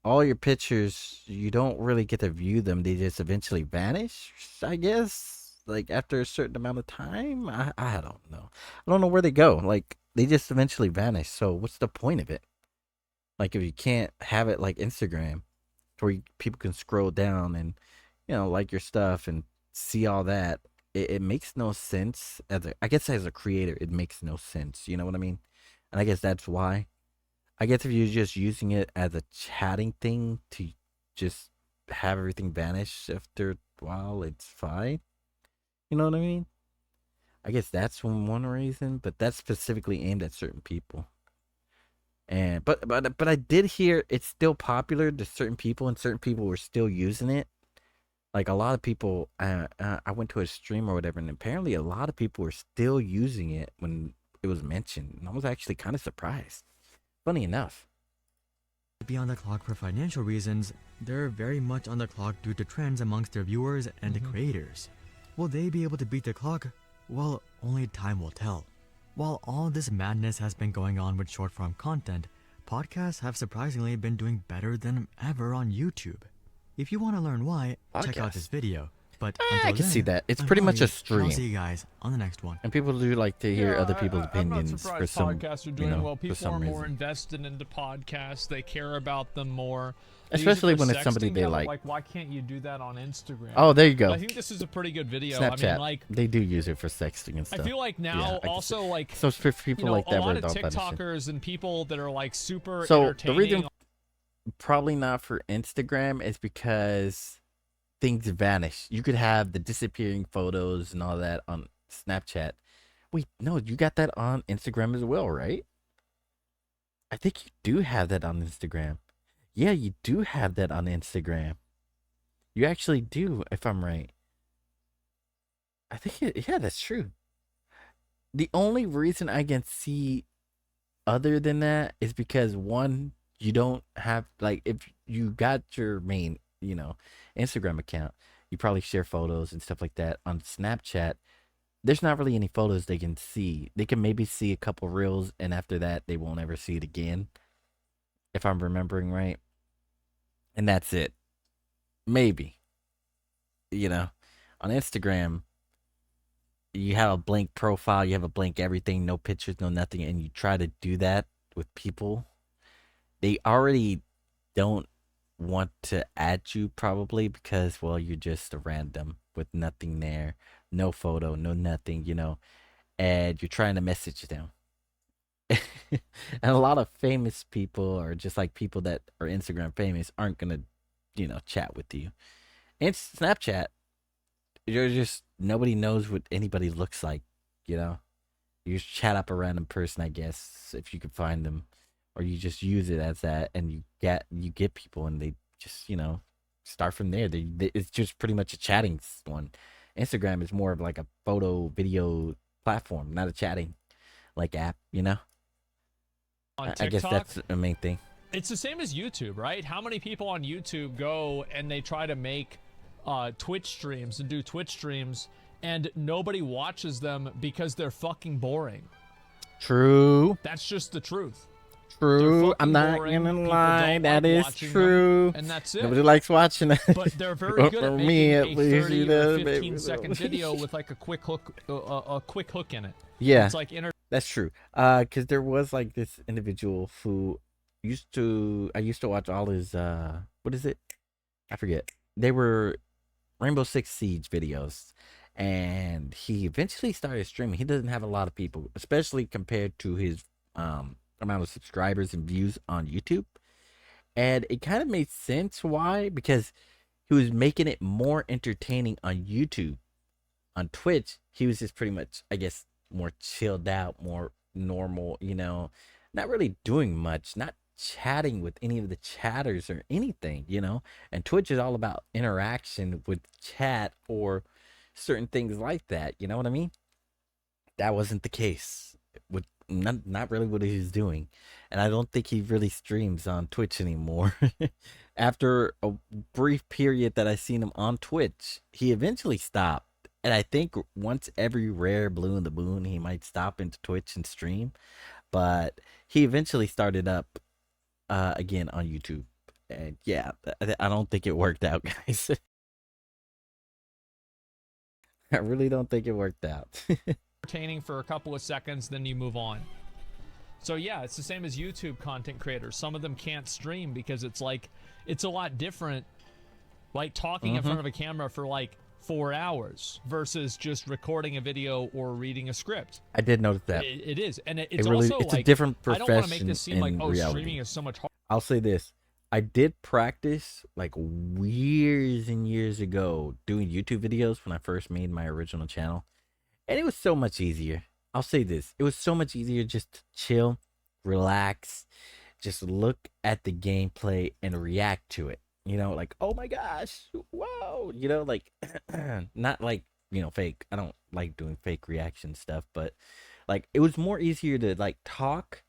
All your pictures, you don't really get to view them. They just eventually vanish, I guess. Like after a certain amount of time. I don't know. I don't know where they go. Like they just eventually vanish. So what's the point of it? Like if you can't have it like Instagram, where people can scroll down and, you know, like your stuff and see all that, it makes no sense. I guess as a creator, it makes no sense. You know what I mean? And I guess that's why I guess if you're just using it as a chatting thing to just have everything vanish after a while, it's fine. You know what I mean? I guess that's one reason, but that's specifically aimed at certain people. And but I did hear it's still popular to certain people, and certain people were still using it. Like a lot of people, I went to a stream or whatever, and apparently a lot of people were still using it when it was mentioned. And I was actually kind of surprised. Funny enough. To be on the clock for financial reasons, they're very much on the clock due to trends amongst their viewers and creators. Will they be able to beat the clock? Well, only time will tell. While all this madness has been going on with short-form content, podcasts have surprisingly been doing better than ever on YouTube. If you want to learn why, check out this video. But I can see that. It's pretty much a stream. I'll see you guys on the next one. And people do like to hear other people's opinions I'm not for surprised some, podcasts are doing well. for People some are more reason. invested into podcasts. They care about them more. Especially when it's somebody they like. Like, why can't you do that on Instagram? Oh, there you go. I think this is a pretty good video. Snapchat. I mean, like, they do use it for sexting and stuff. I feel like now Yeah, also like so for people like that, a lot we're of all punishing. TikTokers and people that are like super So the entertaining. reason probably not for Instagram is because things vanish. You could have the disappearing photos and all that on Snapchat. Wait, no, you got that on Instagram as well, right? I think you do have that on Instagram. Yeah, you do have that on Instagram. You actually do, if I'm right. I think, yeah, that's true. The only reason I can see other than that is because, one, you don't have, like, if you got your main, Instagram account, you probably share photos and stuff like that. On Snapchat, there's not really any photos they can see. They can maybe see a couple reels, and after that, they won't ever see it again, if I'm remembering right. And that's it. Maybe. On Instagram, you have a blank profile, you have a blank everything, no pictures, no nothing, and you try to do that with people. They already don't want to add you probably because, well, you're just a random with nothing there, no photo, no nothing, and you're trying to message them. And a lot of famous people, or just like people that are Instagram famous, aren't gonna, chat with you. And Snapchat, you're just, nobody knows what anybody looks like, You just chat up a random person, I guess, if you can find them, or you just use it as that, and you get people, and they just, start from there. It's just pretty much a chatting one. Instagram is more of like a photo, video platform, not a chatting like app, On I guess TikTok, that's the main thing. it's the same as YouTube, right? How many people on YouTube go and they try to make Twitch streams and do Twitch streams, and nobody watches them because they're fucking boring? True. That's just the truth. True. I'm not boring. gonna People lie. don't That like is watching true. them, and that's it. Nobody likes watching that. But they're very good For at me, at making a least, 30 or 15 maybe. second video with like a quick hook in it. Yeah, It's like that's true. Because there was like this individual who I used to watch all his what is it? I forget. They were Rainbow Six Siege videos, and he eventually started streaming. He doesn't have a lot of people, especially compared to his amount of subscribers and views on YouTube. And it kind of made sense why, because he was making it more entertaining on YouTube. On Twitch, he was just pretty much, I guess, more chilled out, more normal, not really doing much, not chatting with any of the chatters or anything, And Twitch is all about interaction with chat or certain things like that, you know what I mean? That wasn't the case with not really what he was doing. And I don't think he really streams on Twitch anymore. After a brief period that I seen him on Twitch, he eventually stopped. And I think once every rare blue in the moon, he might stop into Twitch and stream. But he eventually started up again on YouTube. And yeah, I don't think it worked out, guys. I really don't think it worked out. entertaining for a couple of seconds, then you move on. So yeah, it's the same as YouTube content creators. Some of them can't stream because it's a lot different, like talking in front of a camera for like 4 hours versus just recording a video or reading a script. I did notice that. It is, and it's really, also it's like a different I don't want to make profession this seem in like reality. streaming is so much harder. I'll say this. I did practice like years and years ago doing YouTube videos when I first made my original channel. And it was so much easier. I'll say this. It was so much easier just to chill, relax, just look at the gameplay and react to it. You know, like, oh my gosh, whoa. You know, like, not like, you know, fake. I don't like doing fake reaction stuff. But like, it was more easier to like talk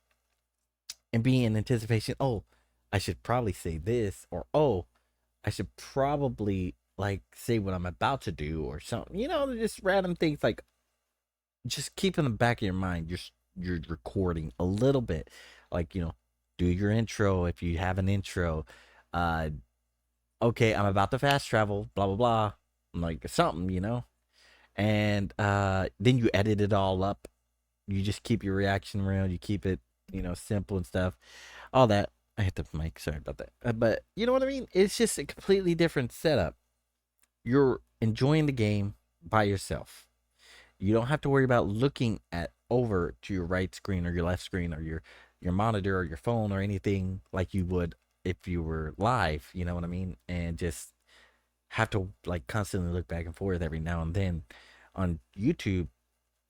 and be in anticipation. Oh, I should probably say this, or oh, I should probably like say what I'm about to do or something. You know, just random things, like just keep in the back of your mind. You're recording a little bit, like, you know, do your intro if you have an intro. Okay, I'm about to fast travel, blah blah blah, like something, you know, and then you edit it all up. You just keep your reaction real. You keep it, you know, simple and stuff, all that. I hit the mic, sorry about that. But you know what I mean? It's just a completely different setup. You're enjoying the game by yourself. You don't have to worry about looking over to your right screen or your left screen or your monitor or your phone or anything like you would if you were live, you know what I mean? And just have to like constantly look back and forth every now and then. On YouTube,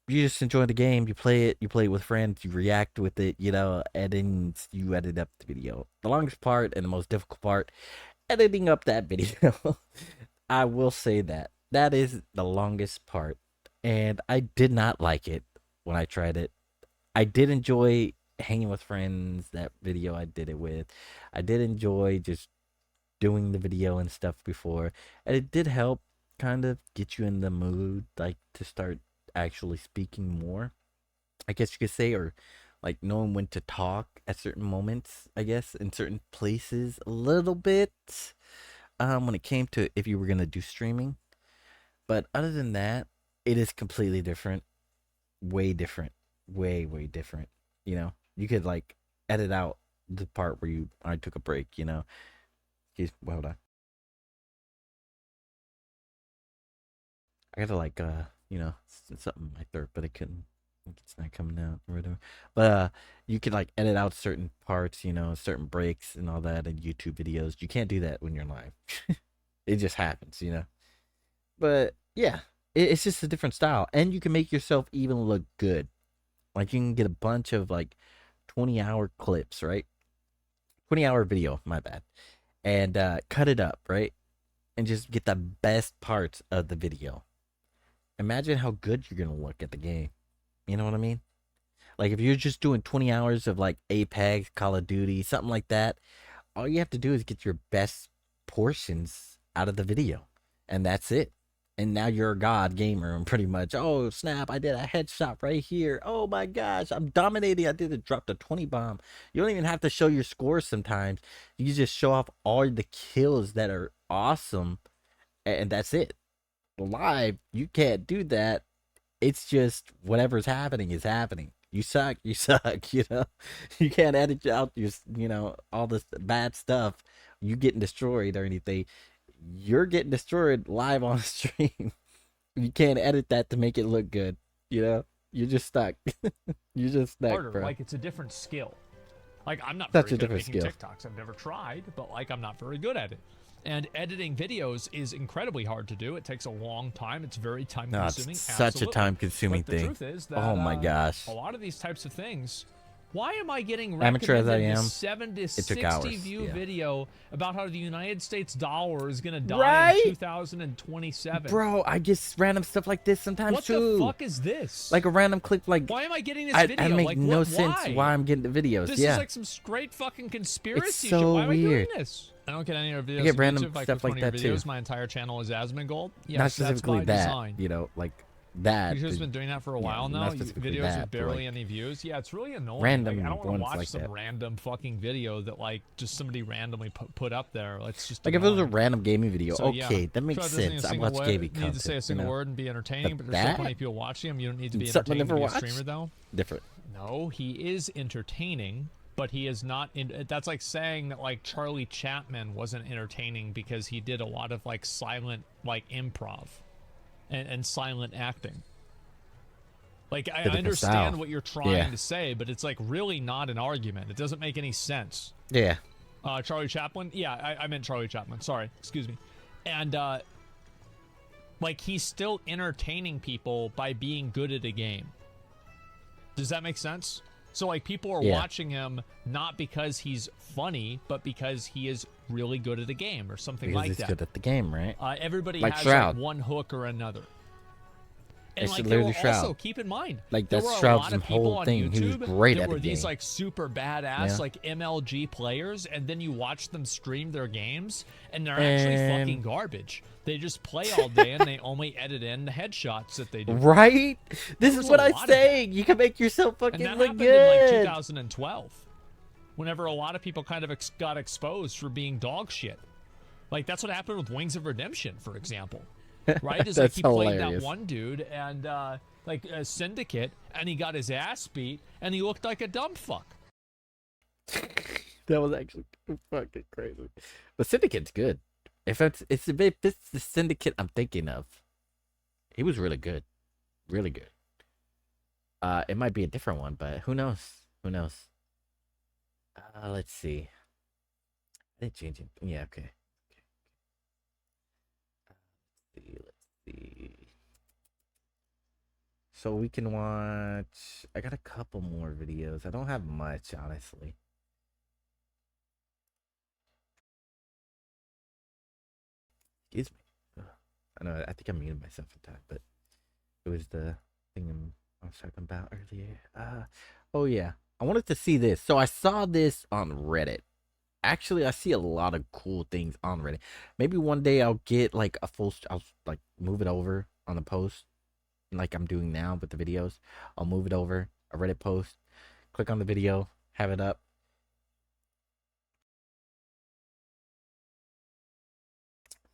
you just enjoy the game, you play it with friends, you react with it, you know, editing, you edit up the video. The longest part and the most difficult part, editing up that video. I will say that is the longest part, and I did not like it when I tried it. I did enjoy hanging with friends, that video I did it with. I did enjoy just doing the video and stuff before, and it did help kind of get you in the mood, like to start actually speaking more, I guess you could say, or like knowing when to talk at certain moments, I guess, in certain places a little bit, when it came to if you were gonna do streaming. But other than that, it is completely different, way different, way different. You know, you could like edit out the part where I took a break, you know. Well done. I gotta like you know, something in my throat, but it couldn't. It's not coming out or whatever. But you can like edit out certain parts, you know, certain breaks and all that in YouTube videos. You can't do that when you're live. It just happens, you know. But yeah, it's just a different style, and you can make yourself even look good. Like you can get a bunch of like 20-hour clips, right? 20-hour video, my bad, and cut it up, right, and just get the best parts of the video. Imagine how good you're gonna look at the game. You know what I mean? Like if you're just doing 20 hours of like Apex, Call of Duty, something like that, all you have to do is get your best portions out of the video, and that's it. And now you're a god gamer, and pretty much, oh snap, I did a headshot right here. Oh my gosh, I'm dominating. I did dropped a 20 bomb. You don't even have to show your scores sometimes. You just show off all the kills that are awesome, and that's it. Live, you can't do that. It's just whatever's happening is happening. You suck, you suck, you know. You can't edit out your, you know, all this bad stuff. You getting destroyed or anything. You're getting destroyed live on stream. You can't edit that to make it look good, you know. You're just stuck. You're just stuck, Harder, bro. like it's a different skill. Like I'm not Such very a good at different making skill. TikToks. I've never tried, but like I'm not very good at it. And editing videos is incredibly hard to do. It takes a long time. It's very time consuming. It's such a time consuming thing. thing. The truth is that, oh my gosh. A lot of these types of things. Why am I getting Amateur as I recommended am, this 7 to 60 hours, view yeah. video about how the United States dollar is gonna die Right? in 2027? Bro, I get random stuff like this sometimes What too. the fuck is this? Like a random clip, like Why am I getting this I video? make like, no sense why I'm getting the videos. This yeah, is like some straight fucking conspiracy It's shit. so Why am I doing weird. this? I don't get any of your videos. I get on random YouTube. stuff click like one of that your videos. too. My entire channel is Asmongold. Yes, not that's specifically by that. design. You know, like that. You've just been doing that for a while now. not specifically Videos that, with but, barely like, any views. Yeah, it's really annoying. random like, I don't want ones to watch like some that. random fucking video that like just somebody randomly put up there. It's just Like if it was a annoying. random gaming video, So, yeah. okay, that makes Sure, it doesn't sense. I need a watch single gaming need content. to say a single you know? word and be entertaining, but there's that- still plenty of people watching them. You don't need to be something I entertaining never to be a watched. streamer, though. Different. No, he is entertaining, but he is not. That's like saying that like Charlie Chapman wasn't entertaining because he did a lot of like silent like improv. and silent acting. Like, I Different understand style. what you're trying Yeah. to say, but it's like really not an argument. It doesn't make any sense. Yeah. Charlie Chaplin? Yeah, I meant Charlie Chaplin. Sorry, excuse me. And, like, he's still entertaining people by being good at a game. Does that make sense? So, like, people are watching him not because he's funny, but because he is really good at a game or something Because like he's that. good at the game, right? Everybody Like has Shroud. like one hook or another. And It's like, there were literally Shroud. also, keep in mind, Like, there that's were a Shroud's lot of people whole on thing. He was YouTube great that at were the these game. like super badass Yeah. like MLG players, and then you watch them stream their games, and they're actually fucking garbage. They just play all day, and they only edit in the headshots that they do. Right? This is was what a I'm lot of that. saying. You can make yourself And fucking that look happened in like good. 2012, whenever a lot of people kind of got exposed for being dog shit. Like, that's what happened with Wings of Redemption, for example. Right? Is like That's he played that hilarious. one dude and like a Syndicate, and he got his ass beat, and he looked like a dumb fuck. That was actually fucking crazy. But Syndicate's good. If it's the Syndicate I'm thinking of, he was really good, really good. It might be a different one, but who knows? Who knows? Let's see. I didn't change it. Yeah, okay. Let's see. So we can watch. I got a couple more videos. I don't have much, honestly. Excuse me. I know. I think I muted myself at time, but it was the thing I was talking about earlier. Oh yeah. I wanted to see this. So I saw this on Reddit. Actually, I see a lot of cool things on Reddit. Maybe one day I'll get like a full. I'll like move it over on the post, like I'm doing now with the videos. I'll move it over a Reddit post. Click on the video, have it up.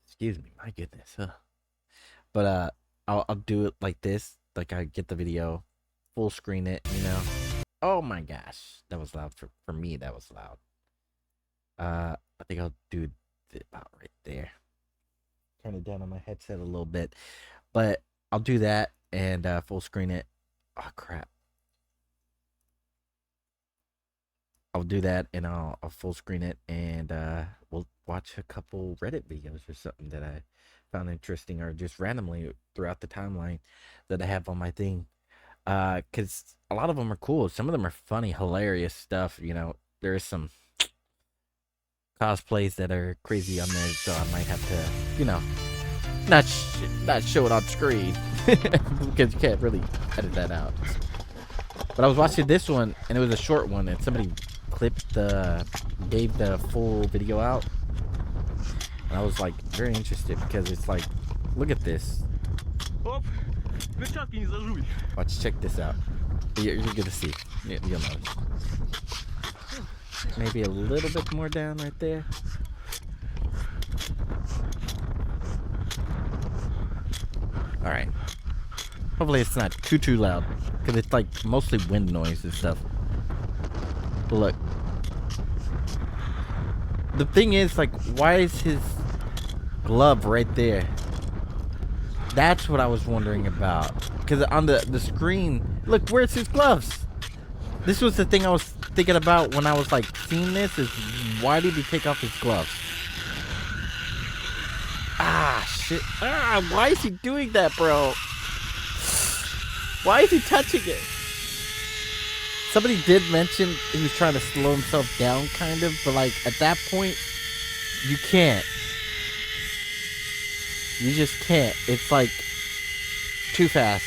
Excuse me, my goodness. But I'll do it like this. Like I get the video, full screen it. You know. Oh my gosh, that was loud for me. That was loud. I think I'll do it about right there. Turn it down on my headset a little bit, but I'll do that and full screen it. Oh crap! I'll do that and I'll full screen it and we'll watch a couple Reddit videos or something that I found interesting or just randomly throughout the timeline that I have on my thing. Cause a lot of them are cool. Some of them are funny, hilarious stuff. You know, there is some cosplays that are crazy on there, so I might have to, you know, not show it on screen because you can't really edit that out. But I was watching this one, and it was a short one, and somebody gave the full video out, and I was like very interested because it's like, look at this. Watch, check this out. You're gonna see. You'll notice. Maybe a little bit more down right there. All right. Hopefully it's not too loud, because it's like mostly wind noise and stuff. But look. The thing is, like, why is his glove right there? That's what I was wondering about. Because on the screen, look, where's his gloves? This was the thing I was thinking about when I was like seeing this, is why did he take off his gloves? Ah, shit. Ah, why is he doing that, bro? Why is he touching it? Somebody did mention he was trying to slow himself down, kind of, but like at that point, you can't. You just can't. It's like too fast.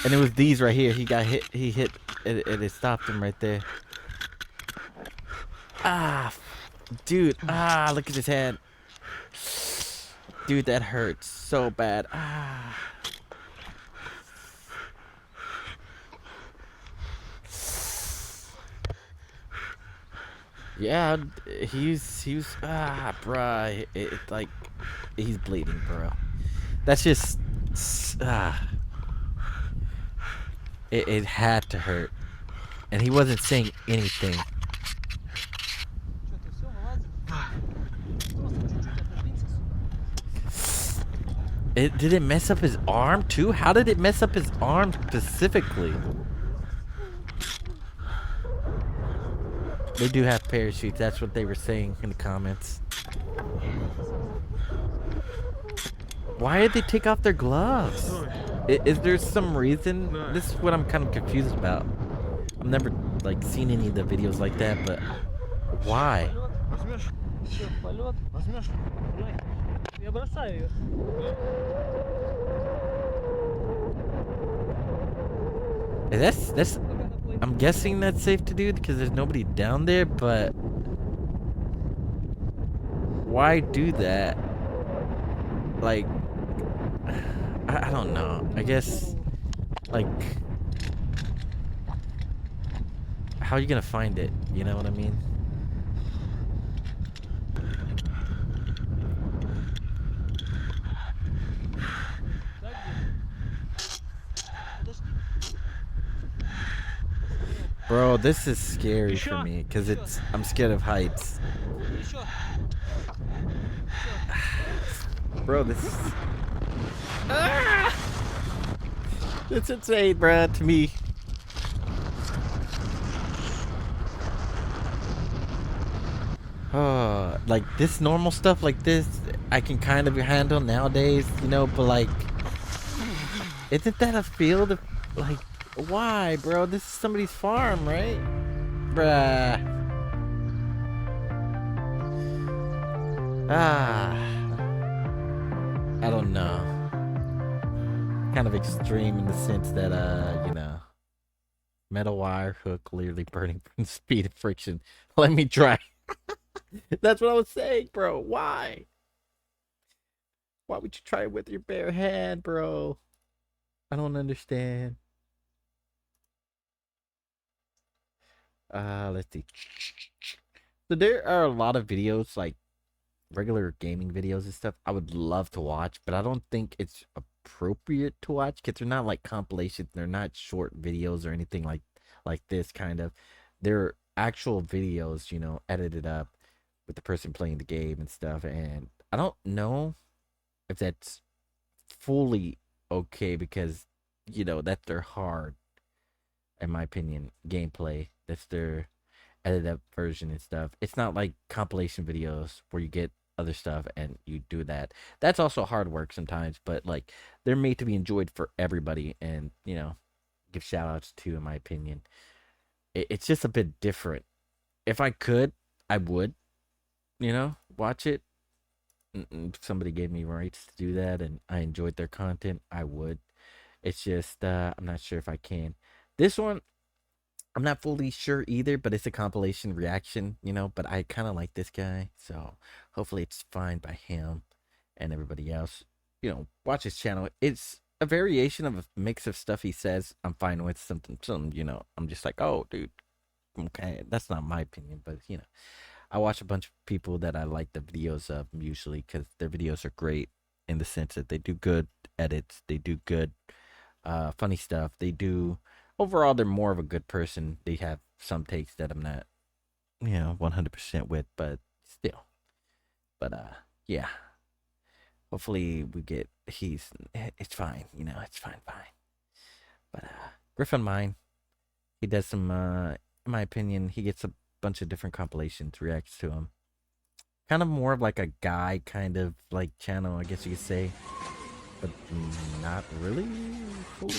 And it was these right here. He got hit. He hit. It stopped him right there. Ah, dude. Ah, look at his hand. Dude, that hurts so bad. Ah. Yeah, he's bruh. It like, he's bleeding, bro. That's just, It had to hurt. And he wasn't saying anything. Did it mess up his arm too? How did it mess up his arm specifically? They do have parachutes. That's what they were saying in the comments. Why did they take off their gloves? Is there some reason? This is what I'm kind of confused about. I've never like seen any of the videos like that, but why? That's I'm guessing that's safe to do because there's nobody down there, but why do that? Like, I don't know. I guess, like, how are you gonna find it? You know what I mean? Bro, this is scary for me because I'm scared of heights. Bro, this is it's insane, bro, to me. Like this normal stuff like this I can kind of handle nowadays, you know, but like, isn't that a field of, like, why, bro? This is somebody's farm, right? Bruh. I don't know. Kind of extreme in the sense that, you know, metal wire hook literally burning from the speed of friction. Let me try. That's what I was saying, bro. Why? Why would you try it with your bare hand, bro? I don't understand. Let's see. So there are a lot of videos, like regular gaming videos and stuff I would love to watch, but I don't think it's appropriate to watch because they're not like compilations. They're not short videos or anything like this kind of. They're actual videos, you know, edited up with the person playing the game and stuff. And I don't know if that's fully okay because, you know, that's their hard, in my opinion, gameplay. That's their edited up version and stuff. It's not like compilation videos where you get other stuff and you do that. That's also hard work sometimes, but like they're made to be enjoyed for everybody and, you know, give shout outs to, in my opinion. It's just a bit different. If I could, I would, you know, watch it. If somebody gave me rights to do that and I enjoyed their content, I would. It's just, I'm not sure if I can. This one, I'm not fully sure either, but it's a compilation reaction, you know, but I kind of like this guy, so hopefully it's fine by him and everybody else. You know, watch his channel. It's a variation of a mix of stuff he says. I'm fine with some, you know, I'm just like, oh, dude, okay, that's not my opinion, but, you know, I watch a bunch of people that I like the videos of usually because their videos are great in the sense that they do good edits, they do good funny stuff, they do... Overall, they're more of a good person. They have some takes that I'm not, you know, 100% with, but still. But, yeah. Hopefully we get, it's fine, you know, it's fine. But, Griffin Mine, he does some, in my opinion, he gets a bunch of different compilations, reacts to them. Kind of more of like a guy kind of like channel, I guess you could say. But not really fully.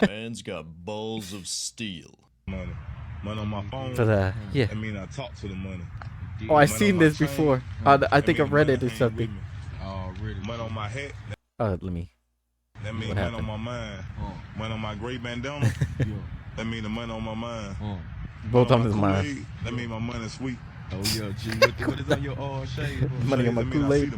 Man's got balls of steel. Money on my phone. But yeah. I mean, I talk to the money. Oh, I've seen this before. I think I've read it or something. Money on my head. Let me. That means money on my mind. Money on my great bandana. That mean the money on my mind. Both on his mind. That mean my money sweet. Oh yeah, G. What is on your shade? Money on my Kool-Aid.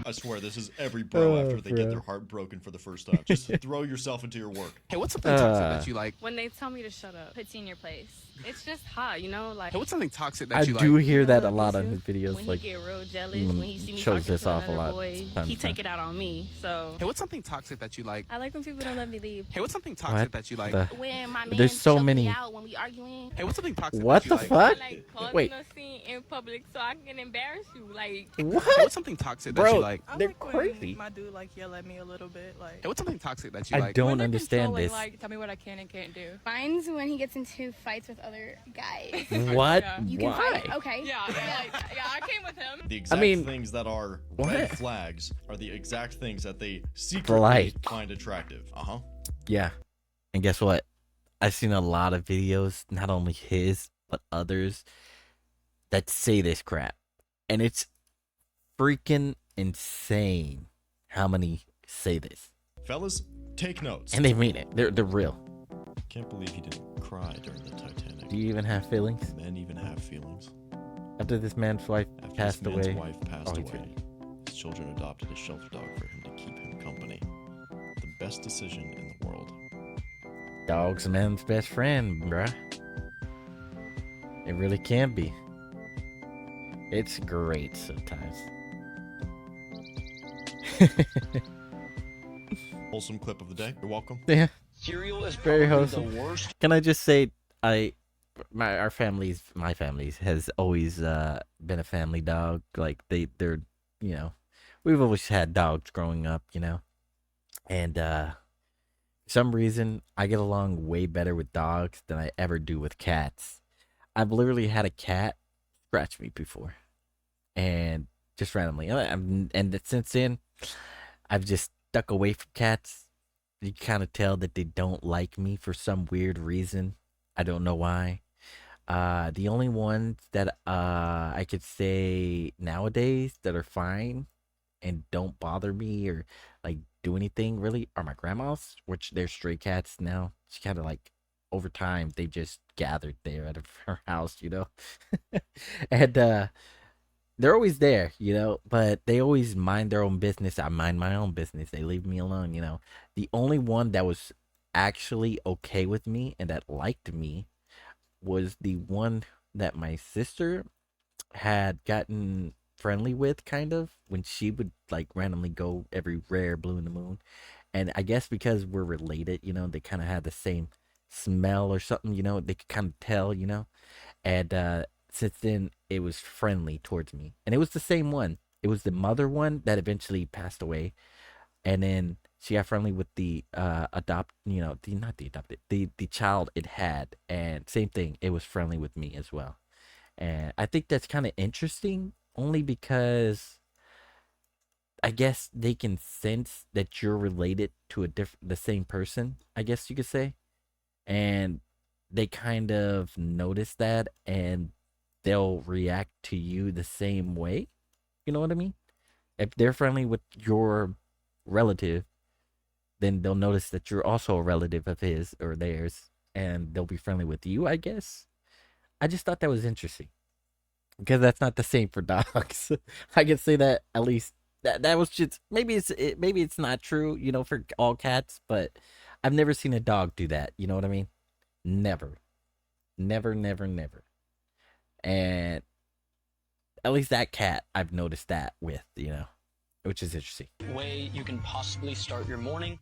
I swear, this is every bro after they get their heart broken for the first time. Just throw yourself into your work. Hey, what's something toxic that you like? When they tell me to shut up. Puts you in your place. It's just hot, you know. Like, Hey, what's something toxic that I you do like? hear that a lot on his when videos. he Like, get real jealous, when he see me shows talking this to off a another lot. boy, Time he to time. take it out on me. So Hey, what's something toxic that you like? I like when people don't let me leave. Hey, what's something toxic What that you like? the- When my man There's so choke many. me out when we arguing. Hey, what's something toxic What that the you fuck? Like causing Wait, a scene in public so I can embarrass you. Like, what? Hey, what's something toxic that Bro, you like? they're crazy. My dude like yell at me a little bit. Like, Hey, what's something toxic that you I like? don't understand controlling, this. like, tell me what I can and can't do. Mine's when he gets into fights with other guys. What? You can Why? fight, okay. Yeah, I came with him. The exact mean, things that are what? red flags are the exact things that they secretly find attractive. Yeah. And guess what? I've seen a lot of videos, not only his, but others, that say this crap. And it's freaking insane how many say this. Fellas, take notes. And they mean it. They're real. Can't believe he didn't cry during the Titanic. Do you even have feelings? Men even have feelings. After this man's wife After passed this man's away. wife passed he's away, his children adopted a shelter dog for him to keep him company. The best decision in the world. Dog's a man's best friend, bruh. It really can be. It's great sometimes. Wholesome clip of the day. You're welcome. Yeah. Cereal is Very probably wholesome. the worst. Can I just say, my family's has always been a family dog. Like they're you know, we've always had dogs growing up, you know, and for some reason I get along way better with dogs than I ever do with cats. I've literally had a cat scratch me before, and just randomly, and since then I've just stuck away from cats. You kind of tell that they don't like me for some weird reason. I don't know why. The only ones that I could say nowadays that are fine and don't bother me or like do anything really are my grandma's, which they're stray cats now. She kind of like over time they just gathered there out of her house, you know, and they're always there, you know, but they always mind their own business. I mind my own business. They leave me alone, you know. The only one that was actually okay with me and that liked me was the one that my sister had gotten friendly with, kind of, when she would like randomly go every rare blue in the moon. And I guess because we're related, you know, they kind of had the same smell or something, you know, they could kind of tell, you know. And since then it was friendly towards me, and it was the same one. It was the mother one that eventually passed away, and then she got friendly with the the child it had, and same thing, it was friendly with me as well. And I think that's kind of interesting, only because I guess they can sense that you're related to the same person, I guess you could say, and they kind of notice that, and they'll react to you the same way. You know what I mean? If they're friendly with your relative, then they'll notice that you're also a relative of his or theirs, and they'll be friendly with you, I guess. I just thought that was interesting, because that's not the same for dogs. I can say that, at least that was just, maybe it's not true, you know, for all cats, but I've never seen a dog do that. You know what I mean? Never. And at least that cat, I've noticed that with, you know, which is interesting. Way you can possibly start your morning.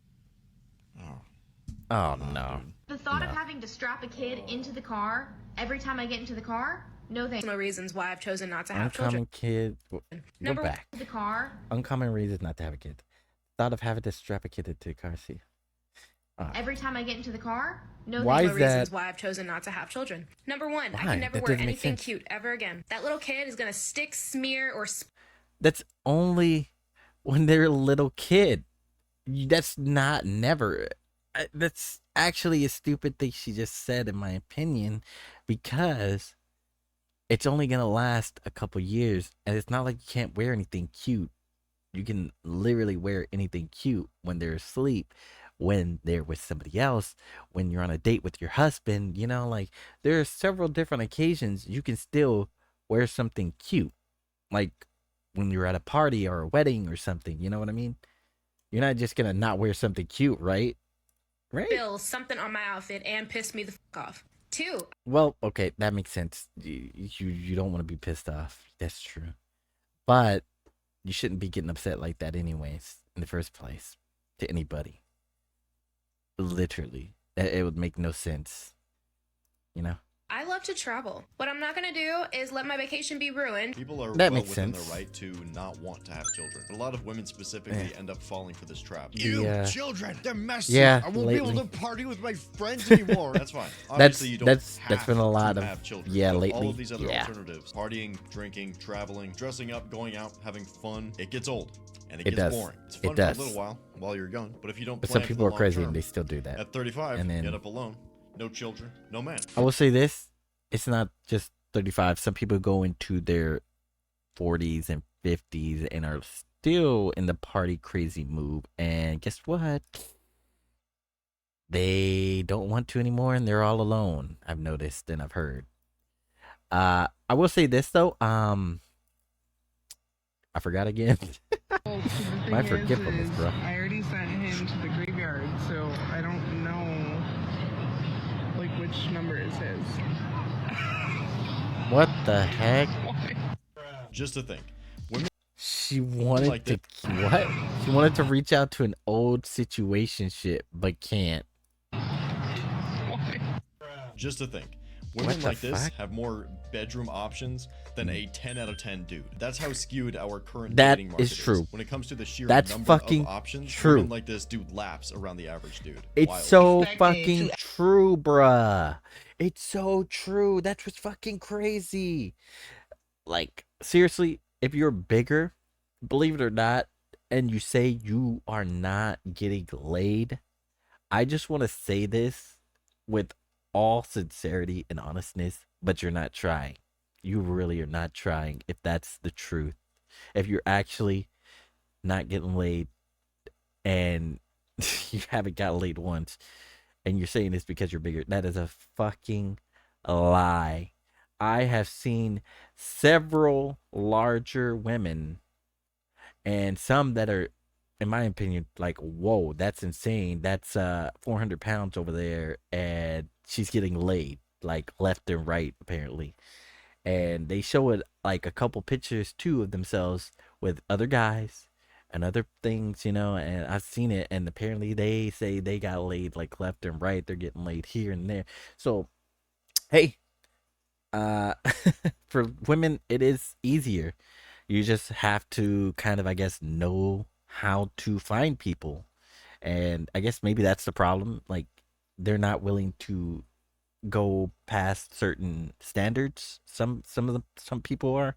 Oh no. The thought of having to strap a kid into the car every time I get into the car, no thanks. No reasons why I've chosen not to have Uncommon kid. Go Number back. one, the car. Uncommon reasons not to have a kid. Thought of having to strap a kid into the car seat. Every time I get into the car, no Why thanks. is No reasons that? why I've chosen not to have children. Number one, I Why? can never That wear doesn't make anything sense. cute ever again. That little kid is gonna stick, smear, or That's only when they're a little kid. That's not never. That's actually a stupid thing she just said, in my opinion, because it's only gonna last a couple years, and it's not like you can't wear anything cute. You can literally wear anything cute when they're asleep, when they're with somebody else, when you're on a date with your husband. You know, like, there are several different occasions you can still wear something cute, like when you're at a party or a wedding or something. You know what I mean? You're not just gonna not wear something cute, right? spill something on my outfit and piss me the fuck off. Two. Well, okay, that makes sense. You don't want to be pissed off. That's true. But you shouldn't be getting upset like that anyways in the first place to anybody. Literally. It would make no sense. You know? I love to travel. What I'm not gonna do is let my vacation be ruined. People are That well makes within sense. their right to not want to have children. But a lot of women specifically end up falling for this trap. Children, they're messy. Yeah, I won't be able lately. to party with my friends anymore. That's fine. Obviously, you don't that's have been a lot to of have children. yeah But lately. all of these other Yeah. alternatives, partying, drinking, traveling, dressing up, going out, having fun, it gets old. And it It gets does. boring. It's It fun does. for a little while you're young. But if you don't But plan some for people the are long crazy term, and they still do that. at 35, And then end up alone. No children, no man. I will say this, it's not just 35. Some people go into their 40s and 50s and are still in the party crazy mood. And guess what? They don't want to anymore and they're all alone. I've noticed and I've heard. I will say this though, I forgot again. My forgetfulness, bro. I already sent him to the graveyard, so I don't know like which number is his. What the heck? Just to think. Women She wanted like to what? She wanted to reach out to an old situationship, but can't. Just to think. What Women the like this fuck? have more bedroom options than a 10 out of 10 dude. That's how skewed our current That dating market is true. When it comes to the sheer That's number fucking of options, true. women like this do laps around the average dude. It's Wild. so fucking true, bruh. It's so true. That's what's fucking crazy. Like, seriously, if you're bigger, believe it or not, and you say you are not getting laid, I just want to say this with all sincerity and honestness, but you're not trying. You really are not trying if that's the truth. If you're actually not getting laid and you haven't got laid once and you're saying this because you're bigger, that is a fucking lie. I have seen several larger women and some that are, in my opinion, like, whoa, that's insane. That's 400 pounds over there and she's getting laid like left and right apparently. And they show it like a couple pictures too of themselves with other guys and other things, you know, and I've seen it and apparently they say they got laid like left and right. They're getting laid here and there. So hey, for women it is easier. You just have to kind of, I guess, know how to find people. And I guess maybe that's the problem. Like, they're not willing to go past certain standards. Some people are,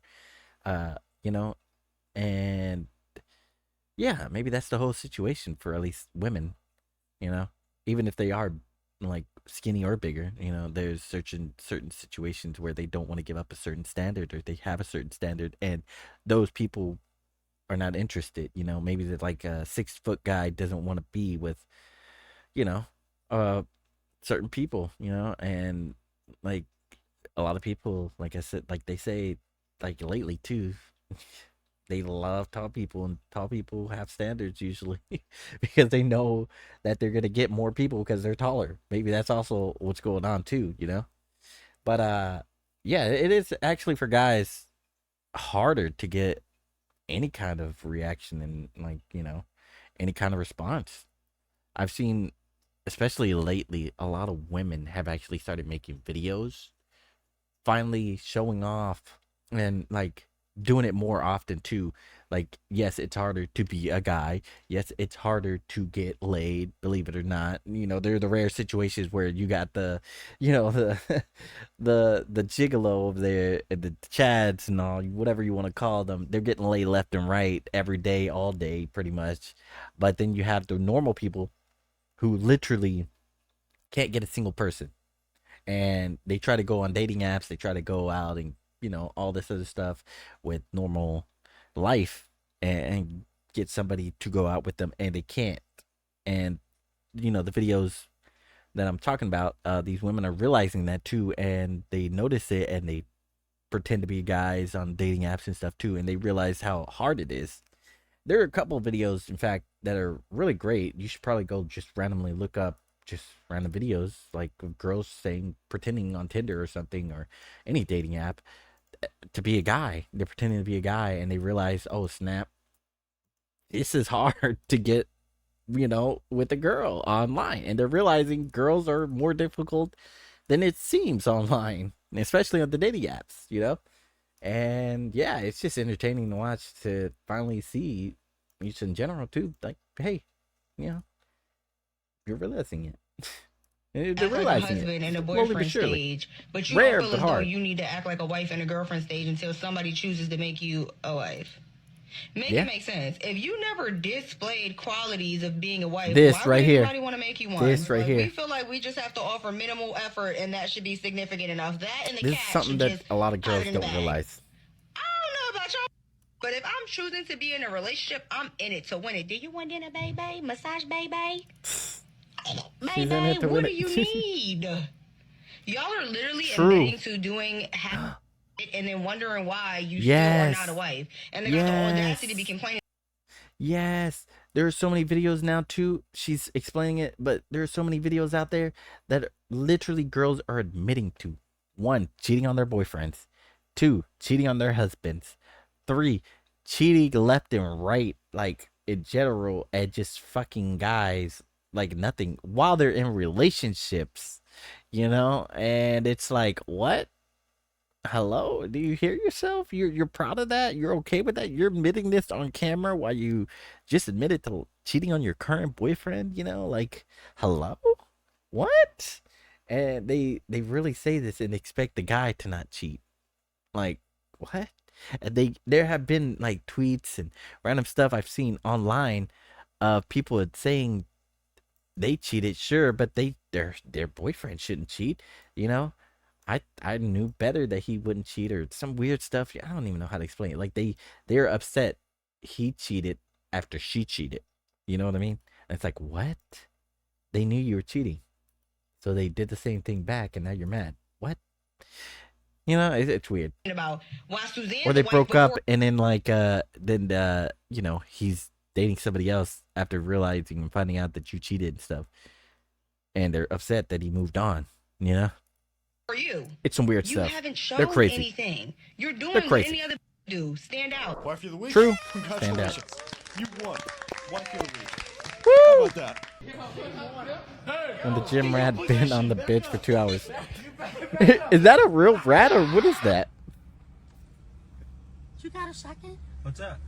you know, and yeah, maybe that's the whole situation for at least women, you know, even if they are like skinny or bigger, you know, there's certain situations where they don't want to give up a certain standard or they have a certain standard and those people are not interested, you know, maybe that like a 6-foot guy doesn't want to be with, you know, certain people, you know, and like a lot of people, like I said, like they say, like lately too, they love tall people and tall people have standards usually because they know that they're going to get more people because they're taller. Maybe that's also what's going on too, you know, but yeah, it is actually for guys harder to get any kind of reaction and like, you know, any kind of response. I've seen, especially lately, a lot of women have actually started making videos, finally showing off and like doing it more often too. Like, yes, it's harder to be a guy. Yes, it's harder to get laid, believe it or not. You know, there are the rare situations where you got the, you know, the gigolo over there, and the chads and all, whatever you want to call them. They're getting laid left and right every day, all day, pretty much. But then you have the normal people who literally can't get a single person. And they try to go on dating apps. They try to go out and, you know, all this other stuff with normal life and get somebody to go out with them, and they can't. And, you know, the videos that I'm talking about, these women are realizing that too, and they notice it, and they pretend to be guys on dating apps and stuff too, and they realize how hard it is. There are a couple of videos, in fact, that are really great. You should probably go just randomly look up just random videos like girls saying, pretending on Tinder or something or any dating app to be a guy. They're pretending to be a guy, and they realize, oh snap, this is hard to get, with a girl online. And they're realizing girls are more difficult than it seems online, especially on the dating apps, And yeah, it's just entertaining to watch, to finally see, just in general too, like, hey, you're realizing it. They're realizing husband it and a slowly but boyfriend surely. stage, but you Rare don't feel but as though hard. you need to act like a wife and a girlfriend stage until somebody chooses to make you a wife. Make it make sense. If you never displayed qualities of being a wife, This why right would here. anybody want to make you one? This right Like, here. We feel like we just have to offer minimal effort, and that should be significant enough. That and the This is cash something should that just a lot of have girls it in the don't bag. realize. I don't know about y'all, but if I'm choosing to be in a relationship, I'm in it to win it. Do you want dinner, baby? Massage, baby? She's in it to What win do it. you need? Y'all are literally True. admitting to doing half it and then wondering why you Yes. still are not a wife. And they got the audacity to be complaining. Yes, there are so many videos now too. She's explaining it, but there are so many videos out there that literally girls are admitting to: 1, cheating on their boyfriends; 2, cheating on their husbands; 3, cheating left and right, like in general, and just fucking guys like nothing while they're in relationships, and it's like, what? Hello, do you hear yourself? You're proud of that? You're okay with that? You're admitting this on camera while you just admitted to cheating on your current boyfriend, like, hello? What? And they really say this and expect the guy to not cheat. Like, what? And there have been like tweets and random stuff I've seen online of people saying they cheated, sure, but their boyfriend shouldn't cheat, I knew better that he wouldn't cheat, or some weird stuff. I don't even know how to explain it. Like they're upset he cheated after she cheated. You know what I mean? And it's like, what? They knew you were cheating, so they did the same thing back, and now you're mad. What? It's weird. About why Suzanne's Or they wife broke up, before- and then he's dating somebody else after realizing and finding out that you cheated and stuff, and they're upset that he moved on. For you. It's some weird You stuff. haven't shown They're crazy. anything. You're doing They're what crazy. any other do. Stand out. Wife of the week. True. Congratulations. Stand You won. Wife of the week. Woo! How about that? When the gym rat been on the bitch for 2 hours. Is that a real rat, or what is that? You got a second? What's up?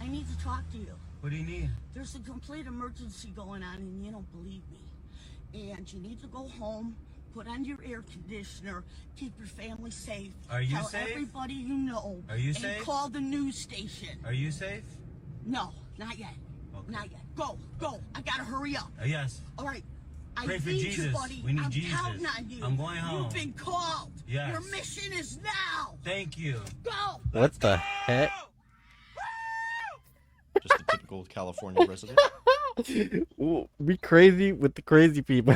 I need to talk to you. What do you need? There's a complete emergency going on and you don't believe me. And you need to go home, put on your air conditioner, keep your family safe. Are you Tell safe? everybody you know. Are you and safe? Call the news station. Are you safe? No, not yet. Okay. Not yet. Go. I gotta hurry up. Yes. All right. I Pray for need Jesus. you, buddy. We need I'm Jesus. counting on you. I'm going home. You've been called. Yes. Your mission is now. Thank you. Go. What the heck? Just a typical California resident. Ooh, be crazy with the crazy people.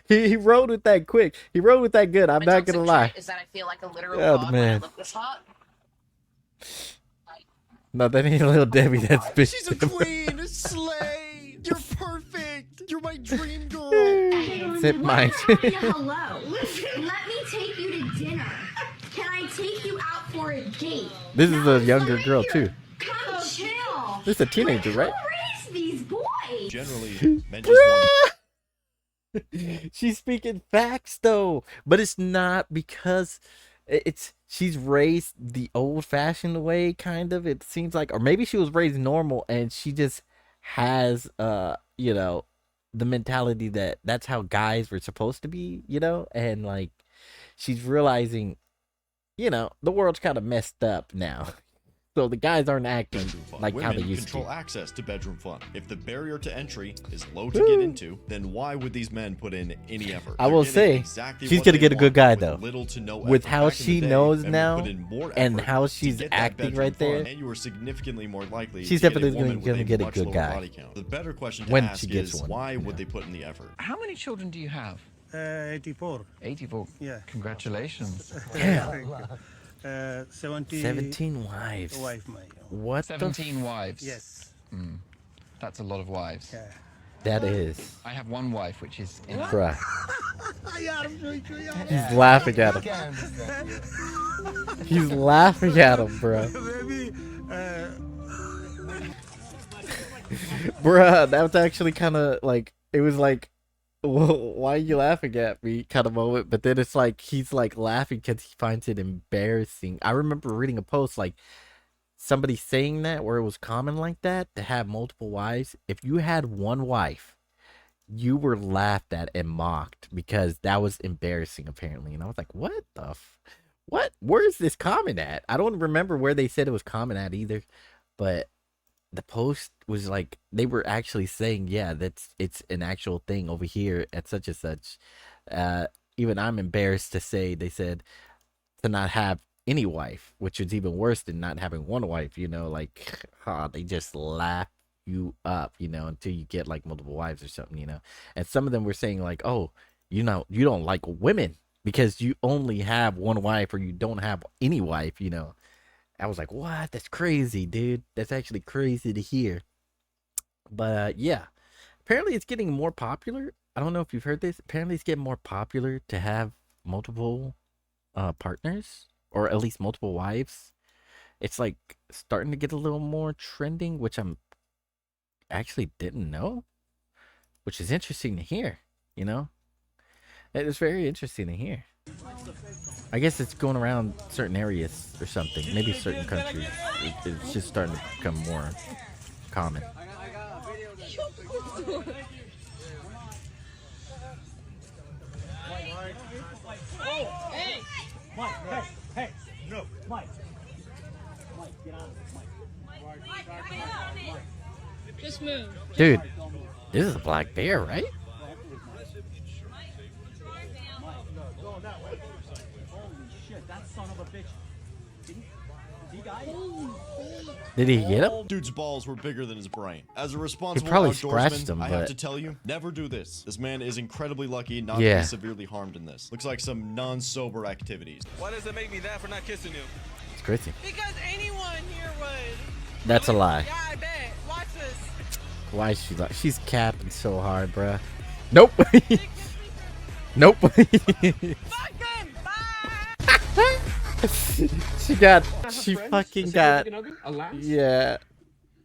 he rode with that quick. He rode with that good. I'm not gonna lie. Is that I feel like a literal Oh, god man. when I look this hot? No, that ain't a little Debbie. That's bitch. She's a queen, a slay. You're perfect. You're my dream girl. Zip mine. Hello. Let me take you to dinner. Can I take you out for a date? This is a younger girl too. Come chill. This is a teenager, right? Who raised these boys? Generally, men just want She's speaking facts though, but it's not because she's raised the old-fashioned way, kind of. It seems like, or maybe she was raised normal and she just has the mentality that that's how guys were supposed to be, and like she's realizing, the world's kind of messed up now. So the guys aren't acting like how they women used control to. access to bedroom fun. If the barrier to entry is low to get into, then why would these men put in any effort? I will They're say, getting exactly she's what gonna they get a good want guy with though. little to no With effort. how Back in she the day, knows men would now put in more and effort how to she's get that acting bedroom right there, fun, and you were significantly more likely she's to get a definitely woman with gonna get a much good lower guy body count. The better question to when ask she gets is one. why would they put in the effort? How many children do you have? 84. 84. Yeah. Congratulations. Damn. 17 wives. Wife, my. What? 17 wives. Yes. That's a lot of wives. Yeah. That is. I have one wife, which is in Bruh. He's He's laughing at him. He's laughing at him, bro. Bruh, that was actually kind of like, it was like, well, why are you laughing at me kind of moment, but then it's like he's like laughing because he finds it embarrassing. I remember reading a post like somebody saying that where it was common like that to have multiple wives. If you had one wife, you were laughed at and mocked because that was embarrassing apparently. And I was like, what the what? Where is this common at? I don't remember where they said it was common at either, but the post was like they were actually saying, yeah, it's an actual thing over here at such and such. Even I'm embarrassed to say they said to not have any wife, which is even worse than not having one wife, you know, like they just laugh you up, you know, until you get like multiple wives or something, you know. And some of them were saying like, oh, you know, you don't like women because you only have one wife or you don't have any wife, you know. I was like, what? That's crazy, dude. That's actually crazy to hear. But yeah, apparently it's getting more popular. I don't know if you've heard this. Apparently it's getting more popular to have multiple partners or at least multiple wives. It's like starting to get a little more trending, which I'm actually didn't know, which is interesting to hear, you know. It is very interesting to hear. I guess it's going around certain areas or something. Maybe certain countries. It's just starting to become more common. Hey! Mike, hey! No, Mike. Mike, get out of it, Mike. Just move. Dude, this is a black bear, right? Did he get him? Dude's balls were bigger than his brain. As a responsible probably scratched outdoorsman, him, I have but- to tell you, never do this. This man is incredibly lucky not Yeah. to be severely harmed in this. Looks like some non-sober activities. Why does it make me that for not kissing you? It's crazy. Because anyone here would. That's a lie. Yeah, I bet. Watch this. Why is she like? She's capping so hard, bruh. Nope. Nope. She fucking got. Yeah.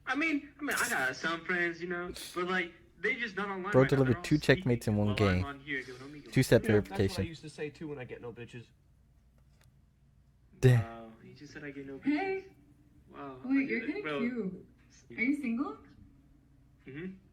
I mean, I got some friends, you know, but like, they just not online. Bro right now. delivered They're 2 all checkmates in one speaking game. while I'm on here doing Omegle. 2-step You know, That's what I verification. used to say too when I get no bitches. Damn. Wow, you just said I get no bitches. Hey. Wow. Wait, you're kind of cute. Are you single?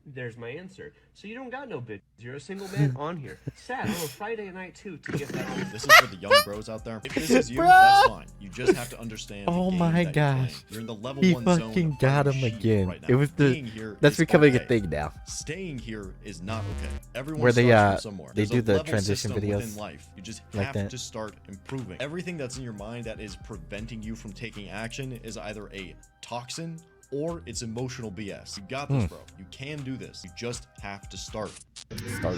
There's my answer. So you don't got no bitches. You're a single man on here. Sad on a Friday night too to get that on. This is for the young bros out there. If this is you, that's fine. You just have to understand. Oh the game my that you're playing. gosh. You're in the level He 1 zone. fucking of got him sheep again. right now. It was Being the. here That's is becoming a okay. thing now. Staying here is not okay. Everyone Where they starts from somewhere. they There's do a the level transition system videos within life. You just like have that. to start improving. Everything that's in your mind that is preventing you from taking action is either a toxin or it's emotional BS. You got this, bro. You can do this. You just have to start. Start.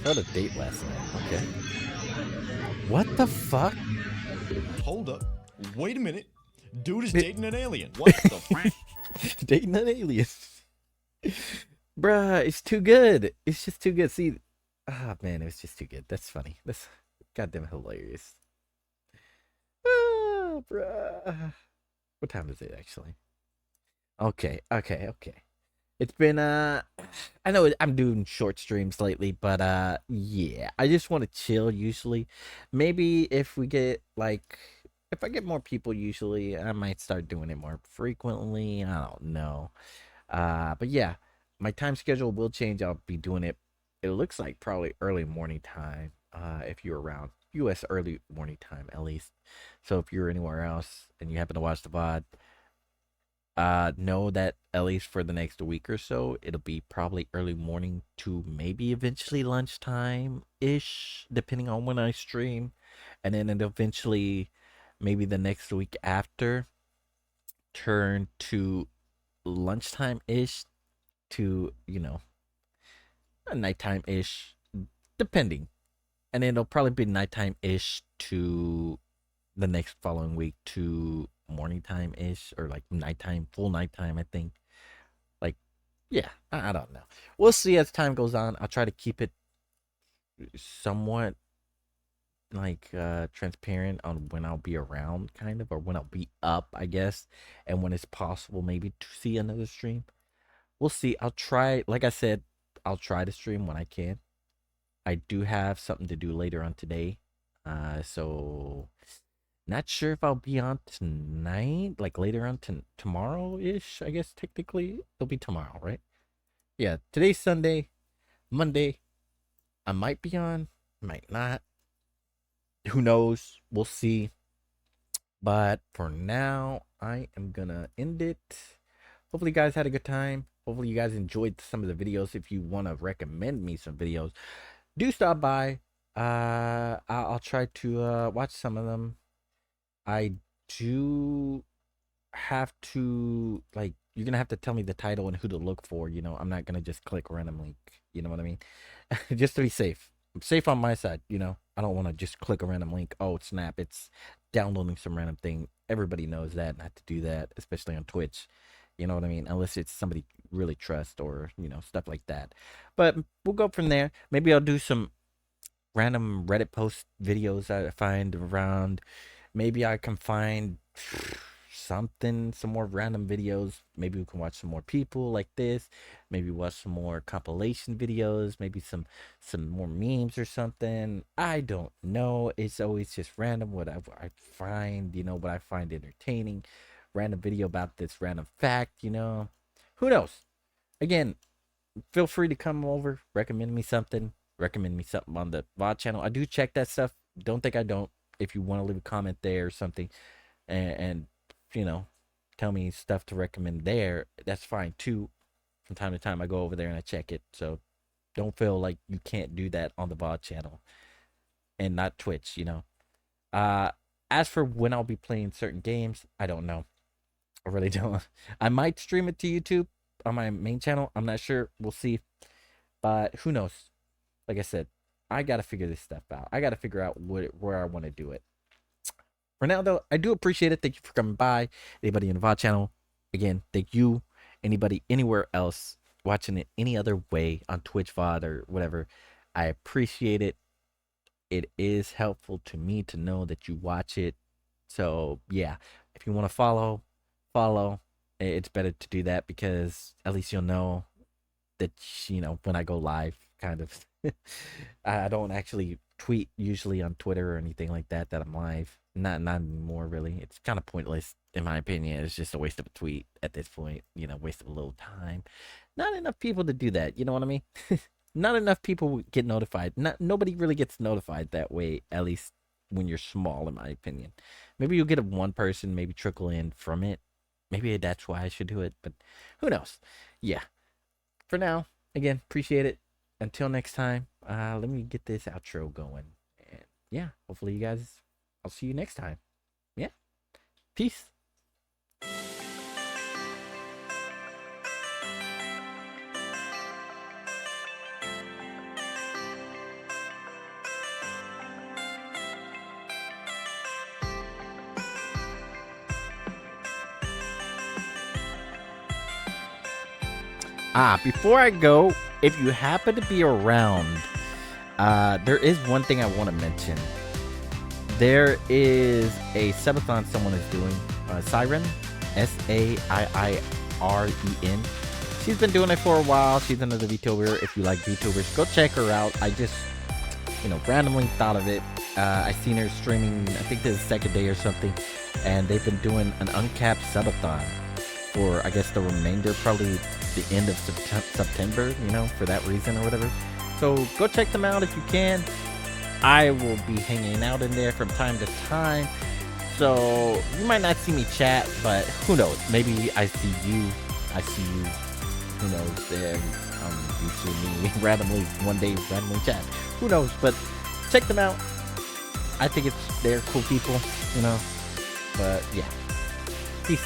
I had a date last night. Okay. What the fuck? Hold up. Wait a minute. Dude is dating an alien. What the fuck? Dating an alien. Bruh, it's too good. It's just too good. See, man, it was just too good. That's funny. That's goddamn hilarious. Bruh. What time is it actually? Okay. It's been I know I'm doing short streams lately, but yeah, I just want to chill usually. Maybe if we get like if I get more people usually, I might start doing it more frequently. I don't know. But yeah, my time schedule will change. I'll be doing it. It looks like probably early morning time. If you're around US early morning time at least. So if you're anywhere else and you happen to watch the VOD, know that at least for the next week or so, it'll be probably early morning to maybe eventually lunchtime-ish, depending on when I stream. And then it'll eventually, maybe the next week after, turn to lunchtime-ish to, you know, a nighttime-ish, depending. And then it'll probably be nighttime-ish to the next following week to morning time-ish, or like nighttime, full nighttime, I think. Like yeah, I don't know. We'll see as time goes on. I'll try to keep it somewhat like transparent on when I'll be around, kind of, or when I'll be up, I guess, and when it's possible maybe to see another stream. We'll see. I'll try, like I said, I'll try to stream when I can. I do have something to do later on today, so not sure if I'll be on tonight, like later on tomorrow-ish, I guess. Technically it'll be tomorrow, right? Yeah, today's Sunday. Monday I might be on, might not, who knows, we'll see. But for now, I am gonna end it. Hopefully you guys had a good time. Hopefully you guys enjoyed some of the videos. If you want to recommend me some videos, do stop by. I'll try to watch some of them. I do have to, like, you're gonna have to tell me the title and who to look for. You know, I'm not gonna just click random link. You know what I mean? Just to be safe. I'm safe on my side. You know, I don't want to just click a random link. Oh snap, it's downloading some random thing. Everybody knows that not to do that, especially on Twitch. You know what I mean? Unless it's somebody really trust, or, you know, stuff like that. But we'll go from there. Maybe I'll do some random Reddit post videos I find around. Maybe I can find something, some more random videos. Maybe we can watch some more people like this. Maybe watch some more compilation videos. Maybe some more memes or something. I don't know. It's always just random what I find, you know, what I find entertaining. Random video about this random fact, you know. Who knows? Again, feel free to come over, recommend me something on the VOD channel. I do check that stuff. Don't think I don't. If you want to leave a comment there or something, and you know, tell me stuff to recommend there, that's fine too. From time to time I go over there and I check it, so don't feel like you can't do that on the VOD channel and not Twitch, you know. As for when I'll be playing certain games, I don't know. I really don't. I might stream it to YouTube on my main channel. I'm not sure. We'll see. But who knows? Like I said, I got to figure this stuff out. I got to figure out where I want to do it. For now, though, I do appreciate it. Thank you for coming by. Anybody in the VOD channel, again, thank you. Anybody anywhere else watching it any other way on Twitch VOD or whatever, I appreciate it. It is helpful to me to know that you watch it. So, yeah, if you want to follow. It's better to do that, because at least you'll know that, you know, when I go live, kind of. I don't actually tweet usually on Twitter or anything like that I'm live. Not anymore, really. It's kind of pointless, in my opinion. It's just a waste of a tweet at this point. You know, waste of a little time. Not enough people to do that. You know what I mean? Not enough people get notified. Nobody really gets notified that way, at least when you're small, in my opinion. Maybe you'll get one person, maybe trickle in from it. Maybe that's why I should do it, but who knows? Yeah. For now, again, appreciate it. Until next time, let me get this outro going. And yeah, hopefully you guys, I'll see you next time. Yeah. Peace. Before I go, if you happen to be around, there is one thing I want to mention. There is a subathon someone is doing, Siren, SAIIREN. She's been doing it for a while. She's another VTuber. If you like VTubers, go check her out. I just, you know, randomly thought of it. I seen her streaming, I think this is the second day or something, and they've been doing an uncapped subathon for, I guess, the remainder, probably the end of September, you know, for that reason or whatever. So go check them out if you can. I will be hanging out in there from time to time, so you might not see me chat, but who knows? Maybe I see you. Who knows? There, you see me randomly one day, randomly chat. Who knows? But check them out. I think they're cool people, you know. But yeah, peace.